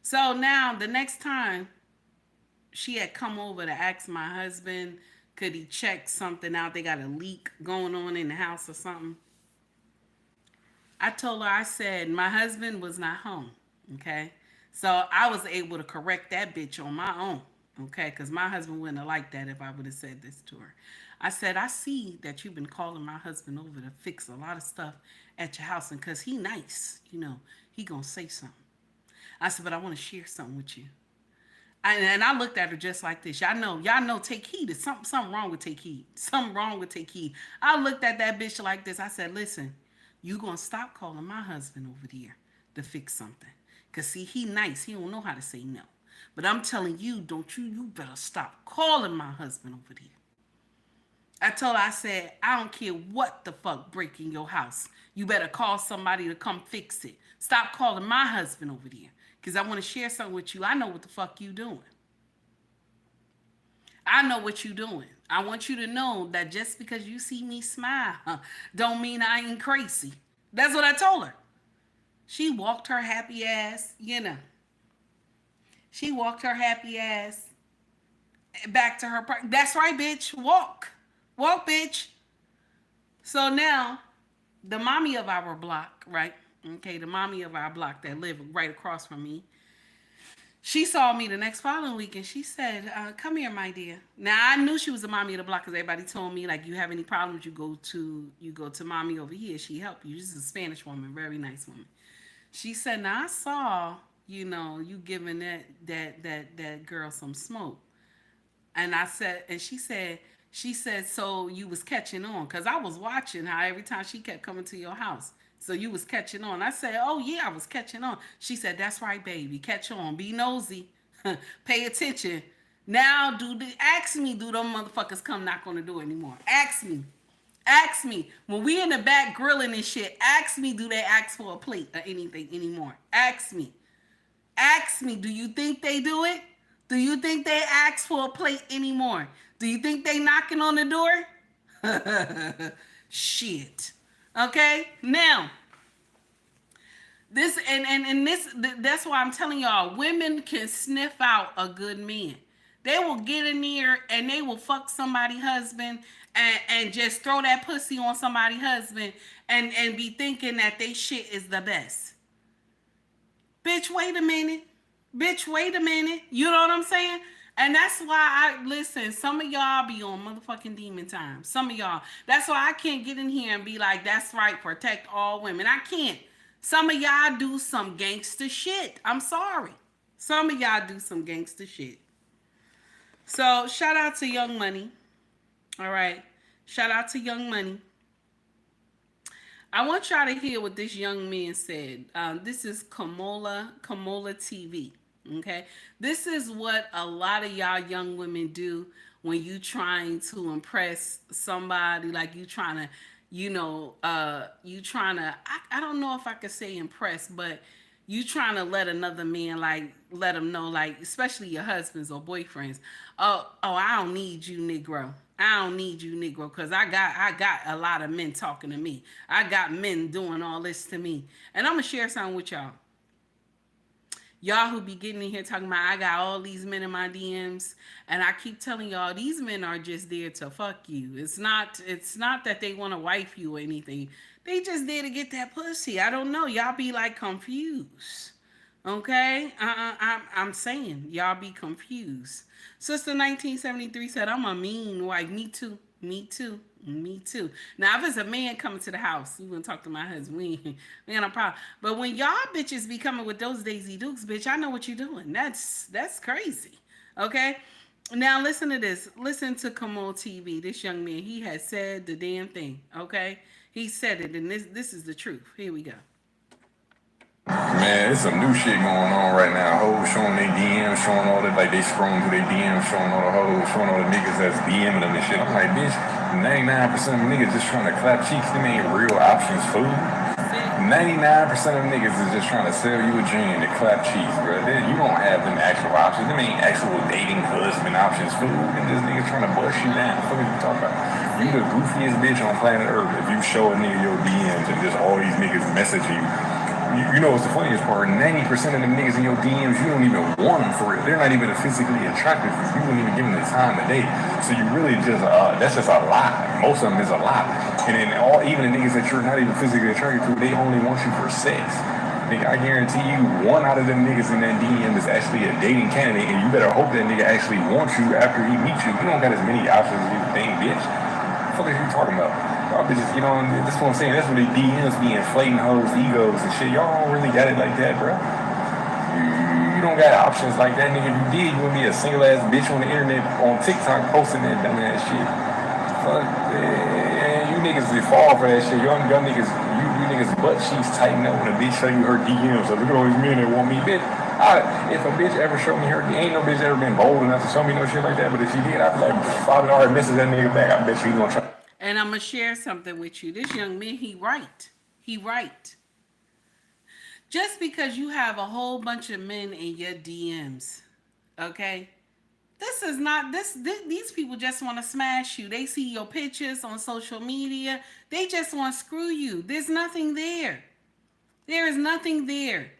So now the next time she had come over to ask my husband, could he check something out? They got a leak going on in the house or something. I told her, I said, my husband was not home. Okay. So I was able to correct that bitch on my own. Okay. Because my husband wouldn't have liked that if I would have said this to her. I said, I see that you've been calling my husband over to fix a lot of stuff at your house. And because he nice, you know, he going to say something. I said, but I want to share something with you. And I looked at her just like this. Y'all know, take heed. There's something wrong with take heed. Something wrong with take heed. I looked at that bitch like this. I said, listen, you going to stop calling my husband over there to fix something. Because, see, he nice. He don't know how to say no. But I'm telling you, you better stop calling my husband over there. I told her, I said, I don't care what the fuck break in your house. You better call somebody to come fix it. Stop calling my husband over there. Because I want to share something with you. I know what the fuck you doing. I know what you doing. I want you to know that just because you see me smile, don't mean I ain't crazy. That's what I told her. She walked her happy ass, you know. She walked her happy ass back to her. That's right, bitch. Walk. Walk, bitch. So now, the mommy of our block, right? Okay, the mommy of our block that lived right across from me, She saw me the next following week and she said, come here, my dear. Now I knew she was a mommy of the block because everybody told me, like, you have any problems, you go to mommy over here. She help you. She's a Spanish woman, very nice woman. She said, now I saw, you giving that girl some smoke. And I said, and she said, so you was catching on. Because I was watching how every time she kept coming to your house. So you was catching on. I said, oh, yeah, I was catching on. She said, that's right, baby. Catch on. Be nosy. Pay attention. Now, ask me, do them motherfuckers come knock on the door anymore? Ask me. Ask me. When we in the back grilling and shit, ask me, do they ask for a plate or anything anymore? Ask me. Ask me, do you think they do it? Do you think they ask for a plate anymore? Do you think they knocking on the door? Shit. Okay? Now, this that's why I'm telling y'all, women can sniff out a good man. They will get in there and they will fuck somebody's husband and just throw that pussy on somebody's husband and be thinking that they shit is the best. Bitch, wait a minute. Bitch, wait a minute. You know what I'm saying? And that's why listen, some of y'all be on motherfucking demon time. Some of y'all. That's why I can't get in here and be like, that's right, protect all women. I can't. Some of y'all do some gangster shit. I'm sorry. Some of y'all do some gangster shit. So shout out to Young Money. All right. Shout out to Young Money. I want y'all to hear what this young man said. This is Kamola TV. Okay, this is what a lot of y'all young women do when you trying to impress somebody, like you trying to, I don't know if I could say impress, but you trying to let another man, like, let them know, like, especially your husbands or boyfriends, oh, I don't need you, Negro. I don't need you, Negro, because I got a lot of men talking to me. I got men doing all this to me. And I'm going to share something with y'all. Y'all who be getting in here talking about, I got all these men in my DMs, and I keep telling y'all, these men are just there to fuck you. It's not that they want to wife you or anything. They just there to get that pussy. I don't know. Y'all be like confused. Okay? I'm saying, y'all be confused. Sister 1973 said, I'm a mean wife. Me too. Me too. Me too. Now, if it's a man coming to the house, you wouldn't talk to my husband. We ain't no problem. But when y'all bitches be coming with those Daisy Dukes, bitch, I know what you're doing. That's crazy. Okay? Now, listen to this. Listen to Come On TV. This young man, he has said the damn thing. Okay? He said it, and this is the truth. Here we go. Man, there's some new shit going on right now. Hoes showing their DMs, showing all that, like they scrolling through their DMs, showing all the hoes, showing all the niggas that's DMing them and shit. I'm like, bitch, 99% of niggas just trying to clap cheeks. Them ain't real options food. 99% of niggas is just trying to sell you a dream to clap cheeks, bro. You don't have them actual options. Them ain't actual dating husband options food. And this nigga trying to bust you down. What are you talking about? You the goofiest bitch on planet Earth if you show a nigga your DMs and just all these niggas message you. You know what's the funniest part? 90% of them niggas in your DMs, you don't even want them for real. They're not even physically attractive. You wouldn't even give them the time of day. So you really just, that's just a lie. Most of them is a lie. And then even the niggas that you're not even physically attracted to, they only want you for sex. Nigga, I guarantee you, one out of them niggas in that DM is actually a dating candidate, and you better hope that nigga actually wants you after he meets you. You don't got as many options as you think, bitch. What the fuck are you talking about? Y'all bitches, that's what I'm saying. That's what the DMs be inflating hoes' egos and shit. Y'all don't really got it like that, bro. You don't got options like that, nigga. If you did, you would be a single ass bitch on the internet on TikTok posting that dumb ass shit. Fuck, you niggas will fall for that shit. Y'all niggas, you niggas butt cheeks tighten up when a bitch show you her DMs. So look at all these men that want me, bitch. If a bitch ever showed me her, ain't no bitch ever been bold enough to show me no shit like that. But if she did, I'd be like, Father already misses that nigga back. I bet you gonna try. And I'm going to share something with you. This young man, he right. Just because you have a whole bunch of men in your DMs, okay? This is not, these people just want to smash you. They see your pictures on social media. They just want to screw you. There's nothing there. There is nothing there.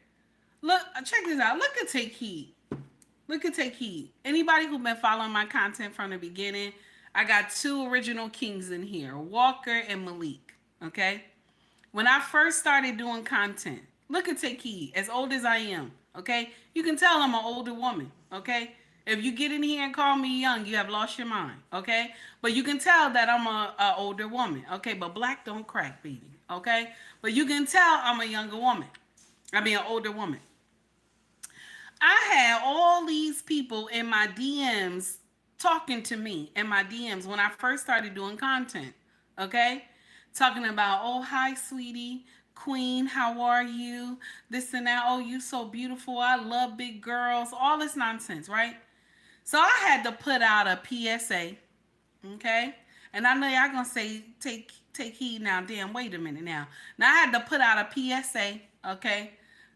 Look, check this out. Look at Take Heed. Look at Take Heed. Anybody who's been following my content from the beginning, I got two original kings in here, Walker and Malik, okay? When I first started doing content, look at Take Heed, as old as I am, Okay? You can tell I'm an older woman. Okay? If you get in here and call me young, you have lost your mind. Okay? But you can tell that I'm a older woman. Okay? But black don't crack, baby. Okay? But you can tell I'm a younger woman. I mean, an older woman. I had all these people in my DMs talking to me in my DMs when I first started doing content. Okay? Talking about, oh, hi, sweetie. Queen, how are you? This and that. Oh, you so beautiful. I love big girls. All this nonsense, right? So I had to put out a PSA. Okay? And I know y'all gonna say, take heed now. Damn, wait a minute now. Now I had to put out a PSA. Okay?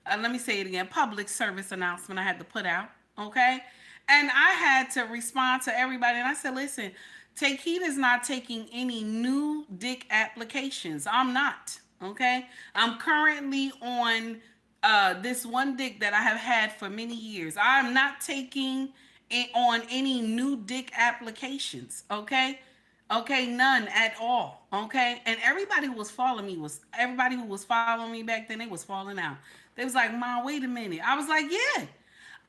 Let me say it again. Public service announcement I had to put out. Okay? And I had to respond to everybody. And I said, listen, Take Heed is not taking any new dick applications. I'm not. Okay? I'm currently on this one dick that I have had for many years. I'm not taking it on any new dick applications. Okay? Okay, none at all. Okay, and everybody who was following me back then, they was falling out. They was like, "Mom, wait a minute." I was like, "Yeah,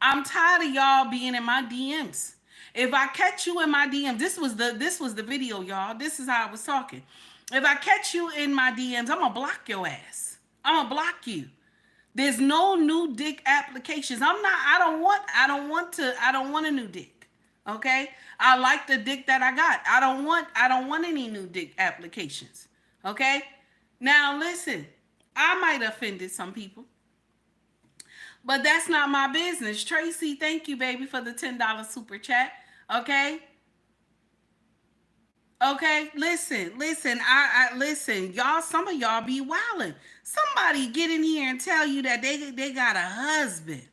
I'm tired of y'all being in my DMs. If I catch you in my DM, this was the video, y'all. This is how I was talking. If I catch you in my DMs, I'm gonna block your ass. I'm gonna block you. There's no new dick applications. I don't want a new dick. Okay? I like the dick that I got. I don't want any new dick applications. Okay? Now listen, I might have offended some people, but that's not my business. Tracy, thank you, baby, for the $10 super chat. Okay? Okay, listen, I listen, y'all, some of y'all be wilding. Somebody get in here and tell you that they got a husband.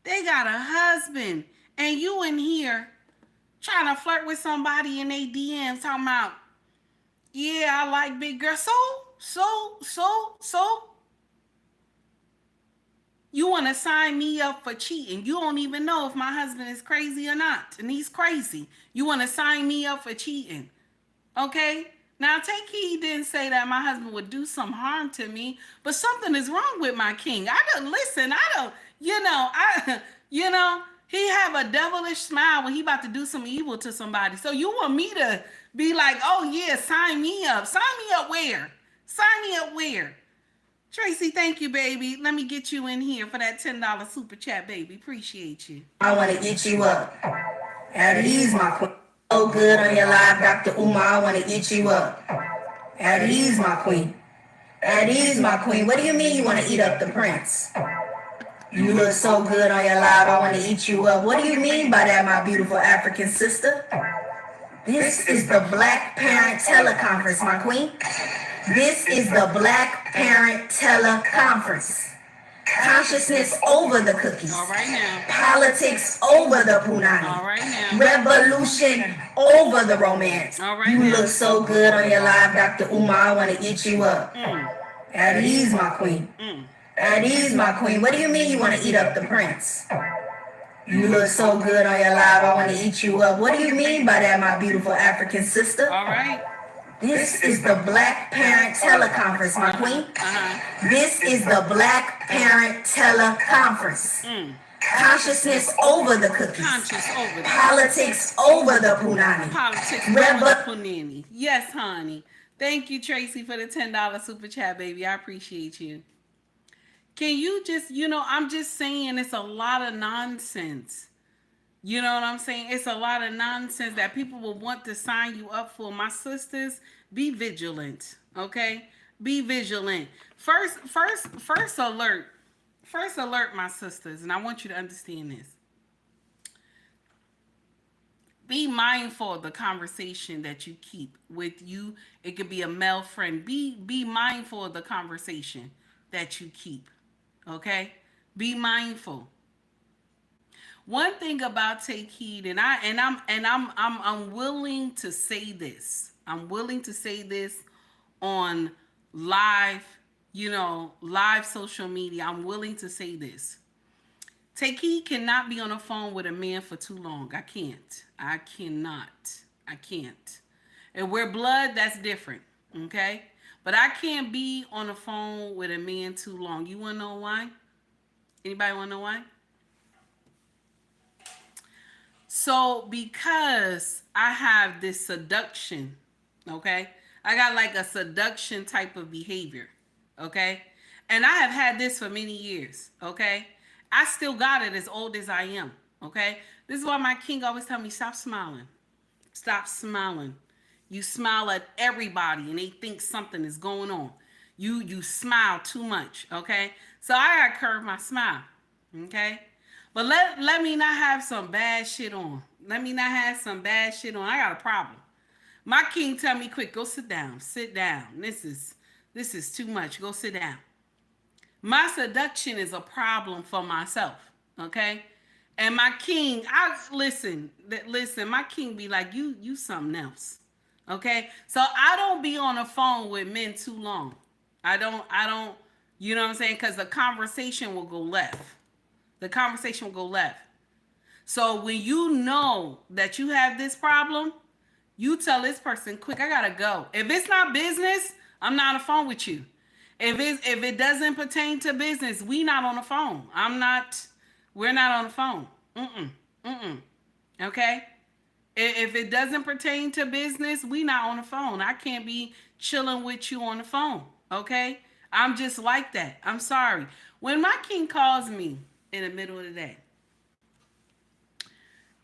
They got a husband, and you in here trying to flirt with somebody in their DMs talking about, yeah, I like big girls. So you want to sign me up for cheating. You don't even know if my husband is crazy or not, and he's crazy. You want to sign me up for cheating. Okay? Now, Take Heed didn't say that my husband would do some harm to me, but something is wrong with my king. He have a devilish smile when he about to do some evil to somebody. So you want me to be like, oh yeah, sign me up. Sign me up where? Sign me up where? Tracy, thank you, baby. Let me get you in here for that $10 super chat, baby. Appreciate you. I want to get you up. At ease, my queen. So good on your live, Dr. Umar. I want to get you up. At ease, my queen. At ease, my queen. What do you mean you want to eat up the prince? You look so good on your live. I want to eat you up. What do you mean by that, my beautiful African sister? This is the Black Parent Teleconference, my queen. This is the Black Parent Teleconference. Consciousness over the cookies. All right now. Politics over the punani. All right now. Revolution over the romance. All right you now. look so good on your live, Dr. Umar. I want to eat you up. At ease, my queen. At ease, my queen. What do you mean you want to eat up the prince? You look so good on your live. I want to eat you up. What do you mean by that, my beautiful African sister? All right. This is the Black Parent Teleconference, my queen. This is the Black Parent Teleconference. Consciousness over the cookies. Politics over the punani. Politics over the punani. Yes, honey. Thank you, Tracy, for the $10 super chat, baby. I appreciate you. Can you just, I'm just saying it's a lot of nonsense. You know what I'm saying? It's a lot of nonsense that people will want to sign you up for. My sisters, be vigilant, okay? Be vigilant. First alert. First alert, my sisters, and I want you to understand this. Be mindful of the conversation that you keep with you. It could be a male friend. Be mindful of the conversation that you keep, okay? Be mindful. One thing about Take Heed, and I'm willing to say this. I'm willing to say this on live, live social media. I'm willing to say this. Take Heed cannot be on the phone with a man for too long. I can't. I can't. And we're blood, that's different, okay? But I can't be on the phone with a man too long. You want to know why? Anybody want to know why? So because I have this seduction, okay? I got like a seduction type of behavior, okay? And I have had this for many years, okay? I still got it as old as I am, okay? This is why my king always tell me, stop smiling. Stop smiling. You smile at everybody and they think something is going on. You smile too much, okay? So I gotta curve my smile, okay? But let me not have some bad shit on. Let me not have some bad shit on. I got a problem. My king tell me quick, go sit down. Sit down. This is too much. Go sit down. My seduction is a problem for myself, okay? And my king, listen, my king be like, you something else. Okay? So I don't be on the phone with men too long. I don't, you know what I'm saying? Because the conversation will go left. The conversation will go left. So when you know that you have this problem, you tell this person, quick, I gotta go. If it's not business, I'm not on the phone with you. If it doesn't pertain to business, we not on the phone. We're not on the phone. Okay? If it doesn't pertain to business, we not on the phone. I can't be chilling with you on the phone. Okay? I'm just like that. I'm sorry. When my king calls me in the middle of the day,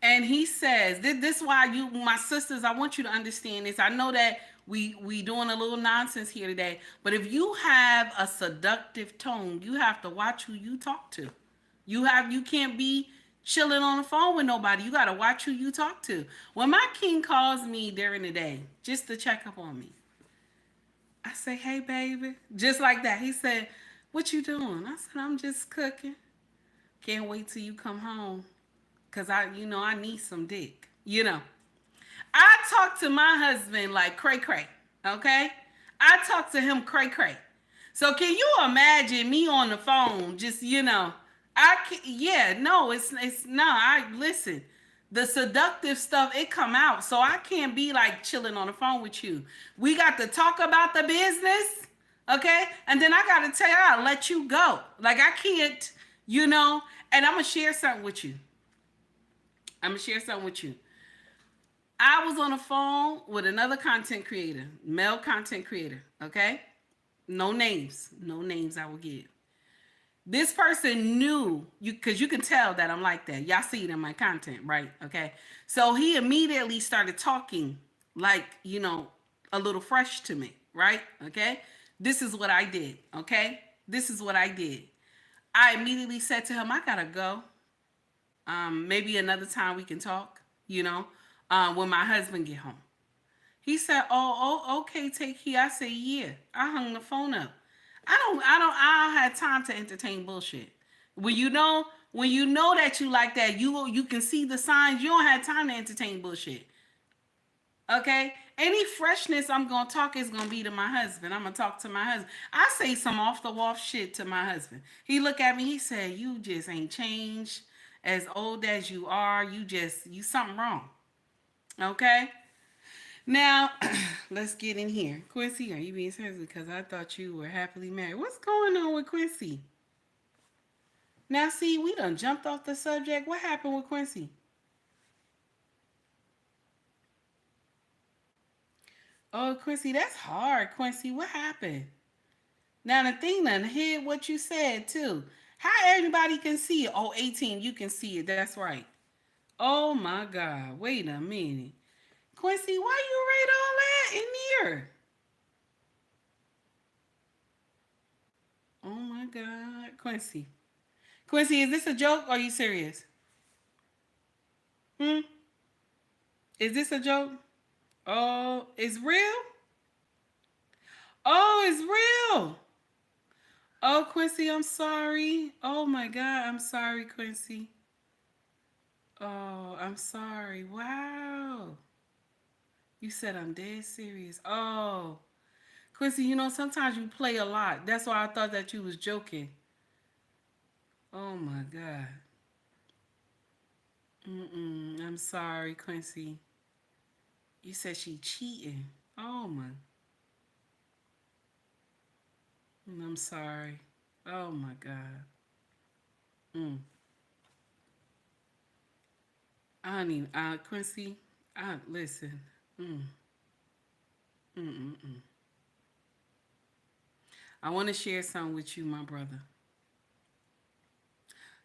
and he says, this is why you, my sisters, I want you to understand this. I know that we doing a little nonsense here today, but if you have a seductive tone, you have to watch who you talk to. You can't be chilling on the phone with nobody. You got to watch who you talk to. When my king calls me during the day, just to check up on me, I say, hey, baby, just like that. He said, what you doing? I said, I'm just cooking. Can't wait till you come home. Because I need some dick. I talk to my husband like cray-cray, okay? I talk to him cray-cray. So can you imagine me on the phone just, listen. The seductive stuff, it come out. So I can't be like chilling on the phone with you. We got to talk about the business, okay? And then I got to tell you, I'll let you go. Like I can't, and I'm going to share something with you. I was on the phone with another content creator, male content creator, okay? No names I will give. This person knew, because you can tell that I'm like that. Y'all see it in my content, right? Okay. So he immediately started talking like, a little fresh to me, right? Okay. This is what I did, okay? This is what I did. I immediately said to him, I gotta go. Maybe another time we can talk, when my husband get home. He said, oh, okay, take heed. I say, yeah. I hung the phone up. I don't have time to entertain bullshit. When you know that you like that, you can see the signs. You don't have time to entertain bullshit. Okay? Any freshness I'm gonna talk is gonna be to my husband. I'm gonna talk to my husband. I say some off the wall shit to my husband. He look at me, he said, you just ain't changed. As old as you are, you something wrong. Okay? Now, let's get in here. Quincy, are you being serious? Because I thought you were happily married. What's going on with Quincy? Now, see, we done jumped off the subject. What happened with Quincy? Oh, Quincy, that's hard, Quincy. What happened? Now, the thing done hit what you said, too. How everybody can see it? Oh, 18, you can see it. That's right. Oh, my God. Wait a minute. Quincy, why you write all that in here? Oh, my God. Quincy. Quincy, is this a joke or are you serious? Is this a joke? Oh, it's real? Oh, it's real. Oh, Quincy, I'm sorry. Oh, my God. I'm sorry, Quincy. Oh, I'm sorry. Wow. You said I'm dead serious. Oh. Quincy, sometimes you play a lot. That's why I thought that you was joking. Oh, my God. I'm sorry, Quincy. You said she cheating. Oh, my. I'm sorry. Oh, my God. Mm. Honey, Quincy, listen. Mm. Mm-mm-mm. I want to share something with you, my brother.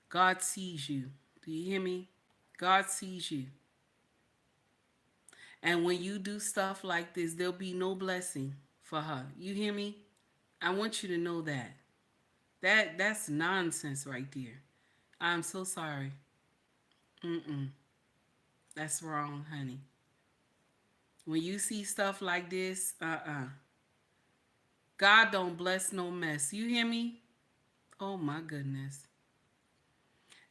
God sees you. Do you hear me? God sees you. And when you do stuff like this, there'll be no blessing for her. You hear me? I want you to know that. That's nonsense right there. I'm so sorry. Mm-mm. That's wrong, honey. When you see stuff like this, God don't bless no mess. You hear me? Oh my goodness.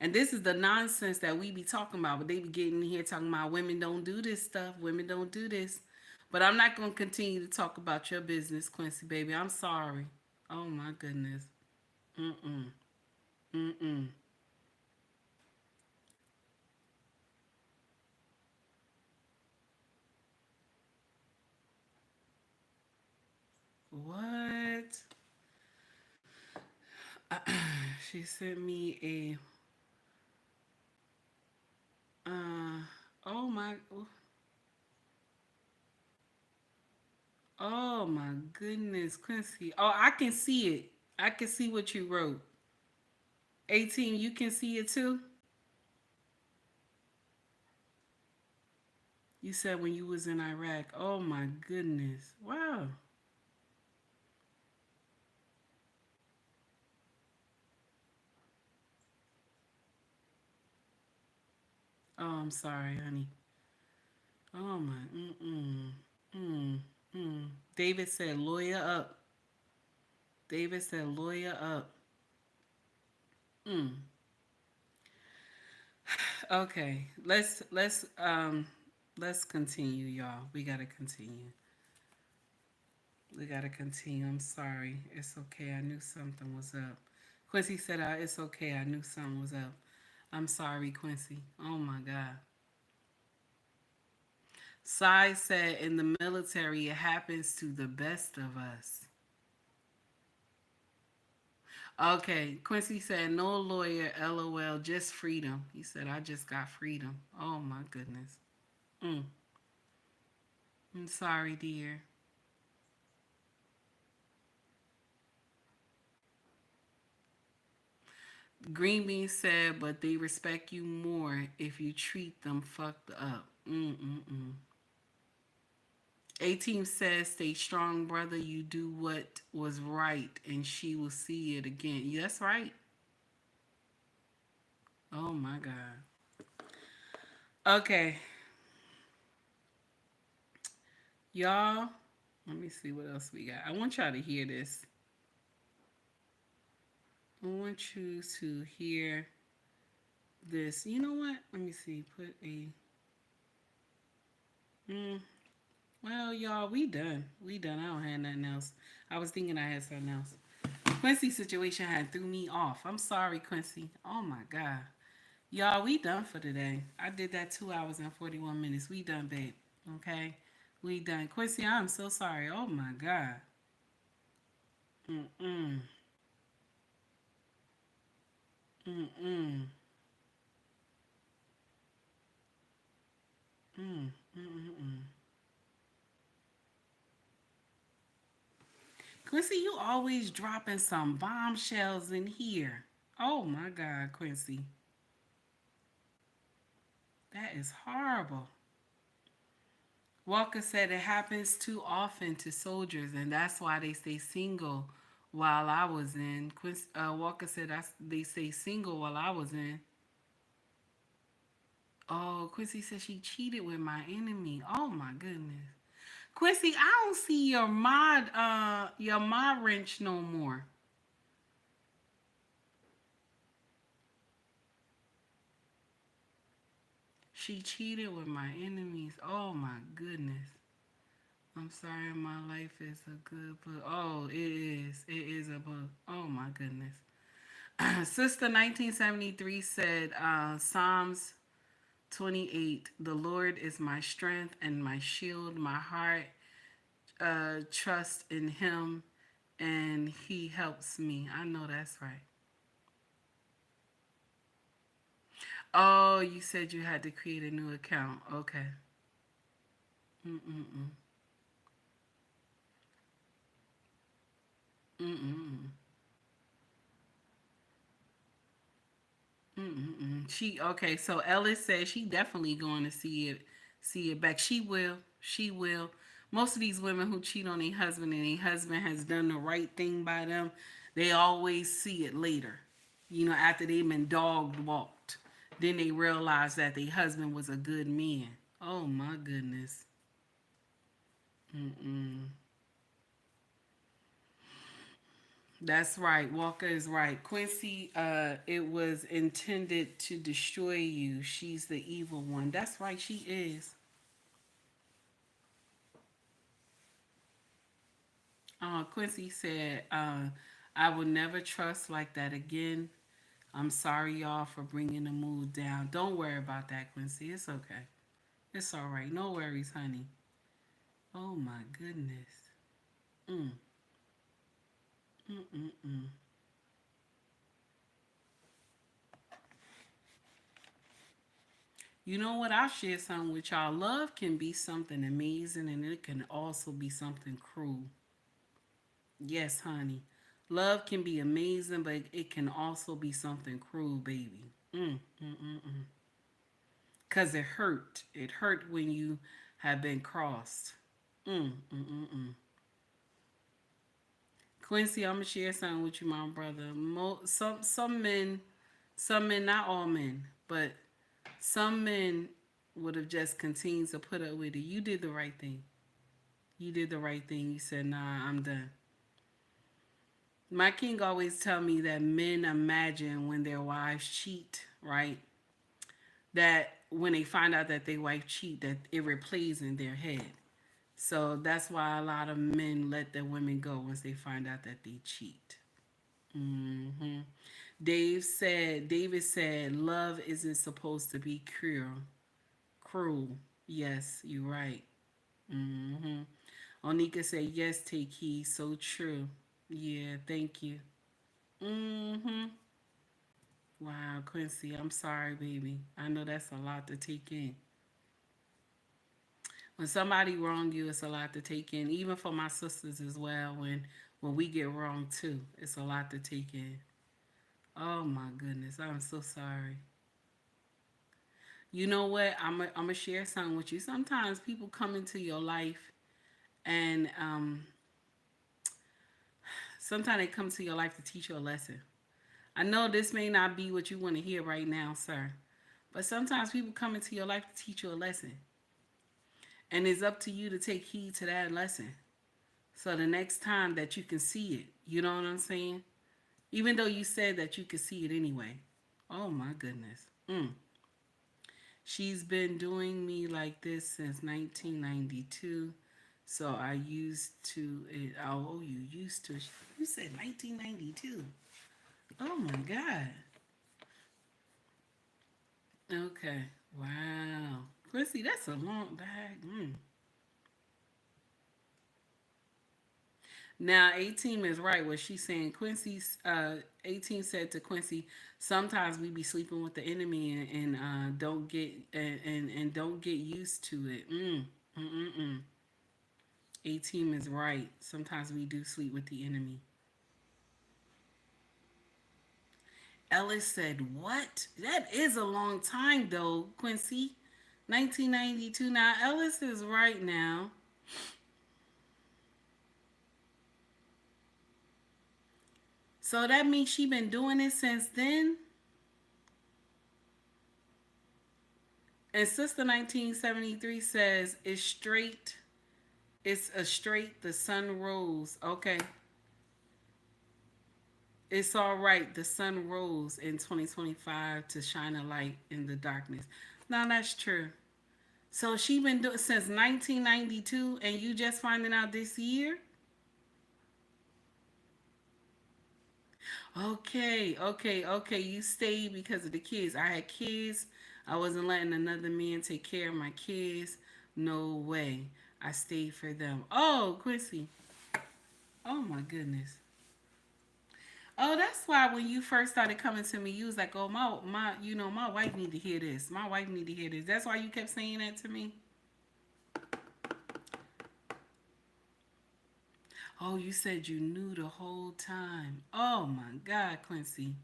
And this is the nonsense that we be talking about. But they be getting here talking about women don't do this stuff. Women don't do this. But I'm not going to continue to talk about your business, Quincy, baby. I'm sorry. Oh my goodness. Mm-mm. Mm-mm. What? She sent me oh my, oh my goodness, Quincy. Oh, I can see it. I can see what you wrote. 18, you can see it too? You said when you was in Iraq. Oh my goodness. Wow. Oh, I'm sorry, honey. Oh my, mm. David said lawyer up. David said lawyer up. Mm. Okay, let's continue, y'all. We gotta continue. We gotta continue. I'm sorry. It's okay. I knew something was up. Quincy said, "It's okay. I knew something was up." I'm sorry, Quincy. Oh my God. Sai said, "In the military, it happens to the best of us." Okay, Quincy said, "No lawyer, LOL, just freedom." He said, "I just got freedom." Oh my goodness. Mm. I'm sorry, dear. Green Bean said, "But they respect you more if you treat them fucked up." Mm-mm-mm. 18 says, "Stay strong, brother. You do what was right, and she will see it again." Yeah, that's right. Oh my God. Okay, y'all. Let me see what else we got. I want y'all to hear this. I want you to hear this. You know what? Let me see. Put a. Mm, well, y'all, we done. We done. I don't have nothing else. I was thinking I had something else. Quincy's situation had threw me off. I'm sorry, Quincy. Oh my God. Y'all, we done for today. I did that 2 hours and 41 minutes. We done, babe. Okay? We done. Quincy, I'm so sorry. Oh my God. Mm-mm. Mm-mm. Mm. Mm-mm-mm. Quincy, you always dropping some bombshells in here. Oh my God, Quincy. That is horrible. Walker said it happens too often to soldiers, and that's why they stay single while I was in. Walker said they stay single while I was in. Oh, Quincy said she cheated with my enemy. Oh my goodness. Quincy, I don't see your mod wrench no more. She cheated with my enemies. Oh my goodness. I'm sorry, my life is a good book. Oh, it is. It is a book. Oh my goodness. Sister 1973 said, Psalms 28, "The Lord is my strength and my shield. My heart trusts in him and he helps me." I know that's right. Oh, you said you had to create a new account. Okay. Mm-mm-mm. Mm-mm-mm. Mm-mm-mm. Okay, so Ellis says she definitely going to see it back. She will. She will. Most of these women who cheat on their husband and their husband has done the right thing by them, they always see it later. You know, after they've been dog walked. Then they realize that their husband was a good man. Oh my goodness. Mm-mm. That's right. Walker is right. Quincy, it was intended to destroy you. She's the evil one. That's right, she is. Quincy said, I will never trust like that again. I'm sorry, y'all, for bringing the mood down. Don't worry about that, Quincy. It's okay. It's all right. No worries, honey. Oh, my goodness. Mm. Mm-mm-mm. You know what? I'll share something with y'all. Love can be something amazing and it can also be something cruel. Yes, honey. Love can be amazing, but it can also be something cruel, baby. Because it hurt. It hurt when you have been crossed. Mm, mm, mm, mm. Quincy, I'm going to share something with you, my brother. Some men, not all men, but some men would have just continued to put up with it. You did the right thing. You did the right thing. You said, nah, I'm done. My king always tell me that men imagine when their wives cheat, right? That when they find out that their wife cheat, that it replays in their head. So that's why a lot of men let their women go once they find out that they cheat. hmm David said, love isn't supposed to be cruel. Cruel. Yes, you're right. hmm Onika said, yes, take heed. So true. Yeah, thank you. hmm Wow, Quincy, I'm sorry, baby. I know that's a lot to take in. When somebody wrong you, it's a lot to take in. Even for my sisters as well. When we get wrong too, it's a lot to take in. Oh my goodness, I'm so sorry. You know what? I'm gonna share something with you. Sometimes people come into your life, and sometimes they come to your life to teach you a lesson. I know this may not be what you want to hear right now, sir, but sometimes people come into your life to teach you a lesson. And it's up to you to take heed to that lesson. So the next time that you can see it, you know what I'm saying? Even though you said that you could see it anyway. Oh my goodness. She's been doing me like this since 1992. So I used to it. Oh, you used to. You said 1992. Oh my God. Okay. Wow. Chrissy, that's a long bag. Now, 18 is right what she's saying. 18 said to Quincy, sometimes we be sleeping with the enemy and don't get and don't get used to it. 18 is right. Sometimes we do sleep with the enemy. Ellis said, what? That is a long time though, Quincy. 1992. Now, Ellis is right now. So that means she been doing it since then? And Sister 1973 says, it's a straight, the sun rose. Okay. It's all right. The sun rose in 2025 to shine a light in the darkness. Now that's true. So she been doing since 1992 and you just finding out this year? Okay. You stayed because of the kids. I had kids. I wasn't letting another man take care of my kids. No way. I stayed for them. Oh, Quincy. Oh my goodness. Oh, that's why when you first started coming to me, you was like, "Oh, my wife need to hear this. My wife need to hear this." That's why you kept saying that to me. Oh, you said you knew the whole time. Oh my God, Quincy.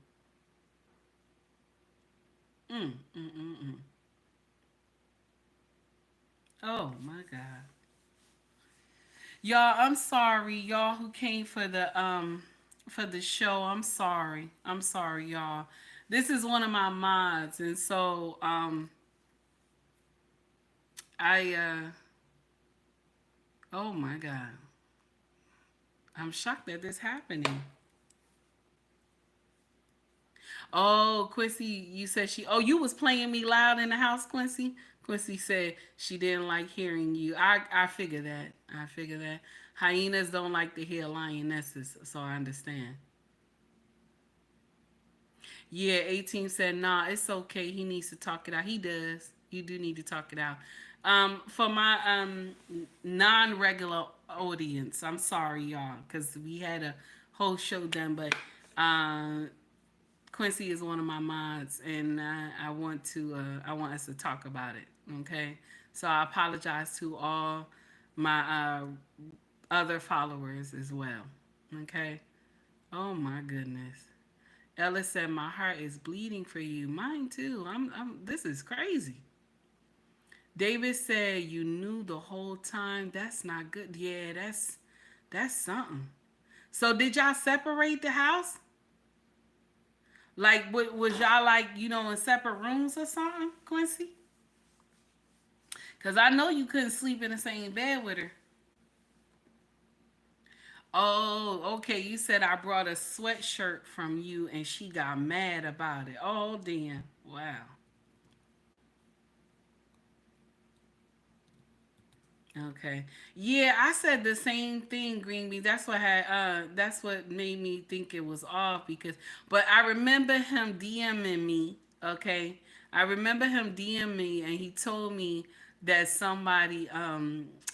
Mm, mm, mm, mm. Oh my God. Y'all, I'm sorry, y'all who came for the show. I'm sorry. I'm sorry, y'all. This is one of my mods, and so I oh my God. I'm shocked that this happening. Oh, Quincy, you said you was playing me loud in the house, Quincy. Quincy said she didn't like hearing you. I figure that. I figure that. Hyenas don't like to hear lionesses, so I understand. Yeah, 18 said, nah, it's okay. He needs to talk it out. He does. You do need to talk it out. For my non-regular audience, I'm sorry, y'all, because we had a whole show done, but Quincy is one of my mods, and I want us to talk about it. Okay, so I apologize to all my other followers as well. Okay. Oh my goodness. Ella said, "My heart is bleeding for you. Mine too. This is crazy." David said, "You knew the whole time. That's not good." Yeah, that's something. So did y'all separate the house? Like, was y'all like, in separate rooms or something, Quincy? Because I know you couldn't sleep in the same bed with her. Oh, okay. You said I brought a sweatshirt from you and she got mad about it. Oh, damn. Wow. Okay. Yeah, I said the same thing, Greenby. That's what made me think it was off but I remember him DMing me, okay? I remember him DMing me and he told me that somebody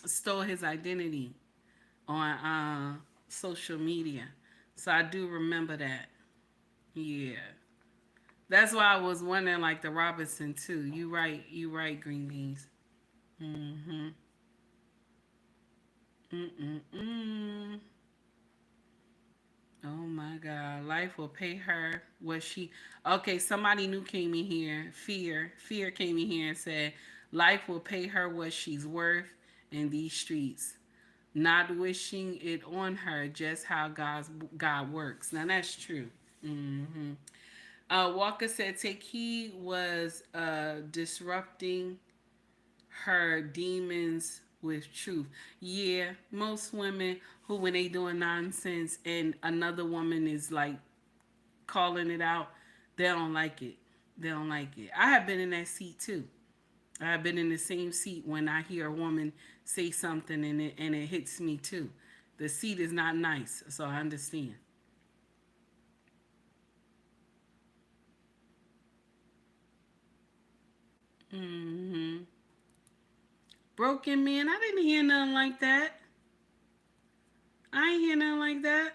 stole his identity on social media. So I do remember that. Yeah. That's why I was wondering like the Robinson too. You right, Green Beans. Mm-hmm. Mm-mm-mm. Oh my God. Life will pay her what she. Okay, somebody new came in here. Fear came in here and said, life will pay her what she's worth in these streets. Not wishing it on her, just how God works. Now that's true. Mm-hmm. Walker said, take heed was disrupting her demons with truth. Yeah, most women who when they doing nonsense and another woman is like calling it out, they don't like it. They don't like it. I have been in that seat too. I have been in the same seat when I hear a woman say something and it hits me too. The seat is not nice, so I understand. Mm-hmm. Broken man, I didn't hear nothing like that. I ain't hear nothing like that.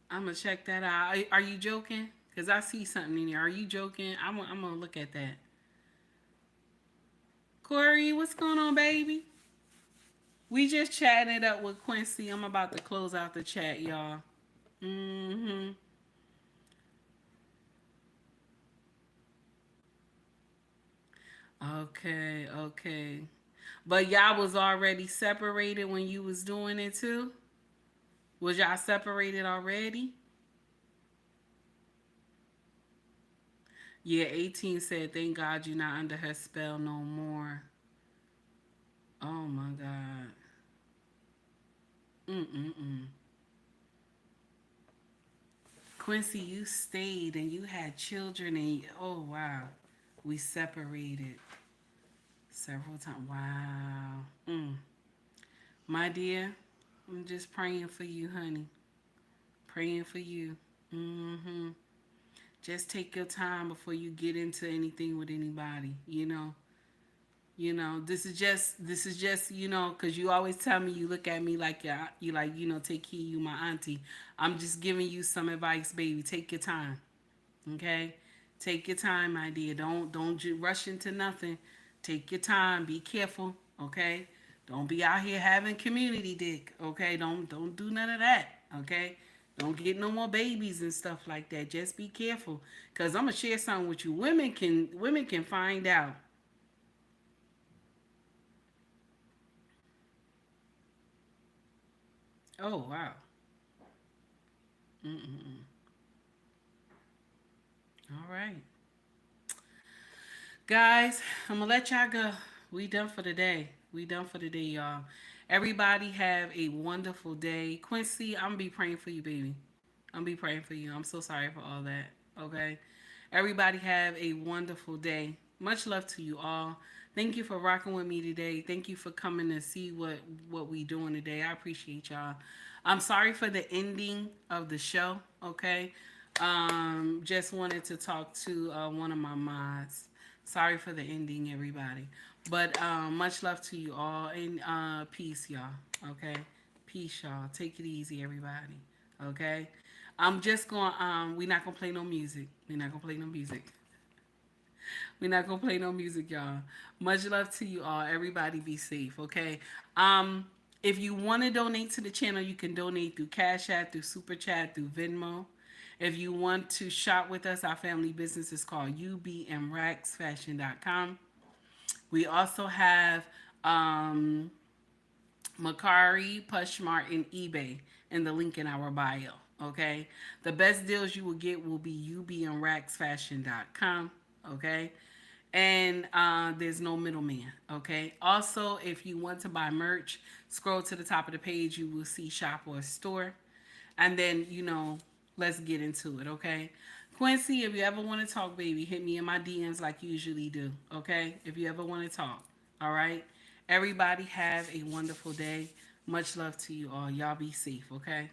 I'm gonna check that out. Are you joking? Cause I see something in here. Are you joking? I'm gonna look at that. Corey, what's going on, baby? We just chatting it up with Quincy. I'm about to close out the chat, y'all. Mm-hmm. Okay, okay. But y'all was already separated when you was doing it too? Was y'all separated already? Yeah, 18 said, thank God you're not under her spell no more. Oh my God. Mm-mm-mm. Quincy, you stayed and you had children and oh wow. We separated several times. Wow. My dear, I'm just praying for you, honey. Praying for you. Mm-hmm. Just take your time before you get into anything with anybody, you know. You know, this is just, you know, because you always tell me, you look at me like you like, you know, take heed, you my auntie. I'm just giving you some advice, baby. Take your time, okay? Take your time, my dear. Don't rush into nothing. Take your time. Be careful, okay? Don't be out here having community dick, okay? Don't do none of that, okay? Don't get no more babies and stuff like that. Just be careful, cause I'm gonna share something with you. Women can find out. Oh wow. Mm-mm-mm. All right, guys. I'm gonna let y'all go. We done for the day. We done for the day, y'all. Everybody have a wonderful day. Quincy, I'm gonna be praying for you, baby. I'm gonna be praying for you. I'm so sorry for all that. Okay. Everybody have a wonderful day. Much love to you all. Thank you for rocking with me today. Thank you for coming to see what we doing today. I appreciate y'all. I'm sorry for the ending of the show. Okay. Just wanted to talk to one of my mods. Sorry for the ending, everybody. But much love to you all, and peace, y'all. Okay, peace, y'all. Take it easy, everybody. Okay. I'm just going. We're not gonna play no music. We're not gonna play no music. We're not gonna play no music, y'all. Much love to you all. Everybody be safe, okay? If you want to donate to the channel, you can donate through Cash App, through Super Chat, through Venmo. If you want to shop with us, our family business is called ubmraxfashion.com. We also have Mercari, POSHMARK, and eBay in the link in our bio. Okay, the best deals you will get will be ubmraxfashion.com. Okay, and there's no middleman. Okay. Also, if you want to buy merch, scroll to the top of the page. You will see shop or store, and then let's get into it. Okay. Quincy, if you ever want to talk, baby, hit me in my DMs like you usually do. Okay, if you ever want to talk. All right. Everybody have a wonderful day. Much love to you all. Y'all be safe. Okay.